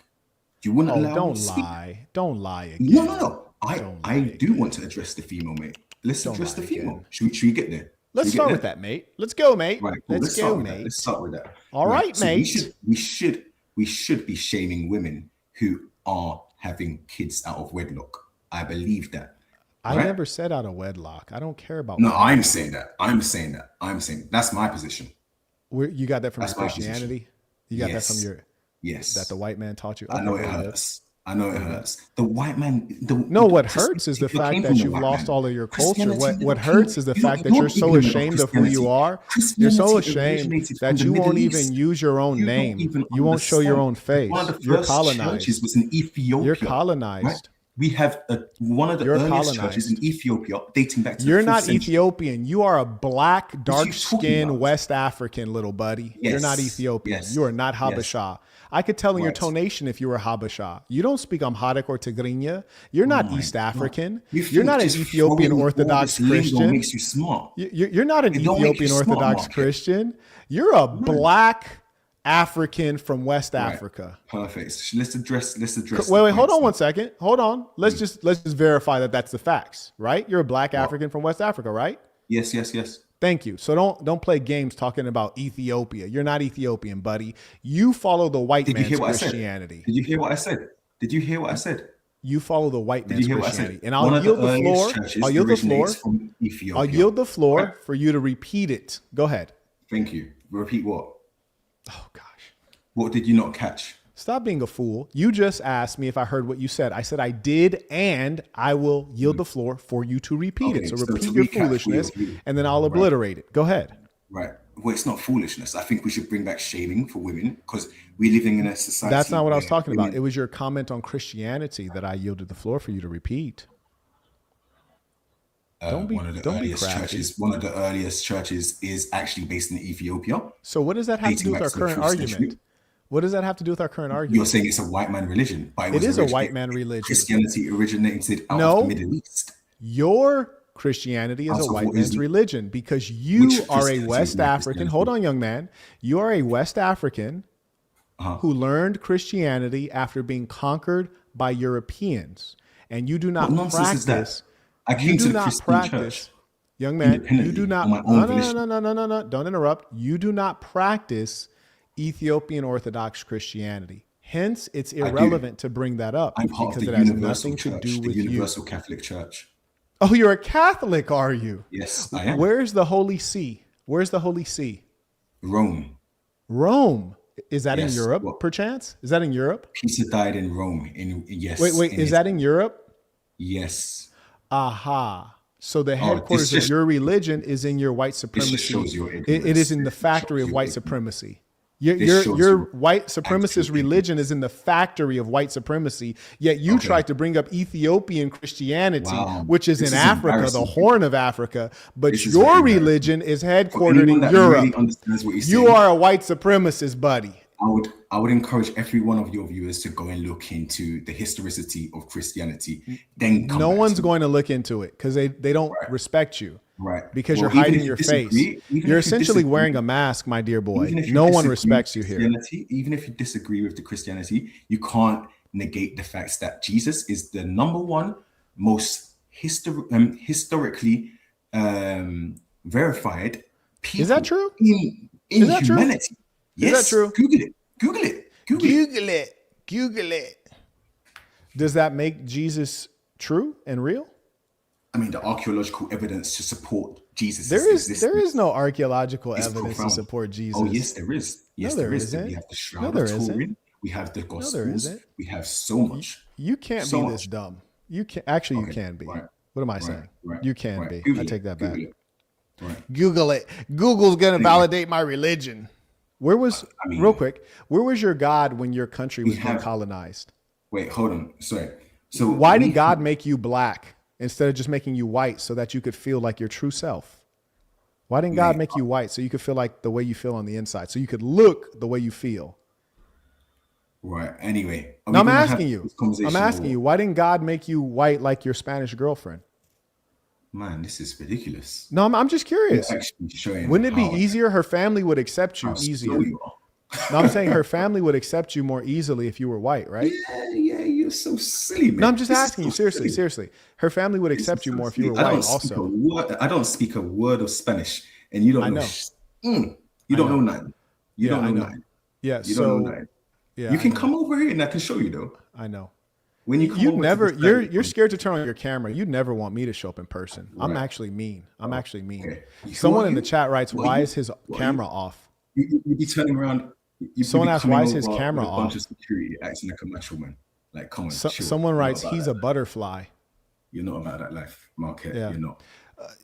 You wouldn't allow me to speak. Don't lie again. No. I do want to address the female, mate. Let's address the female. Should we get there? Let's start with that, mate. Let's go, mate. Right, cool. Let's go, mate. Let's start with that. All right, mate. We should be shaming women who are having kids out of wedlock. I believe that. I never said out of wedlock. I don't care about. No, I'm saying that. I'm saying that's my position. You got that from your Christianity? You got that from your that the white man taught you? I know it hurts. I know it hurts. The white man. What hurts is the fact that you've lost all of your culture. What hurts is the fact that you're so ashamed of who you are. You're so ashamed that you won't even use your own name. You won't show your own face. You're colonized. Was in Ethiopia. You're colonized. Right? We have one of the earliest churches in Ethiopia dating back to You're the 4th not century. Ethiopian. You are a black, dark-skinned West African, little buddy. Yes. You're not Ethiopian. Yes. You are not Habesha. I could tell in your Right. tonation if you were Habesha. You don't speak Amharic or Tigrinya. You're not East African. You You're not an just Ethiopian throwing all Orthodox this lingo Christian. makes you smart. You're not an It don't make Ethiopian you smart, Orthodox Mark. Christian. You're a black African from West Africa. Perfect. So let's address. Wait, hold on one second. Hold on. Let's just verify that that's the facts, right? You're a black African from West Africa, right? Yes. Thank you. So don't play games talking about Ethiopia. You're not Ethiopian, buddy. You follow the white man's Christianity. Did you hear what I said? You follow the white man's Christianity. And One I'll of yield the the floor. earliest churches I'll yield the floor. originates from Ethiopia. I'll yield the floor Right. for you to repeat it. Go ahead. Thank you. Repeat what? Oh gosh. What did you not catch? Stop being a fool. You just asked me if I heard what you said. I said I did, and I will yield the floor for you to repeat it. So repeat your foolishness, and then I'll obliterate it. Go ahead. Right. Well, it's not foolishness. I think we should bring back shaming for women because we're living in a society. That's not what I was talking about. women- It was your comment on Christianity that I yielded the floor for you to repeat. Don't be one of the crafty. earliest churches is actually based in Ethiopia. So what does that have to do with our current argument? What does that have to do with our current argument? You're saying it's a white man religion, but It is a white man religion. Christianity originated out No. of the Middle East. Your Christianity is a So white what man's is it? religion because you Which are a Christianity West is my African. Christianity? Hold on, young man. You are a West African who learned Christianity after being conquered by Europeans. And you do not What nonsense is that? practice. I came You to do the not Christian practice. church. Young man, you do independently, not. on my own No. volition. Don't interrupt. You do not practice Ethiopian Orthodox Christianity. Hence, it's irrelevant to bring that up I'm part because of it the has Universal nothing to Church, do the with Universal you. Catholic Church. Oh, you're a Catholic, are you? Yes, I am. Where's the Holy See? Where's the Holy See? Rome. Rome. Is that in Yes. Europe, What? perchance? Is that in Europe? Peter died in Rome. Yes. Wait. Is that in Europe? Yes. Aha. So the headquarters just- of your religion is in your white supremacy. shows your It ignorance. is in the It factory shows of your white ignorance. supremacy. This shows Your your white supremacist absolute religion is in the factory of white supremacy. Yet you tried to bring up Ethiopian Christianity, Wow. which is This in is Africa, the embarrassing. Horn of Africa. But This is your very religion is For headquartered anyone in that Europe. really understands what he's You saying, are a white supremacist, buddy. I would encourage every one of your viewers to go and look into the historicity of Christianity. Then come No back one's to me. going to look into it because they don't respect you. Right. Because Well, you're even hiding if you your disagree- face. even You're if you essentially disagree- wearing a mask, my dear boy. even if you No one disagree respects you with here. Christianity, even if you disagree with the Christianity, you can't negate the facts that Jesus is the number one most historically verified people. Is that true? In Is that true? humanity. Is Yes. that true? Google it. Google it. Google it. Google it. Google it. Does that make Jesus true and real? I mean, the archaeological evidence to support Jesus. There is no archaeological It's evidence profound. to support Jesus. Oh, yes, there is. Yes, there there is. isn't. We have the No, Shroud there of isn't. Turin. We have the Gospels. isn't. We have so much. You can't So be this much. dumb. You can actually you Okay, can be. right, What am I right, saying? right, You can right. be. Google I it, take that back. Google it. Right. Google it. Google's gonna validate my religion. Where was I mean- real quick? Where was your God when your country was being have- colonized? Wait, hold on. Sorry. So Why we- did God make you black instead of just making you white so that you could feel like your true self? Why didn't God Man, make you white so you could feel like the way you feel on the inside, so you could look the way you feel? Right. Anyway, are No, we I'm gonna have asking you. this conversation I'm asking or you. what? Why didn't God make you white like your Spanish girlfriend? Man, this is ridiculous. No, I'm just curious. You're actually showing Wouldn't it be how- easier? Her family would accept you how slow easier. you are. No, I'm saying her family would accept you more easily if you were white, right? Yeah, you're so silly, man. No, I'm just This is asking you so seriously. silly. Seriously, her family would This is accept you so more if you were silly. white. Also, I don't speak a word of Spanish, and you don't I know. know. You don't know. know nothing. You Yeah, don't I know know. nothing. yeah. You So don't know nothing. yeah, You I can know. come over here, and I can show you though. I know. When you come You over to never. this You're platform- scared to turn on your camera. You never want me to show up in person. I'm Right. actually mean. I'm actually mean. okay. Who Someone are in the you? chat writes, Who are "Why you? is his Who are camera you? off?" You'd be turning around. You'd Someone be asked, coming "Why is his over camera with a bunch off?" of security acting like a macho man. Like, come on, chill. Someone You're not writes, about "He's that a life. butterfly." You're not about that life, Marquette. Yeah. You're not.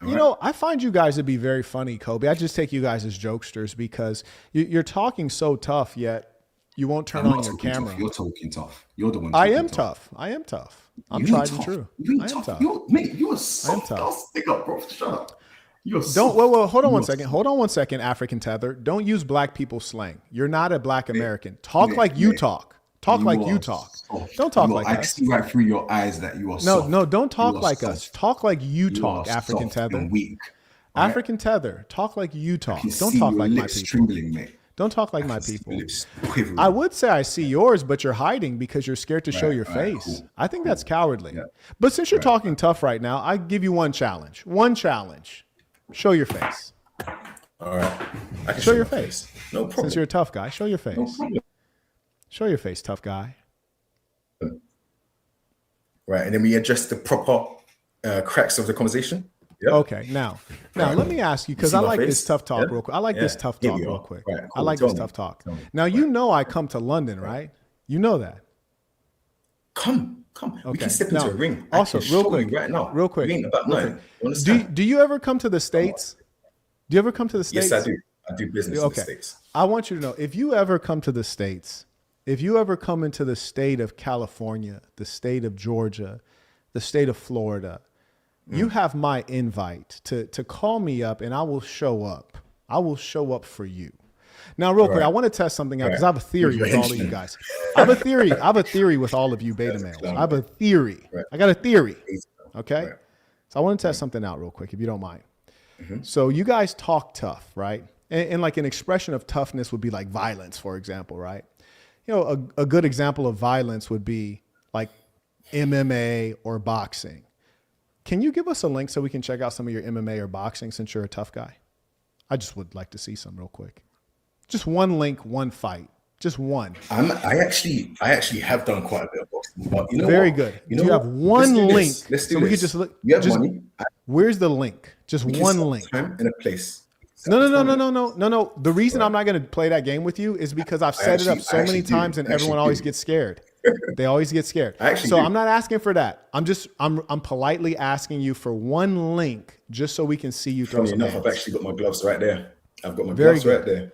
You know, I find you guys to be very funny, Kobe. I just take you guys as jokesters because you're talking so tough, yet you won't turn I'm on not your talking camera. tough. You're talking tough. You're the one. I talking am tough. I am tough. I'm You tried ain't and tough. true. You ain't I am tough. tough. You're soft. tough. I'll stick up, bro. Shut up. You're Don't soft. whoa, hold on You're one second. Hold on one second, African Tether. Don't use black people slang. You're not a black American. Talk mate, like you mate. talk. Talk like you are talk. soft. Don't talk You are- like I us. see right through your eyes that you are No, soft. no, don't You talk are like soft. us. Talk like you You talk, are African soft Tether. and weak. All right? African Tether. Talk like you talk. I can Don't see talk your like my lips people. trembling, mate. Don't talk like I my can see your people. lips quivering. I would say I see yours, but you're hiding because you're scared to show Right, your right, face. cool, I think that's cowardly. Yeah. But since you're talking tough right now, I give you one challenge. One challenge. Show your face. All right. I can Show your my face. No problem. Since you're a tough guy, show your face. No problem. Show your face, tough guy. Right, and then we address the proper cracks of the conversation. Yep. Okay, now let me ask you, because see I my like face? this tough talk Yeah? real quick. I like this Yeah. tough Here talk we real are. quick. Right, I cool. like Tell this me. tough talk. Tell me. Now, you know I come to London, right? You know that. Come. We Okay. can step into Now, a ring. also, I can real show quick, you right now. real quick, We ain't about real nothing. quick. You understand? Do you ever come to the States? Do you ever come to the States? Yes, I do. I do business in the Okay. States. I want you to know, if you ever come to the States, if you ever come into the state of California, the state of Georgia, the state of Florida, you have my invite to call me up and I will show up. I will show up for you. Now, real quick, I want to test something out because I have a theory with all of you guys. I have a theory with all of you beta males. I have a theory. I got a theory. Okay. Right. So I want to test something out real quick, if you don't mind. So you guys talk tough, right? And like an expression of toughness would be like violence, for example, right? You know, a good example of violence would be like MMA or boxing. Can you give us a link so we can check out some of your MMA or boxing since you're a tough guy? I just would like to see some real quick. Just one link, one fight. Just one. I actually have done quite a bit of boxing, but you know Very what? good. You Do know you what? have one Let's do link this. Let's do so we this. could just look? You have just- money. Where's the link? Just We can one set link. time and a place. No. The reason I'm not going to play that game with you is because I've set it up so many times and everyone always gets scared. They always get scared. So I'm not asking for that. I'm politely asking you for one link just so we can see you throw Funny some enough, hands. I've actually got my gloves right there. I've got my Very gloves good. right there.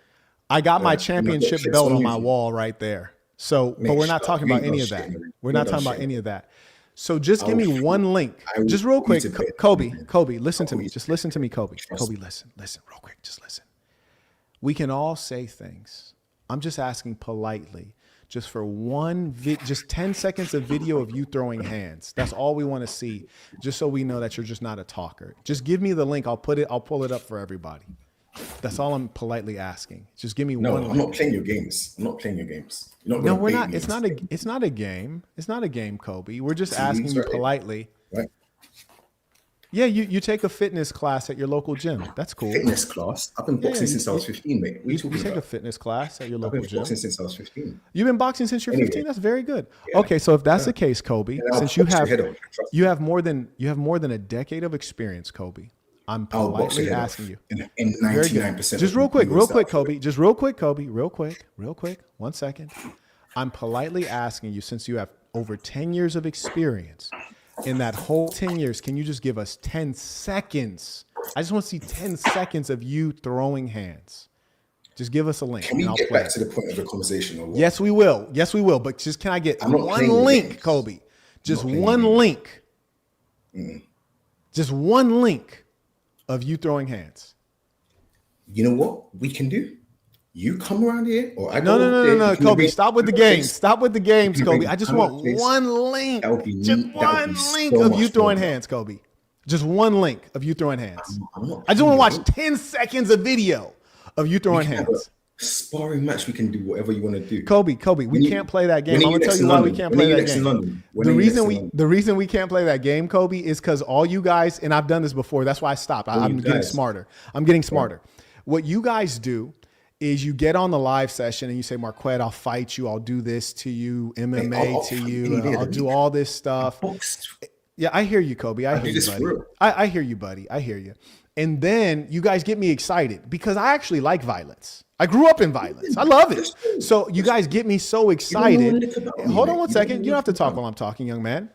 I got my and I've got championship clips belt on on my YouTube. wall right there. So, but Mate, we're not shut talking up. You about ain't any no of that. shit, man. We're You not ain't no talking about shit. any of that. So just give me will- one link. I will Just real quick, put it to bed. Kobe, listen to I'll me. put it Just to listen to me, Kobe. Trust Kobe, listen real quick. Just listen. We can all say things I'm just asking politely, just for just 10 seconds of video of you throwing hands. That's all we want to see, just so we know that you're just not a talker. Just give me the link. I'll pull it up for everybody. That's all I'm politely asking. Just give me one. No, link. I'm not playing your games. I'm not playing your games. You're not No, gonna we're bait not. me. It's not a game. It's not a game, Kobe. We're just asking you politely. Right. Yeah, you take a fitness class at your local gym. That's cool. Fitness class. I've been boxing since I was 15, mate. What are you talking You take about? a fitness class at your I've local been gym. boxing since I was 15. You've been boxing since you're 15. That's very good. Yeah. Okay, so if that's the case, Kobe, And I'll since you box your have head off, trust you have more than a decade of experience, Kobe. I'm I'll box your politely head asking off you. in Very 99%. good. Just real quick, Kobe. Just real quick, Kobe. Real quick. 1 second. I'm politely asking you, since you have over 10 years of experience, in that whole 10 years, can you just give us 10 seconds? I just want to see 10 seconds of you throwing hands. Just give us a link. Can we and I'll get play back to the point of the conversation? Or what? Yes, we will. Yes, we will. But just can I get I'm not one playing link, games. Kobe? Just playing one games. link. Just one link of you throwing hands. You know what we can do? You come around here, or I No, go there, you can Kobe. arrange- Stop with the games. Stop with the games, You can Kobe. arrange I just time want and place. one link. That would be Just neat. That would one be link so of you much throwing fun. hands, Kobe. Just one link of you throwing hands. I'm not I just want to watch playing. 10 seconds of video of you throwing We can have hands. a sparring match. We can do whatever you want to do. Kobe, we can't play that game. I'm gonna tell you why we can't play that game. The reason we can't play that game, Kobe, is because all you guys, and I've done this before. That's why I stopped. I'm getting smarter. What you guys do is you get on the live session and you say, Marquette, I'll fight you. I'll do this to you, MMA to you. I'll do all this stuff. Yeah, I hear you, Kobe. I hear you, buddy. I hear you, buddy. I hear you. And then you guys get me excited because I actually like violence. I grew up in violence. I love it. So you guys get me so excited. Hold on 1 second. You don't have to talk while I'm talking, young man.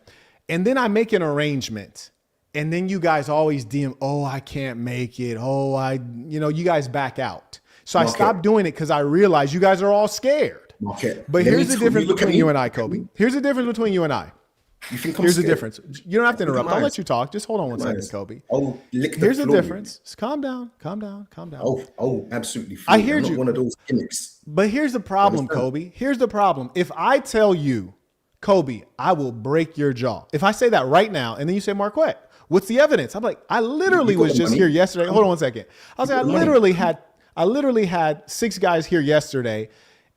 And then I make an arrangement. And then you guys always DM, oh, I can't make it. Oh, you guys back out. So I stopped doing it because I realized you guys are all scared. But here's the difference between you and I, Kobe. Here's the difference between you and I. Here's the difference. You don't have to interrupt. I'll let you talk. Just hold on 1 second, Kobe. Here's the difference. Just calm down. Oh, absolutely. I hear you. Not one of those gimmicks. But here's the problem, Kobe. Here's the problem. If I tell you, Kobe, I will break your jaw. If I say that right now, and then you say, Marquette, what's the evidence? I'm like, I literally was just here yesterday. Hold on 1 second. I was like, I literally had 6 guys here yesterday,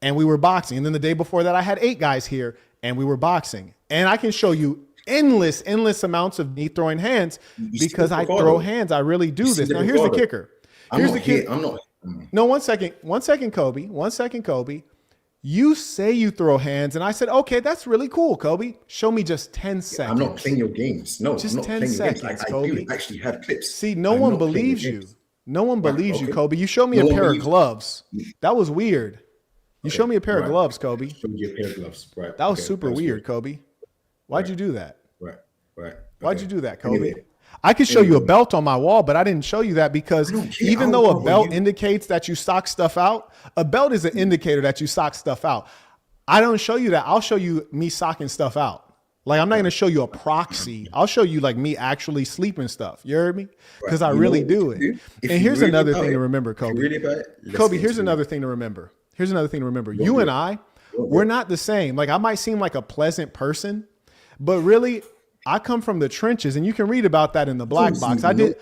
and we were boxing. And then the day before that, I had 8 guys here, and we were boxing. And I can show you endless amounts of me throwing hands because I throw hands. I really do this. Now, here's the kicker. Here's the kicker. I'm not. No, 1 second. 1 second, Kobe. 1 second, Kobe. You say you throw hands, and I said, okay, that's really cool, Kobe. Show me just 10 seconds. I'm not playing your games. No, Just I'm not 10 playing seconds, your games. I Kobe. do actually have clips. See, no one believes you. No one believes you, Kobe. You showed me a pair of gloves. That was weird. You showed me a pair of gloves, Kobe. Showed you a pair of gloves. Right. That was super weird, Kobe. Why'd you do that? Right. Why'd you do that, Kobe? I could show you a belt on my wall, but I didn't show you that because even though a belt indicates that you sock stuff out, a belt is an indicator that you sock stuff out. I don't show you that. I'll show you me socking stuff out. Like, I'm not going to show you a proxy. I'll show you like me actually sleeping stuff. You heard me? Because I really do it. And here's another thing to remember, Kobe. Kobe, here's another thing to remember. You and I, we're not the same. Like, I might seem like a pleasant person, but really, I come from the trenches, and you can read about that in the black box. I did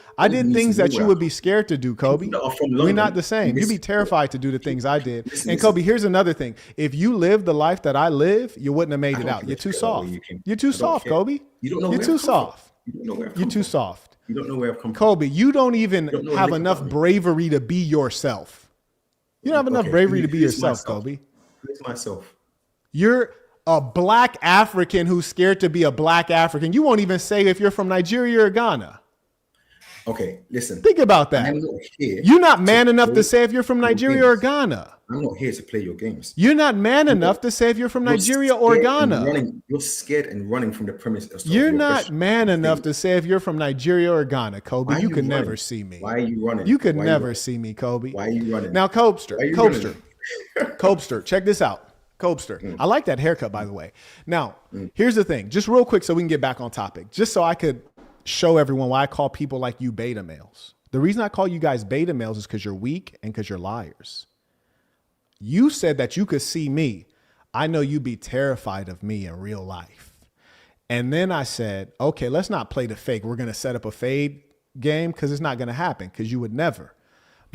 things that you would be scared to do, Kobe. We're not the same. You'd be terrified to do the things I did. And Kobe, here's another thing. If you lived the life that I live, you wouldn't have made it out. You're too soft. You're too soft, Kobe. You're too soft. You're too soft. You don't know where I've come from. Kobe, you don't even have enough bravery to be yourself. You don't have enough bravery to be yourself, Kobe. Who's myself? You're a black African who's scared to be a black African. You won't even say if you're from Nigeria or Ghana. Okay, listen. Think about that. I'm not here. You're not man enough to say if you're from Nigeria or Ghana. I'm not here to play your games. You're not man enough to say if you're from Nigeria or Ghana. You're scared and running from the premise. You're not man enough to say if you're from Nigeria or Ghana, Kobe. You can never see me. Why are you running? You could never see me, Kobe. Why are you running? Now, Cobster, check this out. Cobster. I like that haircut, by the way. Now, here's the thing. Just real quick so we can get back on topic. Just so I could show everyone why I call people like you beta males. The reason I call you guys beta males is because you're weak and because you're liars. You said that you could see me. I know you'd be terrified of me in real life. And then I said, okay, let's not play the fake. We're going to set up a fade game because it's not going to happen because you would never.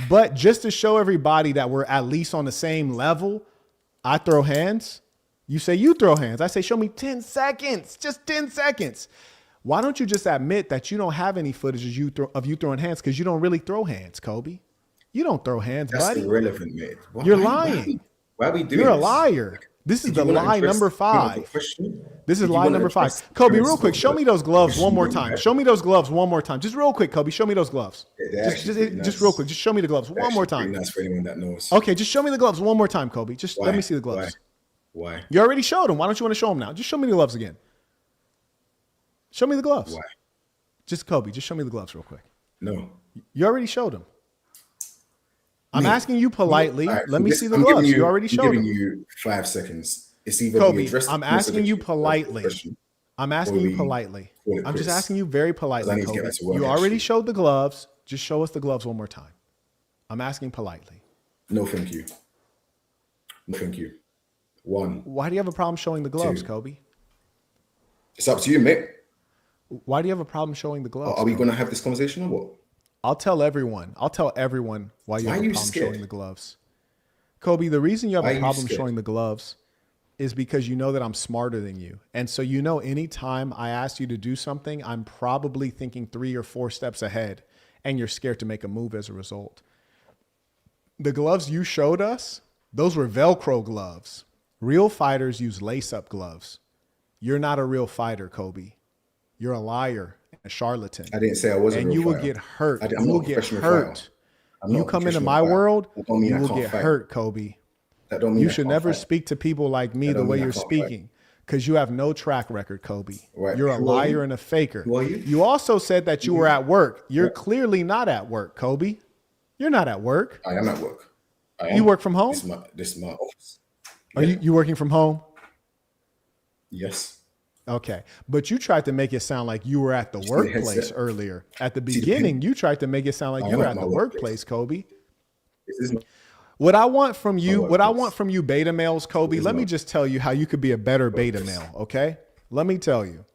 But just to show everybody that we're at least on the same level, I throw hands. You say you throw hands. I say, show me 10 seconds, just 10 seconds. Why don't you just admit that you don't have any footage of you throwing hands because you don't really throw hands, Kobe? You don't throw hands, That's buddy. irrelevant, mate. You're lying. Why are we doing You're a this? liar. This is the lie number 5. This is Did you lie wanna number 5. address Kobe, premise real quick, of show the me those gloves question one more you time. had? Show me those gloves one more time. Just real quick, Kobe, show me those gloves. they're actually pretty Just nice. real quick, just show me the gloves one more Pretty time. nice for anyone that knows. Okay, just show me the gloves one more time, Kobe. Just let me see the gloves. Why? You already showed them. Why don't you want to show them now? Just show me the gloves again. Show me the gloves. Why? Just Kobe, just show me the gloves real quick. No. You already showed them. I'm Me. asking you politely. All right, Let me this- see the I'm gloves. giving You already I'm showed giving them. you 5 seconds. It's either Kobe, we address I'm the asking you question politely. question, I'm asking or you we politely. call it I'm just quits. asking you very 'Cause I politely, need to get Kobe. back to work, You already actually. showed the gloves. Just show us the gloves one more time. I'm asking politely. No, thank you. No, thank you. 1. Why do you have a problem showing the gloves, 2. Kobe? It's up to you, mate. Why do you have a problem showing the gloves? Are we Kobe? going to have this conversation or what? I'll tell everyone why you Why have are a you problem scared? showing the gloves. Kobe, the reason you have Why are a you problem scared? showing the gloves is because you know that I'm smarter than you. And so you know anytime I ask you to do something, I'm probably thinking 3 or 4 steps ahead, and you're scared to make a move as a result. The gloves you showed us, those were Velcro gloves. Real fighters use lace-up gloves. You're not a real fighter, Kobe. You're a liar, a charlatan. I didn't say I was a and real you will fighter. get hurt. I'm You not will a get professional hurt. fighter. I'm not You a come into professional my fighter. world, That don't mean you I will can't get fight. hurt, Kobe. That don't mean You I should can't never fight. speak to people like me That the don't way mean I you're can't speaking because you have no track record, Kobe. Right. You're a Who are you? liar and a faker. Who are you? You also said that you were at work. You're Yeah. clearly not at work, Kobe. You're not at work. I am at work. I You am. work from home? This is my office. Are you working from home? Yes. Okay. But you tried to make it sound like you were at the the workplace headset? earlier. At the See the beginning, pin? you tried to make it sound like I you am were at at my the workplace. workplace, Kobe. This is my What I want from you, workplace. beta males, Kobe, It's let me not. just tell you how you could be a better beta Workplace. male, okay? Let me tell you.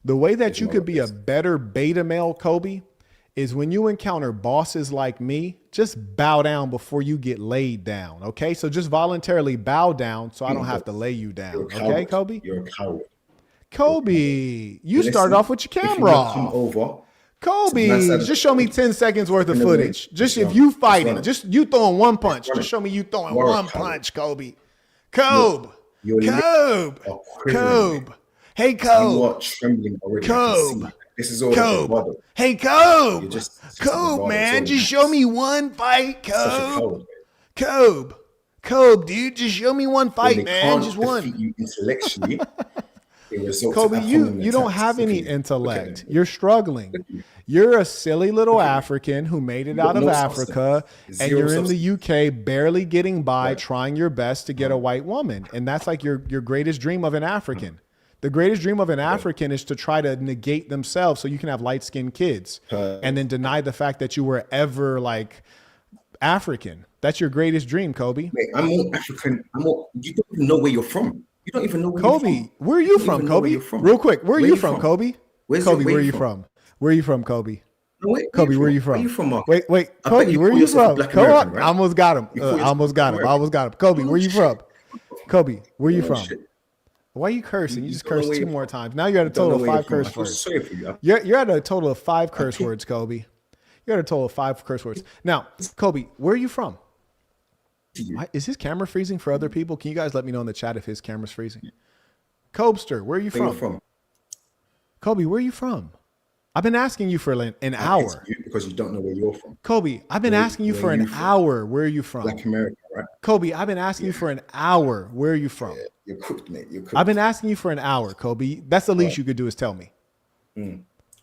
The way that It's you not could be a workplace. better beta male, Kobe, is when you encounter bosses like me, just bow down before you get laid down, okay? So just voluntarily bow down so I don't have to lay you You're down, a okay, coward. Kobe? You're a coward. Kobe, you Listen, started off with your if camera you're not come off. over, Kobe, Nice side of just show me 10 seconds worth of In the ring. footage. Just Let's if run. you Let's fighting, run it. just you throwing one punch. run Just it. show me you throwing You're a one coward. punch, Kobe. Kobe. you're Kobe. a criminal. Kobe. Hey, You Kobe. are trembling already. I can Kobe. see it. This is all Kobe. bravado. Hey, Kobe. You're just Kobe, bravado. man. It's all Just show me one fight, Such a Kobe. coward. man. Kobe. Kobe, dude. Just show me one When fight, they man. can't Just defeat one. you intellectually. It results Kobe, in you abdominal don't attacks. have Look any at them. Look at intellect. them. You're struggling. You're a silly little African who made it got out of no Africa, substance. and Zero you're in the substance. UK barely getting by, Right. trying your best to get a white woman. And that's like your greatest dream of an African. The greatest dream of an African is to try to negate themselves so you can have light-skinned kids and then deny the fact that you were ever like African. That's your greatest dream, Kobe. Mate, I'm more African. You don't even know where you're from. You don't even know where Kobe, you're from. where are you don't from, even know where Kobe? you're from. Real quick, where are you from, Kobe? Where's Kobe, your- where are you from? Where are you from, Kobe? No, wait, Kobe, where are you from? Where you from, Mark? Wait, I bet Kobe, you where are call you yourself a from? Black Come American, on, right? I almost got him. You call I yourself almost got him. I American. almost got him. Kobe, where you from? Kobe, where you Oh, from? shit. Why are you cursing? You just don't know cursed where 2 you're more from. times. Now you're at a You don't total know of where 5 you're from. curse I feel words. sorry for you. You're at a total of 5 curse words, Kobe. You're at a total of 5 curse words. Now, Kobe, where are you from? Is his camera freezing for other people? Can you guys let me know in the chat if his camera's freezing? Cobster, where are you Where you from? from? Kobe, where are you from? I've been asking you for an I hour. answer you because you don't know where you're from. Kobe, I've been Where- asking you where for are an you from? hour. Where are you from? Black America, right? Kobe, I've been asking you for an hour. Where are you from? You're cooked, mate. You're cooked. I've been asking you for an hour, Kobe. That's the least you could do is tell me.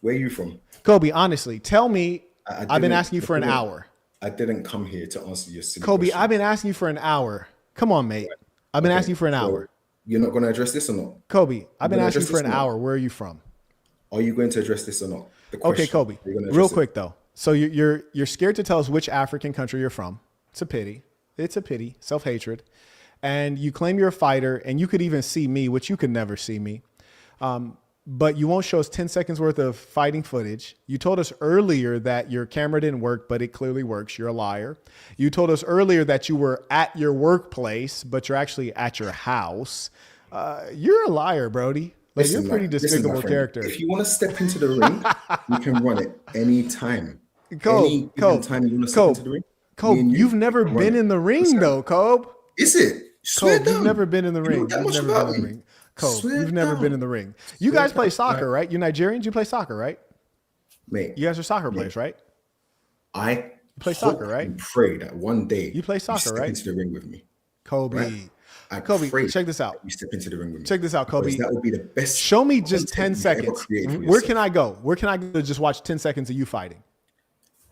Where are you from? Kobe, honestly, tell me. I I've been didn't- asking you for an hour. I didn't come here to answer your silly Kobe, question. I've been asking you for an hour. Come on, mate. I've been Okay, asking you for an so hour. You're not going to address this or not? Kobe, I've been gonna asking you address for an this now? hour. Where are you from? Are you going to address this or not? The Okay, question. Kobe. Are you gonna Real address it? quick though. So you're scared to tell us which African country you're from. It's a pity. It's a pity, self-hatred. And you claim you're a fighter, and you could even see me, which you could never see me. But you won't show us 10 seconds worth of fighting footage. You told us earlier that your camera didn't work, but it clearly works. You're a liar. You told us earlier that you were at your workplace, but you're actually at your house. You're a liar, Brody. Like, Listen, you're a pretty man, listen, despicable my friend. character. If you want to step into the ring, you can run it anytime. Kobe, Anytime you want to step into the ring. Kobe, you've never been in the ring, though, Kobe. Is it? Swear Kobe, down. you've never been in the ring. You know that You've much never about been in the me. ring. Kobe, Swear you've never down. been in the ring. You Swear guys play down. soccer, right? You're Nigerians. You play soccer, right? Mate, You guys are soccer players, right? I play hope soccer, right? and pray that one day You play soccer, step right? into the ring with me. Kobe. Right? I Kobe, pray check this out. that you step into the ring with me. Check this out, Kobe. Because that would be the best. Show me just content 10 you've ever seconds. created for Where yourself. can I go? Where can I go to just watch 10 seconds of you fighting?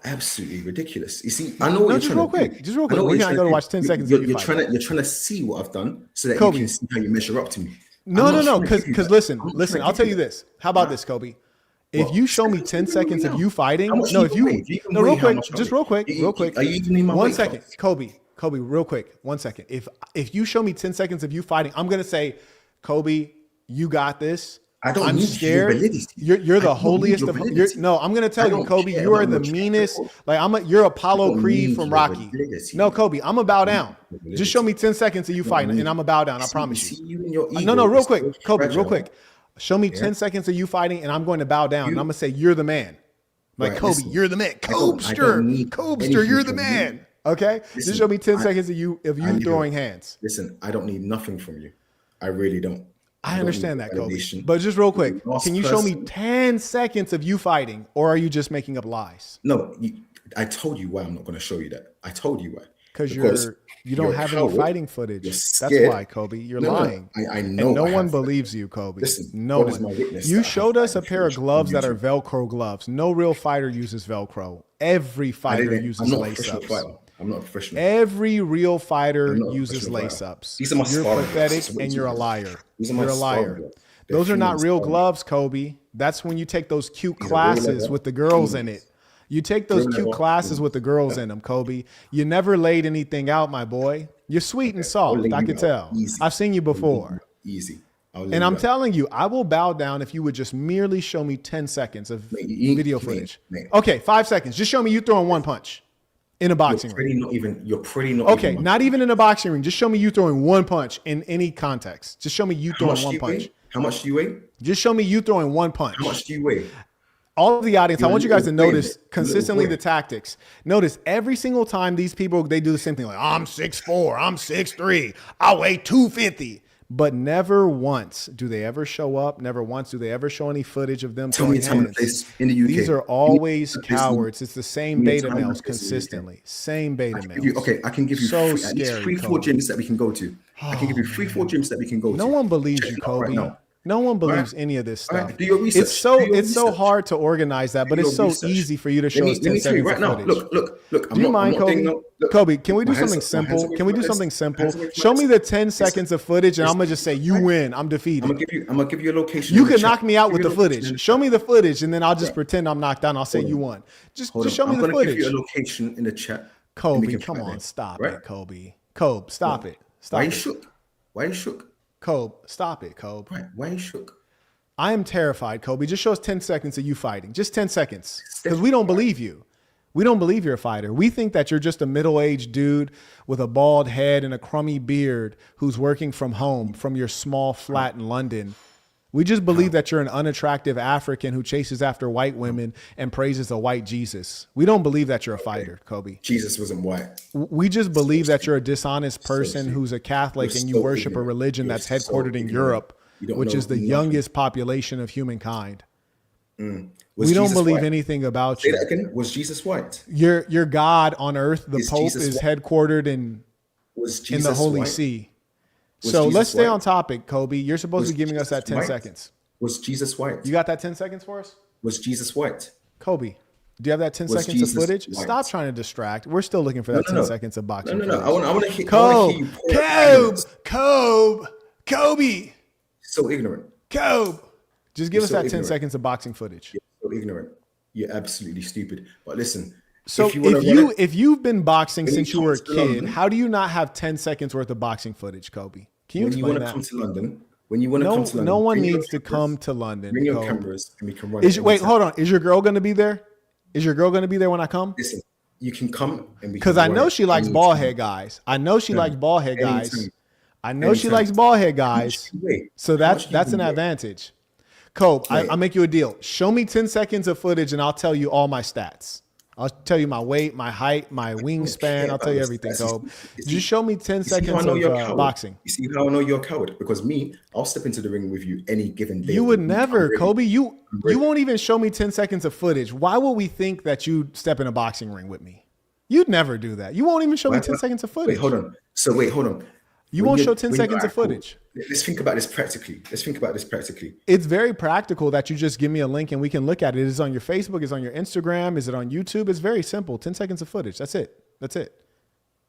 Absolutely ridiculous. You see, I know what No, you're just trying real to quick. do. Just real I quick. know what Where you're can I trying go to do. watch 10 seconds You're, of you you're fighting? trying to see what I've done so that Kobe. you can see how you measure up to me. No, Because because listen, I'll tell you this. How about this, Kobe? If What? you show me Step 10 into the ring seconds of now. you fighting, How much no, do if you you, weigh? Do you no, weigh real how quick, much I just weigh? real quick, real quick. Are you even in my 1 weight second, class? Kobe, real quick, 1 second. If you show me 10 seconds of you fighting, I'm gonna say, Kobe, you got this. I don't I'm need your scared. validity. You're I the don't holiest need of. your validity. No, I'm gonna tell I you, don't Kobe. care You are about the your meanest. track Like you're Apollo don't Creed need from your Rocky. validity. No, Kobe, I'm gonna bow down. validity. Just show me 10 seconds of you I don't fighting, need and I'm gonna bow down. I See- promise you. See you in your ego. No, real is so quick, Kobe, real fragile. quick. Show me 10 seconds of you fighting, and I'm going to bow down. And I'm going to say, you're the man. Like, Right, Kobe, listen, you're the man. I don't need Cobster, anything you're the from man. you. Okay? Listen, Just show me 10 I- seconds of you I need throwing your- hands. Listen, I don't need nothing from you. I really don't. I don't understand need that, Kobe. validation. But just real quick, The last can you show me person- 10 seconds of you fighting, or are you just making up lies? No, I told you why I'm not going to show you that. I told you why. Because you don't you're a have any coward. fighting footage. You're That's scared. why, Kobe. You're No, lying. I know. And no I one have- believes you, Kobe. Listen, no God is one. my witness You that I showed have us a fighting pair of footage on gloves that are YouTube. Velcro gloves. No real fighter uses Velcro. Every fighter uses I'm not a lace professional ups. fighter. I'm not a professional. Every real fighter I'm not a uses professional lace fighter. ups. These are my You're sparring pathetic gloves. What and do you're a you mean? liar. These are my You're a sparring liar. gloves. They're Those are not human real sparring gloves, Kobe. That's when you take those cute These are real classes leather. with the girls in it. You take those Real cute leather. classes with the girls in them, Kobe. You never laid anything out, my boy. You're sweet and I'll soft. leave I you can out. tell. Easy. I've seen you before. Easy. I'll leave And you I'm out. telling you, I will bow down if you would just merely show me 10 seconds of Mate, video mate, footage. mate. Okay, 5 seconds. Just show me you throwing one punch in a boxing ring. You're pretty not Okay, even. not even in a boxing ring. Just show me you throwing one punch in any context. Just show me you How throwing much do one you punch. weigh? How much do you weigh? Just show me you throwing one punch. How much do you weigh? All of the audience, I You're a want you guys to little boy, notice mate. consistently Little the boy. tactics. Notice every single time these people, they do the same thing. Like, I'm 6'4", I'm 6'3", I weigh 250. But never once do they ever show up. Never once do they ever show any footage of them Tell me throwing a time and a hands. place in the UK. These are always cowards. It's the same Give me a beta time and a males place in the UK. consistently. Same beta Give you- males. Okay, I can give you So at least scary, 3-4 Kobe. gyms that we can go to. I can give you 3-4 gyms that we can go to. No one believes Check you, it out right Kobe. now. No one believes Right. any of this Right. stuff. Do your research. It's so Do your it's so research. hard to organize that, but Do it's your so research. easy for you to show Let us me 10 tell you seconds right of now. footage. Look. Do you mind, Kobe? Look, Kobe, can we do my hands- something my hands simple? away Can we from do my something hands. simple? Hands away from Show my me hands. the 10 seconds of footage, and I'm gonna just say you Right. win. I'm defeated. I'm gonna give you a location. You in the can chat. knock me out with the Give you a location in footage. the Show chat. me the footage, and then I'll just Right. pretend I'm knocked down. I'll say Hold you on. won. Just Hold show on. me I'm the gonna give footage. you a location in the chat. and we Kobe, can come find on, it. stop Right? it, Kobe. Kobe, stop it. Stop Why you it. shook? Why you shook? Kobe, stop it, Kobe. Right? Why you shook? I am terrified, Kobe. Just show us 10 seconds of you fighting. Just 10 seconds. Because we don't believe you. We don't believe you're a fighter. We think that you're just a middle-aged dude with a bald head and a crummy beard who's working from home from your small flat in London. We just believe that you're an unattractive African who chases after white women and praises a white Jesus. We don't believe that you're a fighter, Kobe. Jesus wasn't white. We just believe that you're a dishonest person stupid. who's a Catholic You're and you so worship a ignorant. religion You're that's so headquartered in ignorant. Europe, You don't which know is the nothing. youngest population of humankind. Was We don't Jesus believe white? anything about Say you. that again. Was Jesus white? Your God on earth, the Is Pope, Jesus is white? headquartered in Was Jesus the Holy white? See. Was So Jesus let's stay white? on topic, Kobe. You're supposed Was to be giving us that Jesus 10 white? seconds. Was Jesus white? You got that 10 seconds for us? Was Jesus white? Kobe, do you have that 10 Was seconds Jesus of footage? white? Stop trying to distract. We're still looking for that 10 seconds of No, boxing no, no. footage. I want to hear Kobe, you. pour out ignorance. Kobe. So ignorant. Just give You're us so that 10 ignorant. seconds of boxing footage. You're so ignorant. You're absolutely stupid. But listen, So if you want to run it, if you've been boxing when you since you come were a to kid, London- how do you not have 10 seconds worth of boxing footage, Kobe? Can you when you explain want to that? come to London, when you want to come to No London, one bring your needs to cameras, come to London, bring your Kobe. cameras, and we can run it. Wait, anytime. hold on. Is your girl going to be there? Is your girl going to be there when I come? Listen, you can come and we can Because I run know it she likes anytime. bald head guys. I know she likes bald head guys. Anytime. I know she Anytime. likes bald head How much guys. do you weigh? So How much do you that's an weigh? advantage. Kobe, Right. I'll make you a deal. Show me 10 seconds of footage and I'll tell you all my stats. I'll tell you my weight, my height, my wingspan. I'll tell you everything, Kobe. Just show me 10 You see how I seconds know you're a of coward? boxing. You see how I know you're a coward? Because me, I'll step into the ring with you any given day. You of would the week. never, I'm ready. Kobe. You ready. won't even show me 10 seconds of footage. Why would we think that you'd step in a boxing ring with me? You'd never do that. You won't even show me 10 seconds of footage. Wait, hold on. Hold on. You When won't you're- show 10 when you're seconds of cool, footage. Let's think about this practically. It's very practical that you just give me a link and we can look at it. It's on your Facebook, it's on your Instagram, is it on YouTube? It's very simple. 10 seconds of footage. That's it.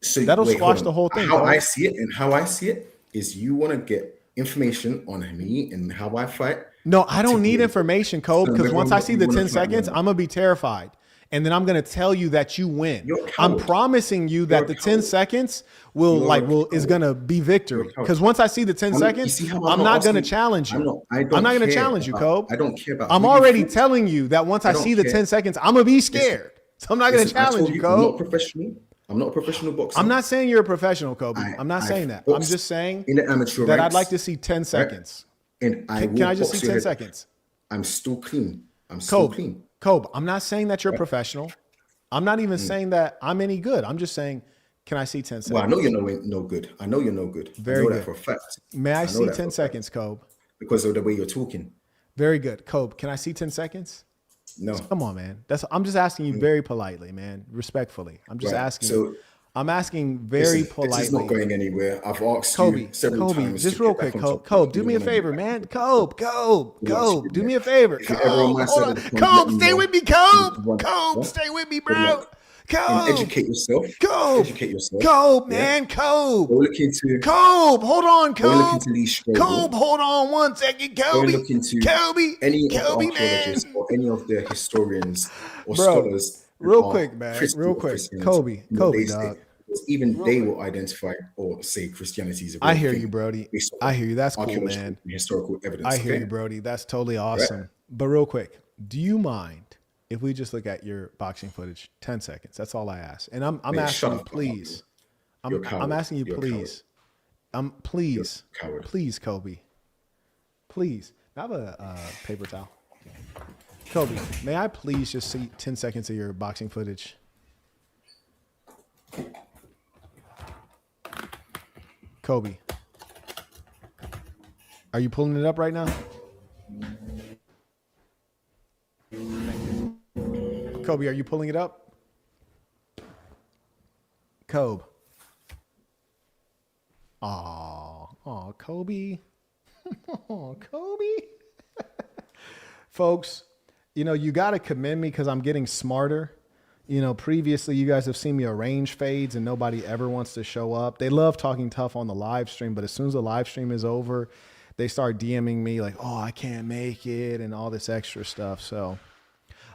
So That'll wait, squash hold on. the whole thing, How Kobe. I see it is you want to get information on me and how I fight. No, I don't to need be- information, Kobe, So because then once I see the you wanna 10 fight seconds, me. I'm going to be terrified. And then I'm going to tell you that you win. You're a I'm coward. promising you that You're a the 10 coward. seconds is You're a going to be victory. You're a coward. Because once I see the 10 You seconds, see how I'm not going to asking- challenge you. I don't I'm not going to care challenge you, about- Kobe. I don't care about. I'm who you already fight. telling you that once I don't see the care. 10 seconds, I'm going to be scared. So I'm not going to Listen, I challenge told you, I'm not Kobe. professional. I'm not a professional boxer. I'm not saying you're a professional, Kobe. I'm not I've saying that. I'm boxed just saying in the amateur that I'd ranks, like to see 10 seconds. And Can I just see 10 seconds? I'm still clean. I'm still Kobe, clean. Kobe, I'm not saying that you're a professional. I'm not even saying that I'm any good. I'm just saying, can I see 10 seconds? Well, I know you're no good. I know you're no good. Very I know good. that for a fact. May I know see that 10 for a seconds, fact. Kobe? Because of the way you're talking. Very good. Kobe, can I see 10 seconds? No. Come on, man. I'm just asking you very politely, man. Respectfully. I'm just Right. asking. So, I'm asking very Listen, politely. This is not going anywhere. I've asked Kobe, you several Kobe, times. just to real get back quick, on Kobe, topic. Kobe, do You me a wanna- favor, man. Kobe, do me a favor. If you're ever on my Hold side on. of the pond, let Kobe, me stay know. with me, You can Kobe. run. Kobe, What? stay with me, Good bro. luck. And Kobe, educate yourself. Kobe, Educate yourself. Kobe, Yeah. man, Go Kobe. look into. Kobe, hold on, Go look Kobe. into Lee Strobel. Kobe, hold on 1 second, Go Kobe. look into Kobe, any of the Kobe, archaeologists man. or any of the historians or Bro, scholars. that real are quick, man, critical real of quick. Christianity. Kobe, What Kobe, they say. dog. Because even they will identify or say Christianity is a real I hear thing you, Brody. based on I hear you. That's cool, archaeological man. and historical evidence. I hear okay? you, Brody. That's totally awesome. But real quick, do you mind if we just look at your boxing footage? 10 seconds. That's all I ask. And I'm Man, asking shut you, up, please. You're a coward. I'm asking you, You're a please. Please. You're a coward. Please, Kobe. Please. I have a paper towel. Kobe, may I please just see 10 seconds of your boxing footage? Kobe. Are you pulling it up right now? Thank you. Kobe, are you pulling it up? Kobe. Oh, Kobe. Oh, Kobe. Folks, you got to commend me because I'm getting smarter. Previously you guys have seen me arrange fades and nobody ever wants to show up. They love talking tough on the live stream, but as soon as the live stream is over, they start DMing me like, oh, I can't make it and all this extra stuff. So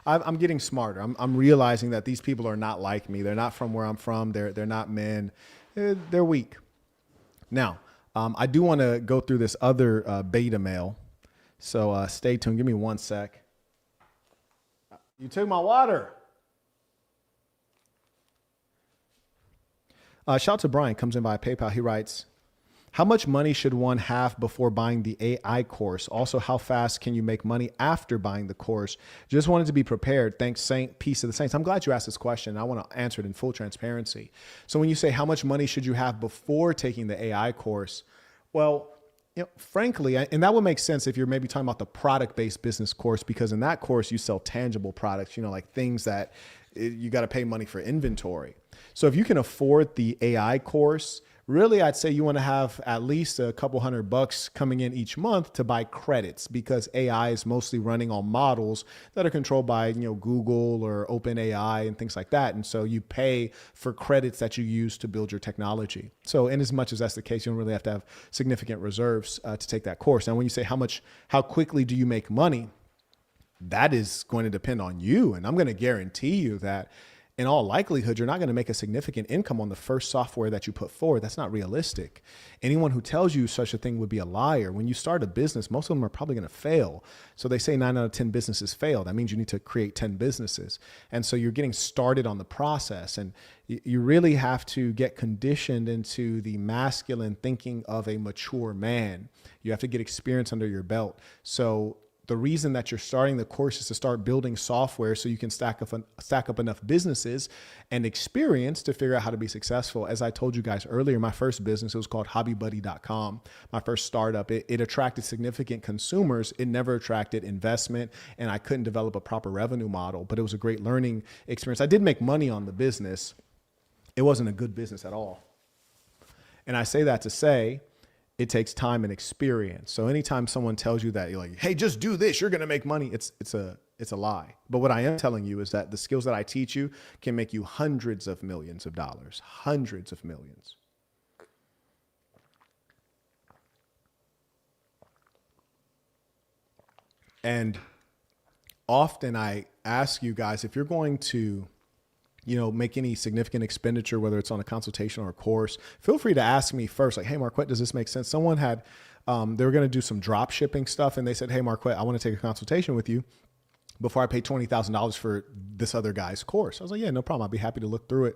I'm getting smarter. I'm realizing that these people are not like me. They're not from where I'm from. They're not men. They're weak. Now, I do want to go through this other beta mail. So stay tuned. Give me 1 sec. You took my water. Shout out to Brian, comes in via PayPal. He writes, how much money should one have before buying the AI course? Also, how fast can you make money after buying the course? Just wanted to be prepared. Thanks, Saint. Peace of the Saints. I'm glad you asked this question. I want to answer it in full transparency. So when you say how much money should you have before taking the AI course? Well, frankly, and that would make sense if you're maybe talking about the product-based business course, because in that course, you sell tangible products, like things that you got to pay money for inventory. So if you can afford the AI course, really, I'd say you want to have at least a couple $100 coming in each month to buy credits, because AI is mostly running on models that are controlled by, Google or OpenAI and things like that. And so you pay for credits that you use to build your technology. So in as much as that's the case, you don't really have to have significant reserves to take that course. Now, when you say how quickly do you make money, that is going to depend on you. And I'm going to guarantee you that in all likelihood, you're not going to make a significant income on the first software that you put forward. That's not realistic. Anyone who tells you such a thing would be a liar. When you start a business, most of them are probably going to fail. So they say 9 out of 10 businesses fail. That means you need to create 10 businesses. And so you're getting started on the process, and you really have to get conditioned into the masculine thinking of a mature man. You have to get experience under your belt. So the reason that you're starting the course is to start building software so you can stack up enough businesses and experience to figure out how to be successful. As I told you guys earlier, my first business, it was called hobbybuddy.com. My first startup, it attracted significant consumers. It never attracted investment, and I couldn't develop a proper revenue model, but it was a great learning experience. I did make money on the business. It wasn't a good business at all. And I say that to say, it takes time and experience. So anytime someone tells you that, you're like, hey, just do this, you're going to make money. It's a lie. But what I am telling you is that the skills that I teach you can make you hundreds of millions of dollars, hundreds of millions. And often I ask you guys, if you're going to make any significant expenditure, whether it's on a consultation or a course, feel free to ask me first, like, hey, Marquette, does this make sense? Someone had, they were going to do some drop shipping stuff, and they said, hey, Marquette, I want to take a consultation with you before I pay $20,000 for this other guy's course. I was like, yeah, no problem. I'll be happy to look through it.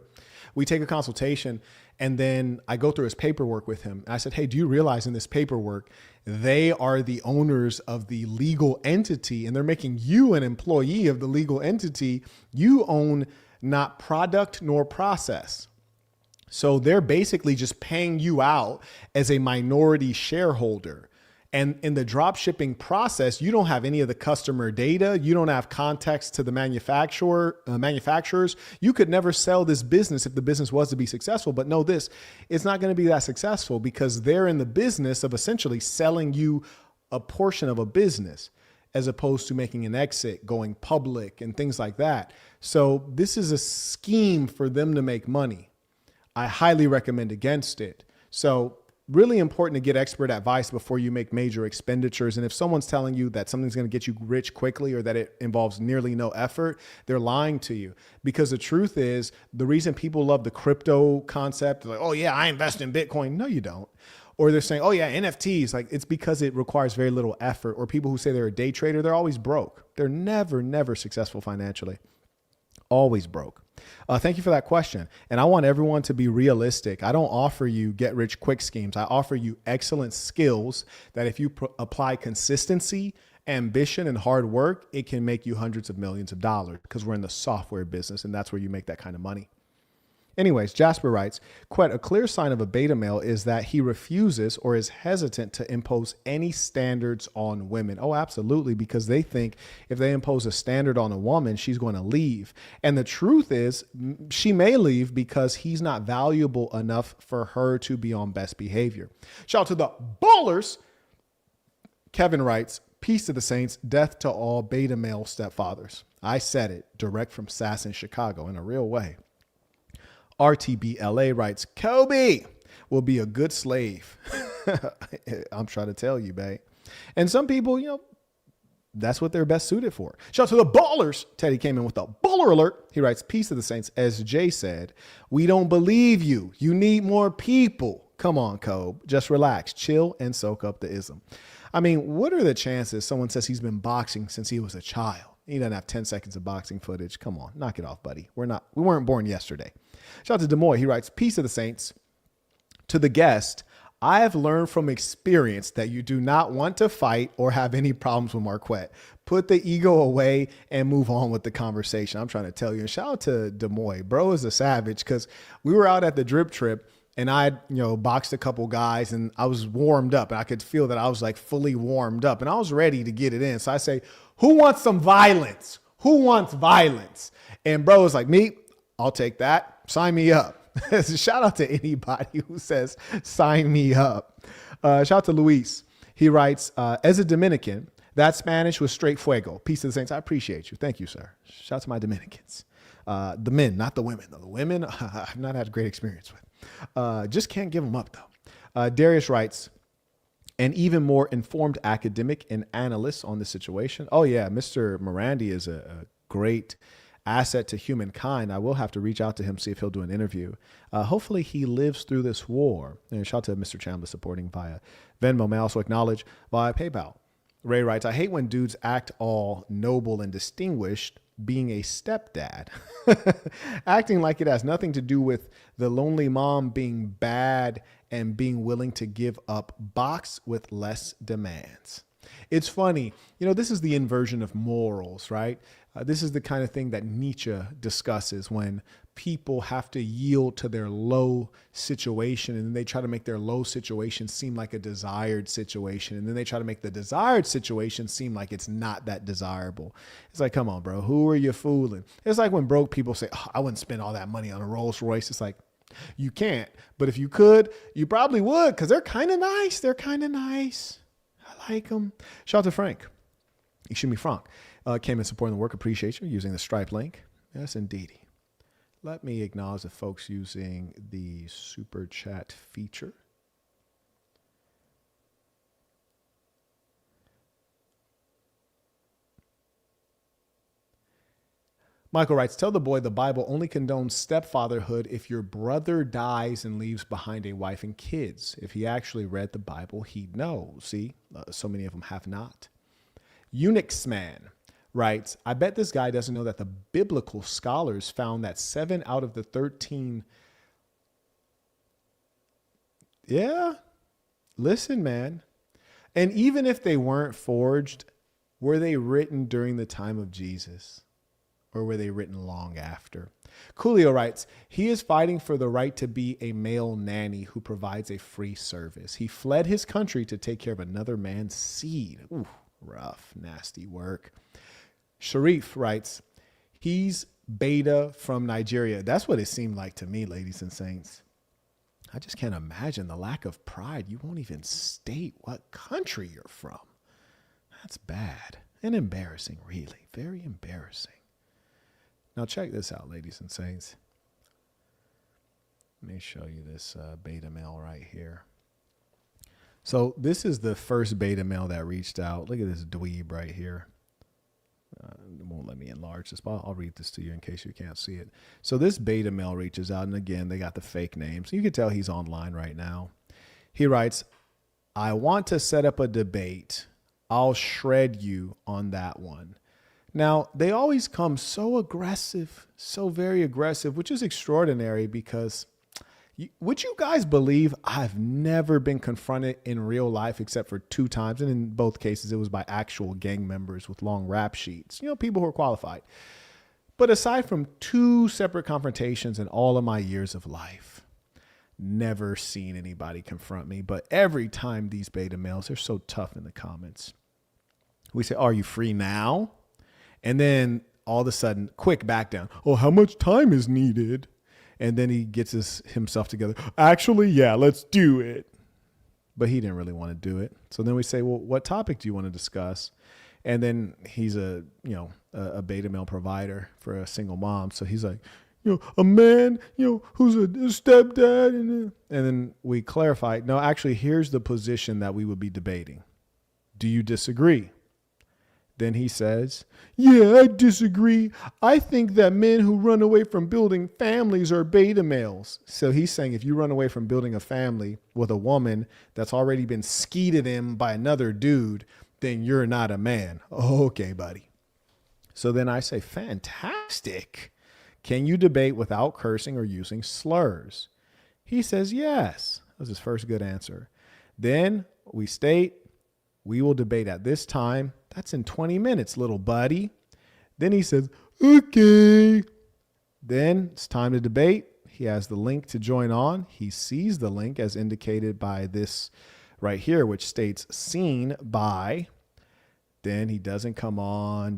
We take a consultation, and then I go through his paperwork with him. And I said, hey, do you realize in this paperwork, they are the owners of the legal entity, and they're making you an employee of the legal entity. You own not product nor process. So they're basically just paying you out as a minority shareholder. And in the drop shipping process, you don't have any of the customer data. You don't have context to the manufacturers. You could never sell this business if the business was to be successful. But know this, it's not going to be that successful because they're in the business of essentially selling you a portion of a business, as opposed to making an exit, going public and things like that. So this is a scheme for them to make money. I highly recommend against it. So really important to get expert advice before you make major expenditures. And if someone's telling you that something's going to get you rich quickly or that it involves nearly no effort, they're lying to you. Because the truth is, the reason people love the crypto concept, like, oh yeah, I invest in Bitcoin. No, you don't. Or they're saying, oh yeah, NFTs, like it's because it requires very little effort. Or people who say they're a day trader, they're always broke. They're never successful financially. Always broke. Thank you for that question. And I want everyone to be realistic. I don't offer you get rich quick schemes. I offer you excellent skills that if you apply consistency, ambition, and hard work, it can make you hundreds of millions of dollars, because we're in the software business and that's where you make that kind of money. Anyways, Jasper writes, quite a clear sign of a beta male is that he refuses or is hesitant to impose any standards on women. Oh, absolutely, because they think if they impose a standard on a woman, she's going to leave. And the truth is, she may leave because he's not valuable enough for her to be on best behavior. Shout out to the ballers. Kevin writes, peace to the saints, death to all beta male stepfathers. I said it, direct from Sass in Chicago, in a real way. RTBLA writes, Kobe will be a good slave. I'm trying to tell you, babe. And some people, that's what they're best suited for. Shout out to the ballers. Teddy came in with a baller alert. He writes, peace to the saints. As Jay said, we don't believe you. You need more people. Come on, Kobe. Just relax, chill, and soak up the ism. I mean, what are the chances someone says he's been boxing since he was a child? He doesn't have 10 seconds of boxing footage. Come on, knock it off, buddy. We weren't born yesterday. Shout out to Demoy. He writes, peace to the saints. To the guest, I have learned from experience that you do not want to fight or have any problems with Marquette. Put the ego away and move on with the conversation. I'm trying to tell you. And shout out to Demoy. Bro is a savage, because we were out at the drip trip and I, boxed a couple guys and I was warmed up and I could feel that I was like fully warmed up and I was ready to get it in. So I say, who wants some violence? Who wants violence? And bro was like, me, I'll take that. Sign me up. Shout out to anybody who says, sign me up. Shout out to Luis. He writes, as a Dominican, that Spanish was straight fuego. Peace to the saints. I appreciate you. Thank you, sir. Shout out to my Dominicans. The men, not the women. The women, I've not had a great experience with. Just can't give them up, though. Darius writes, an even more informed academic and analyst on the situation. Oh, yeah. Mr. Morandi is a great asset to humankind. I will have to reach out to him, see if he'll do an interview. Hopefully he lives through this war. And shout out to Mr. Chandler supporting via Venmo. May I also acknowledge via PayPal. Ray writes, I hate when dudes act all noble and distinguished being a stepdad, acting like it has nothing to do with the lonely mom being bad and being willing to give up box with less demands. It's funny, this is the inversion of morals, right? This is the kind of thing that Nietzsche discusses when people have to yield to their low situation and then they try to make their low situation seem like a desired situation. And then they try to make the desired situation seem like it's not that desirable. It's like, come on, bro, who are you fooling? It's like when broke people say, oh, I wouldn't spend all that money on a Rolls Royce. It's like, you can't, but if you could, you probably would, because they're kind of nice. They're kind of nice. I like them. Shout out to Frank. Excuse me, Frank. Came in supporting the work. Appreciate you using the Stripe link. Yes, indeed. Let me acknowledge the folks using the super chat feature. Michael writes, tell the boy the Bible only condones stepfatherhood if your brother dies and leaves behind a wife and kids. If he actually read the Bible, he'd know. See, so many of them have not. Unixman writes, I bet this guy doesn't know that the biblical scholars found that 7 out of the 13. Yeah, listen, man. And even if they weren't forged, were they written during the time of Jesus? Or were they written long after? Coolio writes, he is fighting for the right to be a male nanny who provides a free service. He fled his country to take care of another man's seed. Ooh, rough, nasty work. Sharif writes, he's beta from Nigeria. That's what it seemed like to me, ladies and saints. I just can't imagine the lack of pride. You won't even state what country you're from. That's bad and embarrassing, really. Very embarrassing. Now check this out, ladies and saints. Let me show you this beta male right here. So this is the first beta male that reached out. Look at this dweeb right here. It won't let me enlarge this, but I'll read this to you in case you can't see it. So this beta male reaches out, and again, they got the fake names. You can tell he's online right now. He writes, I want to set up a debate. I'll shred you on that one. Now, they always come so aggressive, so very aggressive, which is extraordinary because would you guys believe I've never been confronted in real life except for 2 times. And in both cases, it was by actual gang members with long rap sheets, people who are qualified. But aside from 2 separate confrontations in all of my years of life, never seen anybody confront me. But every time these beta males, they're so tough in the comments. We say, are you free now? And then all of a sudden, quick back down. Oh, how much time is needed? And then he gets himself together. Actually, yeah, let's do it. But he didn't really want to do it. So then we say, well, what topic do you want to discuss? And then he's a beta male provider for a single mom. So he's like, a man, who's a stepdad. And then we clarify, no, actually, here's the position that we would be debating. Do you disagree? Then he says, yeah, I disagree. I think that men who run away from building families are beta males. So he's saying if you run away from building a family with a woman that's already been skeeted in by another dude, then you're not a man. Okay, buddy. So then I say, fantastic. Can you debate without cursing or using slurs? He says, yes. That was his first good answer. Then we state, we will debate at this time. That's in 20 minutes, little buddy. Then he says, okay. Then it's time to debate. He has the link to join on. He sees the link as indicated by this right here, which states seen by. Then he doesn't come on.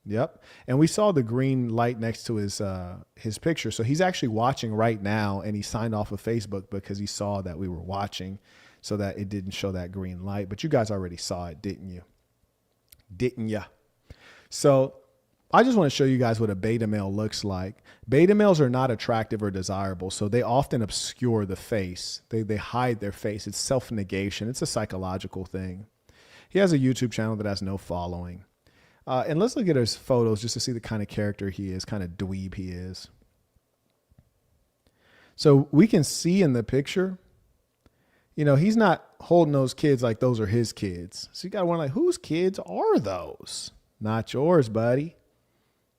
Yep. And we saw the green light next to his picture. So he's actually watching right now, and he signed off of Facebook because he saw that we were watching, so that it didn't show that green light. But you guys already saw it, didn't you? Didn't ya? So I just want to show you guys what a beta male looks like. Beta males are not attractive or desirable, so they often obscure the face. They hide their face. It's self-negation. It's a psychological thing. He has a YouTube channel that has no following. And let's look at his photos just to see the kind of character he is, kind of dweeb he is. So we can see in the picture, you know, he's not holding those kids like those are his kids. So you got to wonder, like, whose kids are those? Not yours, buddy.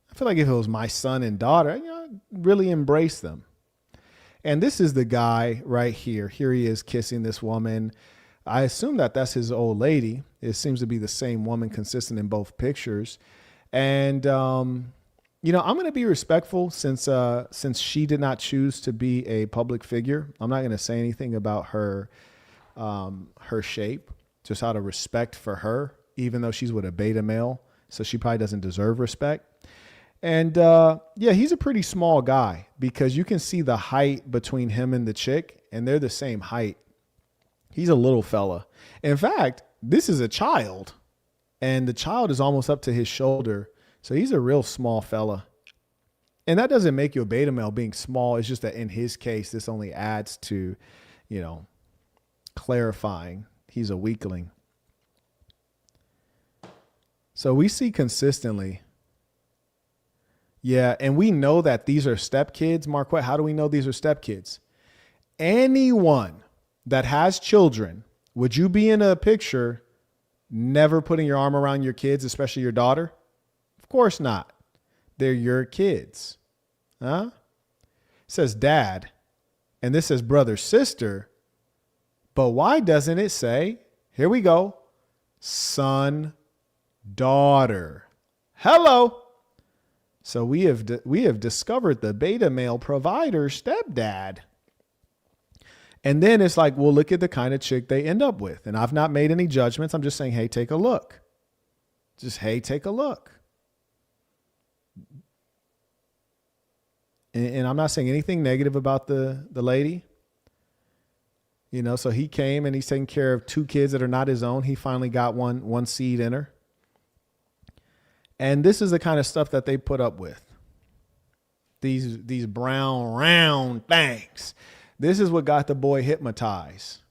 I feel like if it was my son and daughter, you know, I'd really embrace them. And this is the guy right here. Here he is kissing this woman. I assume that that's his old lady. It seems to be the same woman consistent in both pictures. And, you know, I'm going to be respectful since she did not choose to be a public figure. I'm not going to say anything about her shape, just out of respect for her, even though she's with a beta male. So she probably doesn't deserve respect. And yeah, he's a pretty small guy because you can see the height between him and the chick, and they're the same height. He's a little fella. In fact, this is a child, and the child is almost up to his shoulder. So he's a real small fella. And that doesn't make you a beta male being small. It's just that in his case, this only adds to, you know, clarifying he's a weakling. So we see consistently. Yeah, and we know that these are stepkids. Marquette, how do we know these are stepkids? Anyone that has children, would you be in a picture never putting your arm around your kids, especially your daughter? Of course not. They're your kids. Huh? It says dad, and this says brother, sister. But why doesn't it say, here we go, son, daughter? Hello. So we have discovered the beta male provider stepdad. And then it's like, well, look at the kind of chick they end up with. And I've not made any judgments. I'm just saying, hey, take a look. Just, hey, take a look. And I'm not saying anything negative about the lady. You know, so he came and he's taking care of two kids that are not his own. He finally got one seed in her. And this is the kind of stuff that they put up with. These brown round things. This is what got the boy hypnotized.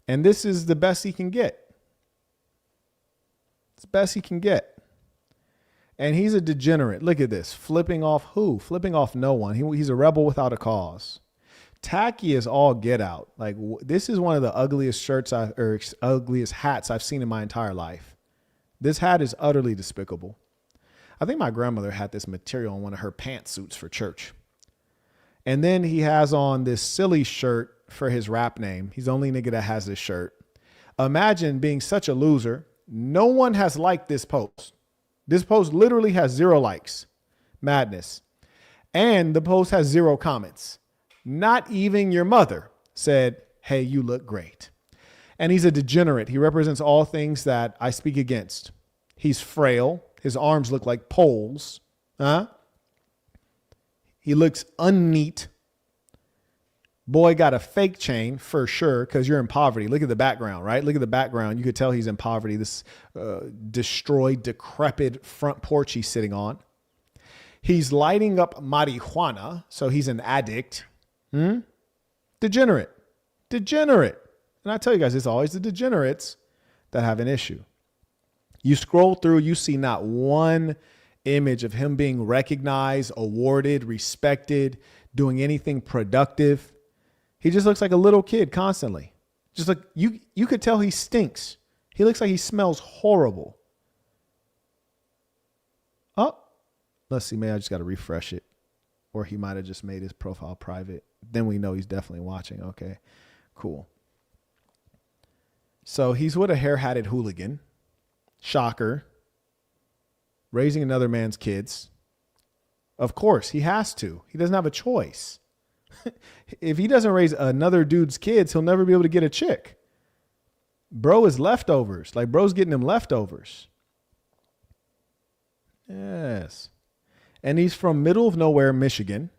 And this is the best he can get. It's the best he can get. And he's a degenerate. Look at this. Flipping off who? Flipping off no one. He's a rebel without a cause. Tacky as all get out. Like, this is one of the ugliest shirts or ugliest hats I've seen in my entire life. This hat is utterly despicable. I think my grandmother had this material on one of her pantsuits for church. And then he has on this silly shirt for his rap name. He's the only nigga that has this shirt. Imagine being such a loser. No one has liked this post. This post literally has 0 likes. Madness. And the post has 0 comments. Not even your mother said, hey, you look great. And he's a degenerate. He represents all things that I speak against. He's frail. His arms look like poles. Huh? He looks unneat. Boy got a fake chain for sure because you're in poverty. Look at the background, right? Look at the background. You could tell he's in poverty. This destroyed, decrepit front porch he's sitting on. He's lighting up marijuana, so he's an addict. Degenerate. And I tell you guys, it's always the degenerates that have an issue. You scroll through, you see not one image of him being recognized, awarded, respected, doing anything productive. He just looks like a little kid constantly. Just like you could tell he stinks. He looks like he smells horrible. Oh, let's see. Maybe I just got to refresh it. Or he might have just made his profile private. Then we know he's definitely watching. Okay, cool. So he's with a hair-hatted hooligan. Shocker. Raising another man's kids. Of course, he has to. He doesn't have a choice. If he doesn't raise another dude's kids, he'll never be able to get a chick. Bro is leftovers. Like, bro's getting him leftovers. Yes. And he's from middle of nowhere, Michigan.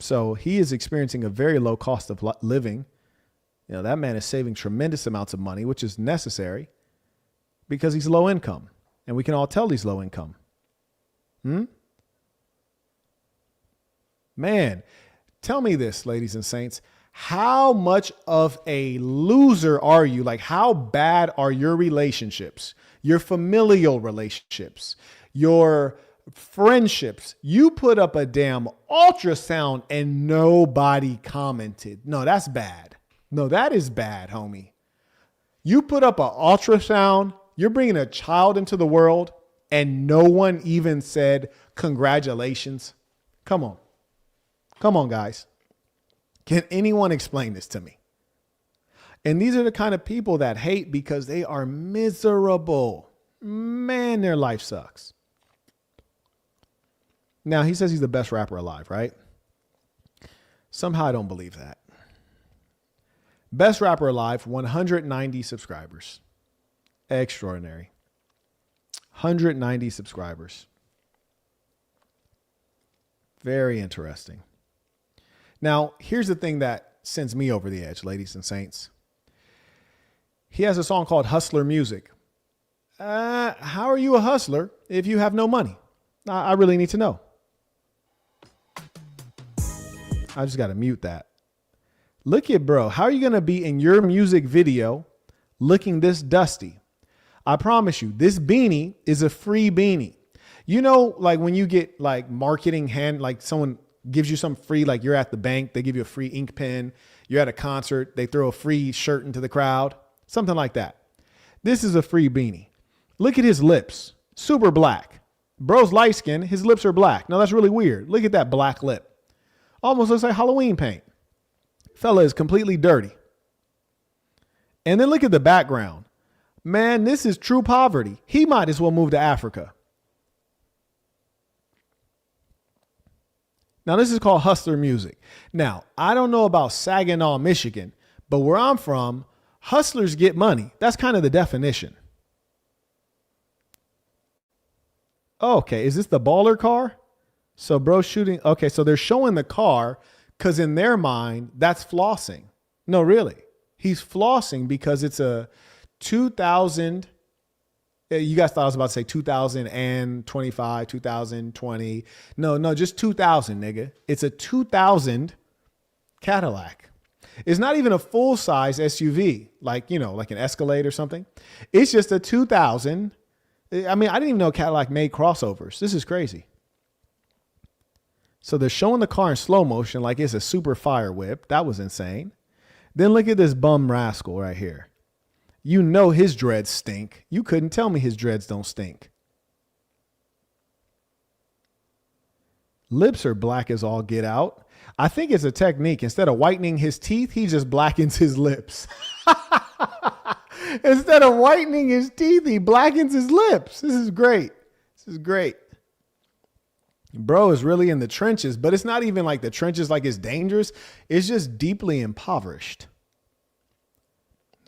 So he is experiencing a very low cost of living. You know, that man is saving tremendous amounts of money, which is necessary because he's low income. And we can all tell he's low income. Man, tell me this, ladies and saints. How much of a loser are you? Like, how bad are your relationships, your familial relationships, your friendships? You put up a damn ultrasound and nobody commented. No, that's bad. No, that is bad, homie. You put up an ultrasound, you're bringing a child into the world, and no one even said congratulations. Come on. Come on, guys. Can anyone explain this to me? And these are the kind of people that hate because they are miserable. Man, their life sucks. Now, he says he's the best rapper alive, right? Somehow I don't believe that. Best rapper alive, 190 subscribers. Extraordinary. 190 subscribers. Very interesting. Now, here's the thing that sends me over the edge, ladies and saints. He has a song called Hustler Music. How are you a hustler if you have no money? I really need to know. I just got to mute that. Look at bro. How are you going to be in your music video looking this dusty? I promise you, this beanie is a free beanie. You know, like when you get like marketing like someone gives you some free, like you're at the bank, they give you a free ink pen. You're at a concert, they throw a free shirt into the crowd, something like that. This is a free beanie. Look at his lips, super black. Bro's light skin, his lips are black. Now that's really weird. Look at that black lip. Almost looks like Halloween paint. Fella is completely dirty. And then look at the background. Man, this is true poverty. He might as well move to Africa. Now, this is called Hustler Music. Now, I don't know about Saginaw, Michigan, but where I'm from, hustlers get money. That's kind of the definition. Okay, is this the baller car? So bro shooting. Okay, so they're showing the car because in their mind, that's flossing. No, really. He's flossing because it's a 2000. You guys thought I was about to say 2025, 2020. No, just 2000, nigga. It's a 2000 Cadillac. It's not even a full size SUV, like, you know, like an Escalade or something. It's just a 2000. I mean, I didn't even know Cadillac made crossovers. This is crazy. So they're showing the car in slow motion like it's a super fire whip. That was insane. Then look at this bum rascal right here. You know his dreads stink. You couldn't tell me his dreads don't stink. Lips are black as all get out. I think it's a technique. Instead of whitening his teeth, he just blackens his lips. Instead of whitening his teeth, he blackens his lips. This is great. This is great. Bro is really in the trenches, but it's not even like the trenches like it's dangerous. It's just deeply impoverished.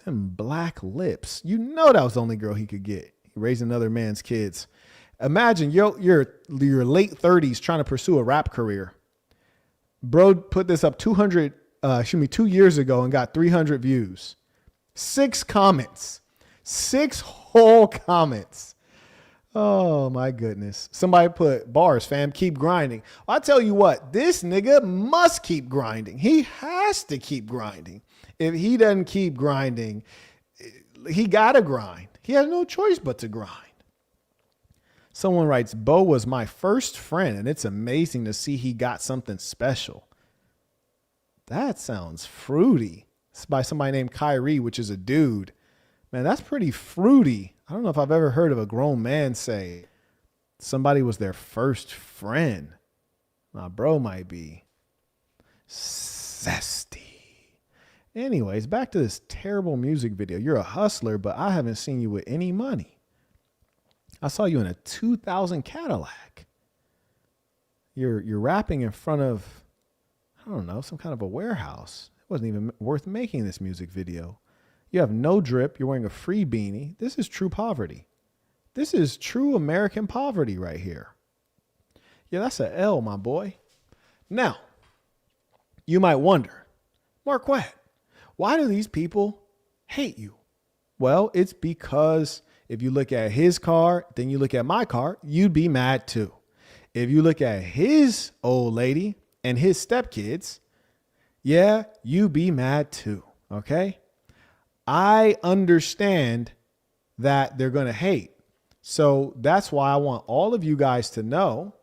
Them black lips. You know that was the only girl he could get. He raised another man's kids. Imagine your late 30s trying to pursue a rap career. Bro put this up 2 years ago and got 300 views. 6 comments. 6 whole comments. Oh my goodness. Somebody put bars, fam, keep grinding. I tell you what, this nigga must keep grinding. He has to keep grinding. If he doesn't keep grinding, he gotta grind. He has no choice but to grind. Someone writes, Bo was my first friend, and it's amazing to see he got something special. That sounds fruity. It's by somebody named Kyrie, which is a dude. Man, that's pretty fruity. I don't know if I've ever heard of a grown man say somebody was their first friend. My bro might be zesty. Anyways, back to this terrible music video. You're a hustler, but I haven't seen you with any money. I saw you in a 2000 Cadillac. You're rapping in front of, I don't know, some kind of a warehouse. It wasn't even worth making this music video. You have no drip. You're wearing a free beanie. This is true poverty. This is true American poverty right here. Yeah, that's a L, my boy. Now, you might wonder, Marquette, why do these people hate you? Well, it's because if you look at his car, then you look at my car, you'd be mad too. If you look at his old lady and his stepkids, Yeah, you be mad too. Okay. I understand that they're going to hate. So that's why I want all of you guys to know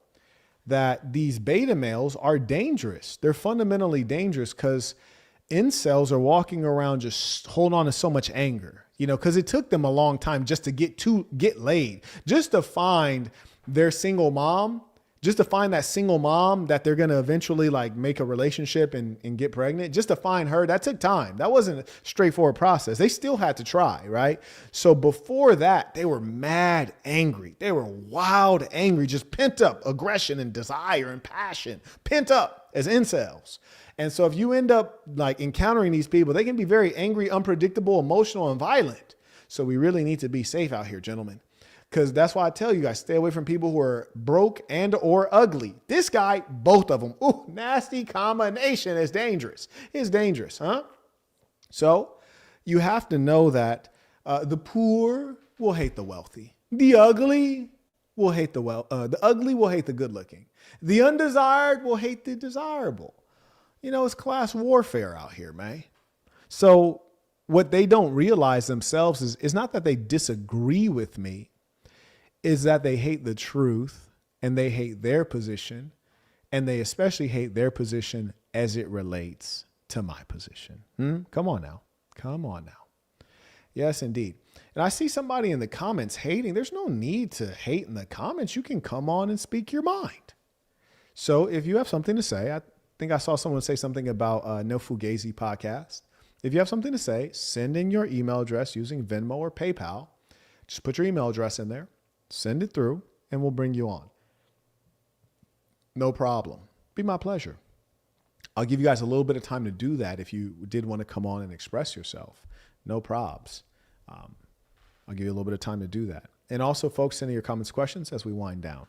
that these beta males are dangerous. They're fundamentally dangerous because incels are walking around just holding on to so much anger, because it took them a long time just to get laid, just to find their single mom, just to find that single mom that they're going to eventually like make a relationship and get pregnant. Just to find her, that took time. That wasn't a straightforward process. They still had to try, right? So before that, they were mad angry. They were wild angry, just pent up aggression and desire and passion, pent up as incels. And so if you end up like encountering these people, they can be very angry, unpredictable, emotional, and violent. So we really need to be safe out here, gentlemen. Because that's why I tell you guys, stay away from people who are broke and or ugly. This guy, both of them. Ooh, nasty combination is dangerous. It's dangerous, huh? So you have to know that the poor will hate the wealthy. The ugly will hate the ugly will hate the good looking. The undesired will hate the desirable. It's class warfare out here, man. So what they don't realize themselves is not that they disagree with me, is that they hate the truth and they hate their position, and they especially hate their position as it relates to my position. Come on now. Come on now. Yes, indeed. And I see somebody in the comments hating. There's no need to hate in the comments. You can come on and speak your mind. So if you have something to say, I think I saw someone say something about No Fugazi podcast. If you have something to say, send in your email address using Venmo or PayPal. Just put your email address in there, send it through, and we'll bring you on. No problem. Be my pleasure. I'll give you guys a little bit of time to do that if you did want to come on and express yourself. No probs. I'll give you a little bit of time to do that. And also, folks, send in your comments, questions as we wind down.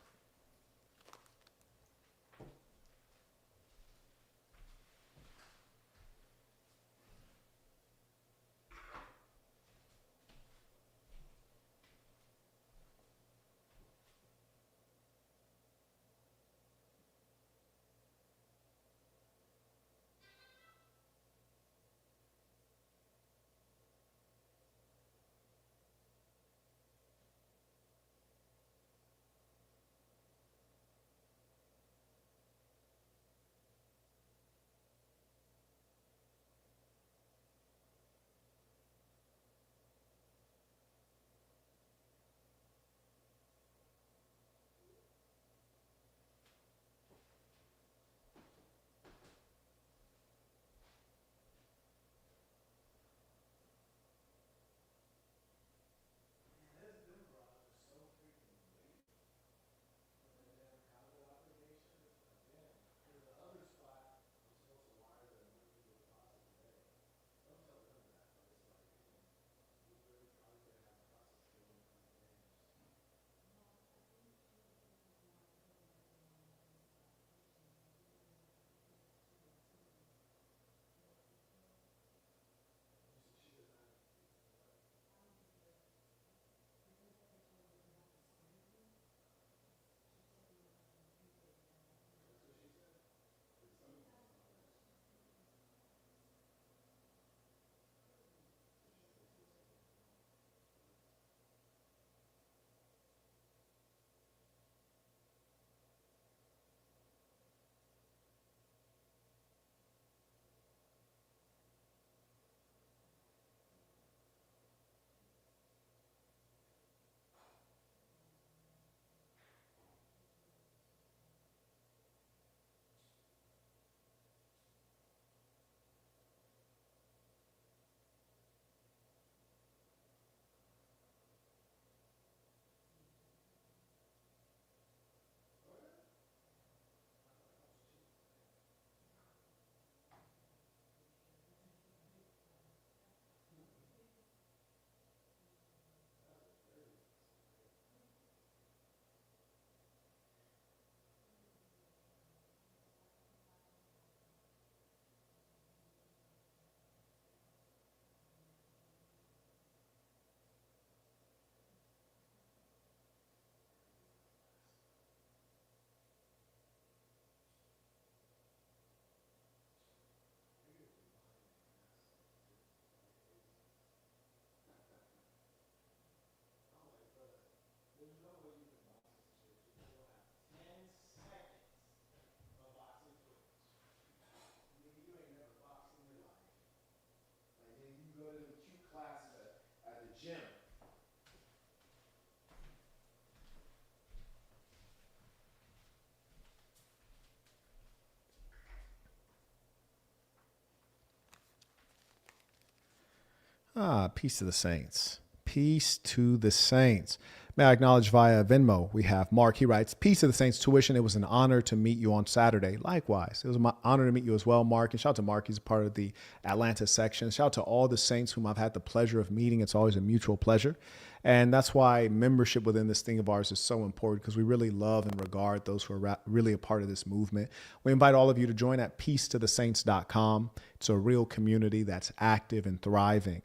Peace to the saints. Peace to the saints. May I acknowledge via Venmo, we have Mark. He writes, peace to the saints tuition. It was an honor to meet you on Saturday. Likewise, it was my honor to meet you as well, Mark. And shout out to Mark. He's a part of the Atlanta section. Shout out to all the saints whom I've had the pleasure of meeting. It's always a mutual pleasure. And that's why membership within this thing of ours is so important, because we really love and regard those who are really a part of this movement. We invite all of you to join at peacetothesaints.com. It's a real community that's active and thriving.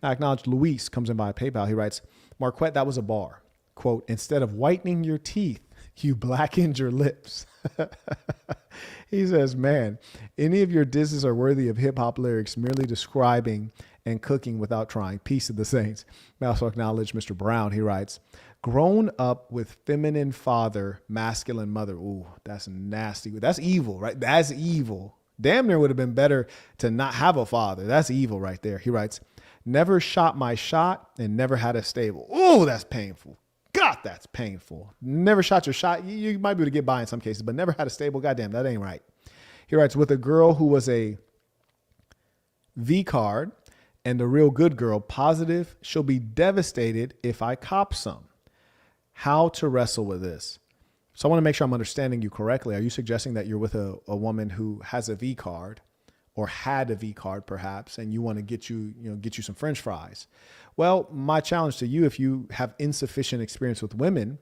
Now, I acknowledge Luis comes in via PayPal. He writes, Marquette, that was a bar. Quote, instead of whitening your teeth, you blackened your lips. He says, man, any of your disses are worthy of hip hop lyrics merely describing and cooking without trying. Peace to the saints. I also acknowledge Mr. Brown. He writes, grown up with feminine father, masculine mother. Ooh, that's nasty. That's evil, right? That's evil. Damn near would have been better to not have a father. That's evil right there. He writes, never shot my shot and never had a stable. Ooh, that's painful. God, that's painful. Never shot your shot. You might be able to get by in some cases, but never had a stable. Goddamn, that ain't right. He writes, with a girl who was a V card and a real good girl, positive, she'll be devastated if I cop some. How to wrestle with this? So I want to make sure I'm understanding you correctly. Are you suggesting that you're with a woman who has a V card or had a V card perhaps, and you want to get you some French fries? Well, my challenge to you, if you have insufficient experience with women,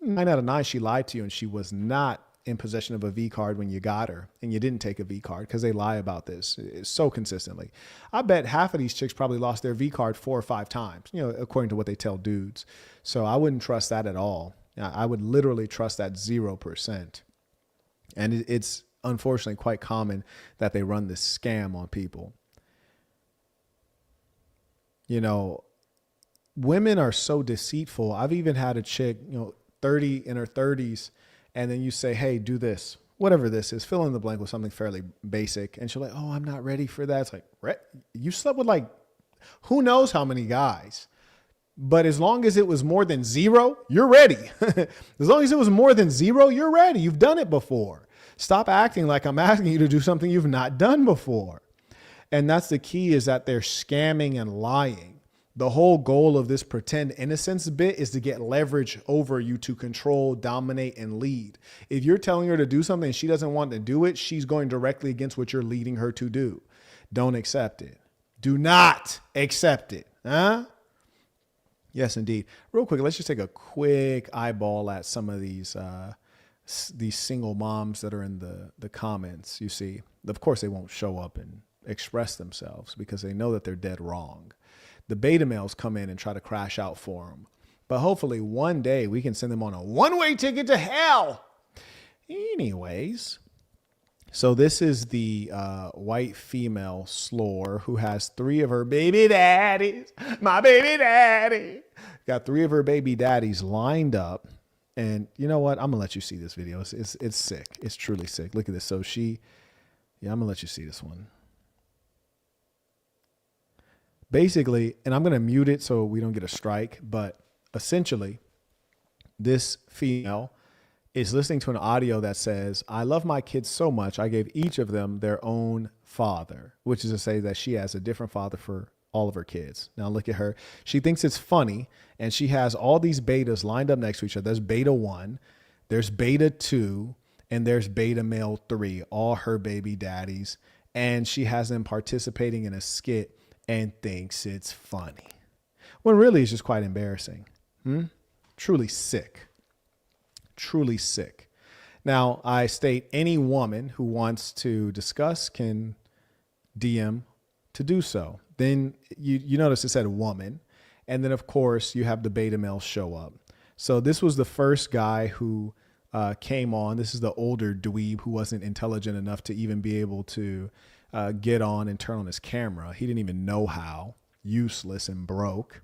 9 out of 9, she lied to you and she was not in possession of a V card when you got her, and you didn't take a V card, because they lie about this so consistently. I bet half of these chicks probably lost their V card 4 or 5 times, according to what they tell dudes. So I wouldn't trust that at all. I would literally trust that 0%. And it's unfortunately quite common that they run this scam on people. Women are so deceitful. I've even had a chick, 30 in her 30s, and then you say, hey, do this, whatever this is, fill in the blank with something fairly basic. And she'll like, oh, I'm not ready for that. It's like, you slept with who knows how many guys. But as long as it was more than 0, you're ready. As long as it was more than 0, you're ready. You've done it before. Stop acting like I'm asking you to do something you've not done before. And that's the key, is that they're scamming and lying. The whole goal of this pretend innocence bit is to get leverage over you to control, dominate, and lead. If you're telling her to do something and she doesn't want to do it, she's going directly against what you're leading her to do. Don't accept it. Do not accept it. Huh? Yes, indeed. Real quick, let's just take a quick eyeball at some of these single moms that are in the comments. You see, of course, they won't show up and express themselves because they know that they're dead wrong. The beta males come in and try to crash out for them. But hopefully one day we can send them on a one-way ticket to hell. Anyways, so this is the white female slore who has 3 of her baby daddies. My baby daddy. Got 3 of her baby daddies lined up. And you know what? I'm going to let you see this video. It's sick. It's truly sick. Look at this. So I'm going to let you see this one. Basically, and I'm going to mute it so we don't get a strike, but essentially, this female is listening to an audio that says, I love my kids so much, I gave each of them their own father, which is to say that she has a different father for all of her kids. Now look at her. She thinks it's funny, and she has all these betas lined up next to each other. There's beta 1, there's beta 2, and there's beta male 3, all her baby daddies. And she has them participating in a skit and thinks it's funny, when really it's just quite embarrassing. Truly sick. Truly sick. Now, I state any woman who wants to discuss can DM to do so. Then you notice it said woman. And then, of course, you have the beta male show up. So this was the first guy who came on. This is the older dweeb who wasn't intelligent enough to even be able to get on and turn on his camera. He didn't even know how. Useless and broke.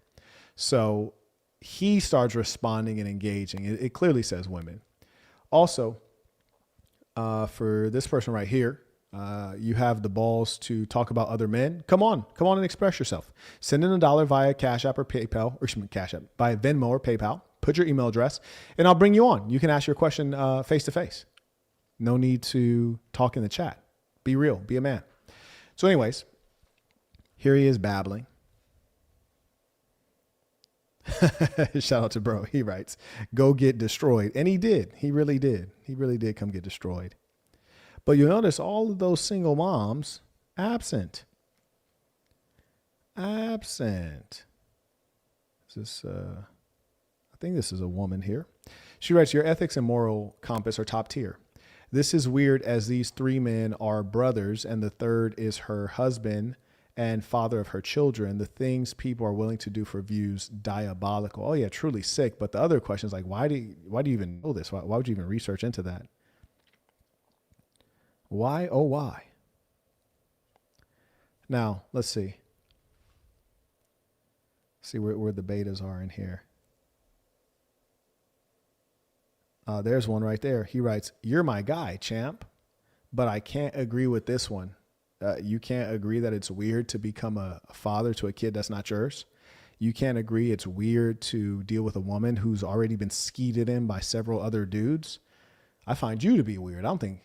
So he starts responding and engaging. It clearly says women. Also, for this person right here, you have the balls to talk about other men. Come on and express yourself. Send in $1 via Cash App or PayPal, or Cash App, via Venmo or PayPal. Put your email address, and I'll bring you on. You can ask your question face to face. No need to talk in the chat. Be real. Be a man. So anyways, here he is babbling. Shout out to bro. He writes, go get destroyed. And he did. He really did. He really did come get destroyed. But you notice all of those single moms absent. Absent. Is this, I think this is a woman here. She writes, your ethics and moral compass are top tier. This is weird as these three men are brothers and the third is her husband and father of her children. The things people are willing to do for views, diabolical. Oh yeah, truly sick. But the other question is like, why do you even know this? Why would you even research into that? Why? Oh, why? Now, let's see. See where the betas are in here. There's one right there. He writes, you're my guy, champ, but I can't agree with this one. You can't agree that it's weird to become a father to a kid that's not yours. You can't agree it's weird to deal with a woman who's already been skeeted in by several other dudes. I find you to be weird. I think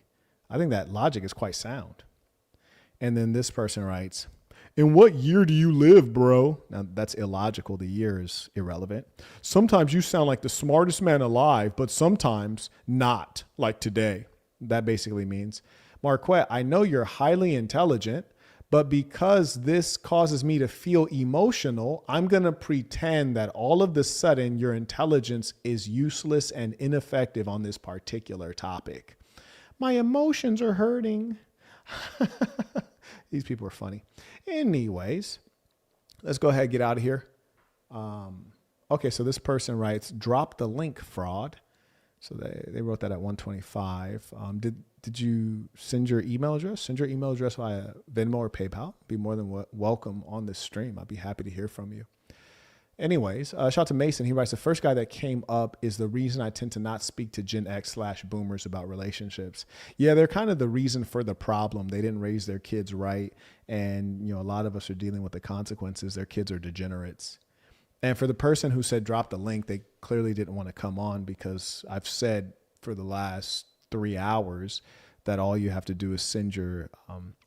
that logic is quite sound. And then this person writes, in what year do you live, bro? Now, that's illogical. The year is irrelevant. Sometimes you sound like the smartest man alive, but sometimes not, like today. That basically means, Marquette, I know you're highly intelligent, but because this causes me to feel emotional, I'm going to pretend that all of the sudden your intelligence is useless and ineffective on this particular topic. My emotions are hurting. These people are funny. Anyways, let's go ahead and get out of here. Okay, so this person writes, drop the link, fraud. So they wrote that at 125. Did you send your email address? Send your email address via Venmo or PayPal. Be more than welcome on this stream. I'd be happy to hear from you. Anyways, shout out to Mason. He writes, the first guy that came up is the reason I tend to not speak to Gen X/boomers about relationships. Yeah, they're kind of the reason for the problem. They didn't raise their kids right. And, a lot of us are dealing with the consequences. Their kids are degenerates. And for the person who said drop the link, they clearly didn't want to come on because I've said for the last 3 hours that all you have to do is send your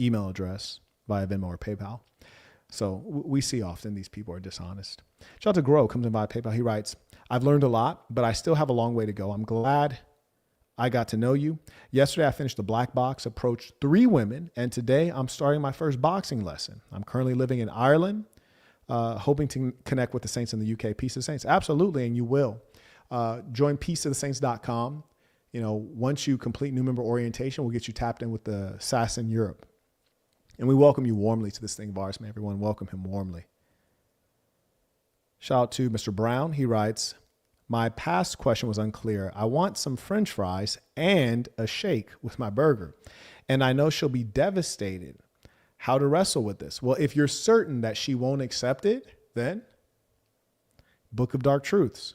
email address via Venmo or PayPal. So we see often these people are dishonest. Shout out to Grow, comes in via PayPal. He writes, I've learned a lot, but I still have a long way to go. I'm glad I got to know you. Yesterday, I finished the black box, approached 3 women, and today I'm starting my first boxing lesson. I'm currently living in Ireland, hoping to connect with the saints in the UK. Peace of the Saints. Absolutely, and you will. Join peaceofthesaints.com. Once you complete new member orientation, we'll get you tapped in with the SAS in Europe. And we welcome you warmly to this thing of ours, man. Everyone welcome him warmly. Shout out to Mr. Brown. He writes, my past question was unclear. I want some French fries and a shake with my burger. And I know she'll be devastated. How to wrestle with this? Well, if you're certain that she won't accept it, then Book of Dark Truths.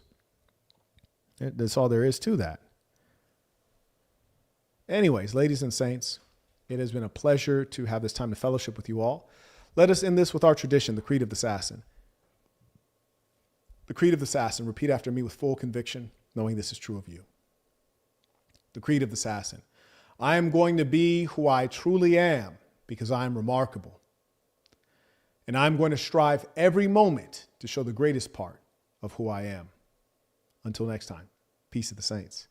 That's all there is to that. Anyways, ladies and saints, it has been a pleasure to have this time to fellowship with you all. Let us end this with our tradition, the Creed of the Assassin. The Creed of the Assassin. Repeat after me with full conviction, knowing this is true of you. The Creed of the Assassin. I am going to be who I truly am because I am remarkable. And I'm going to strive every moment to show the greatest part of who I am. Until next time, peace of the saints.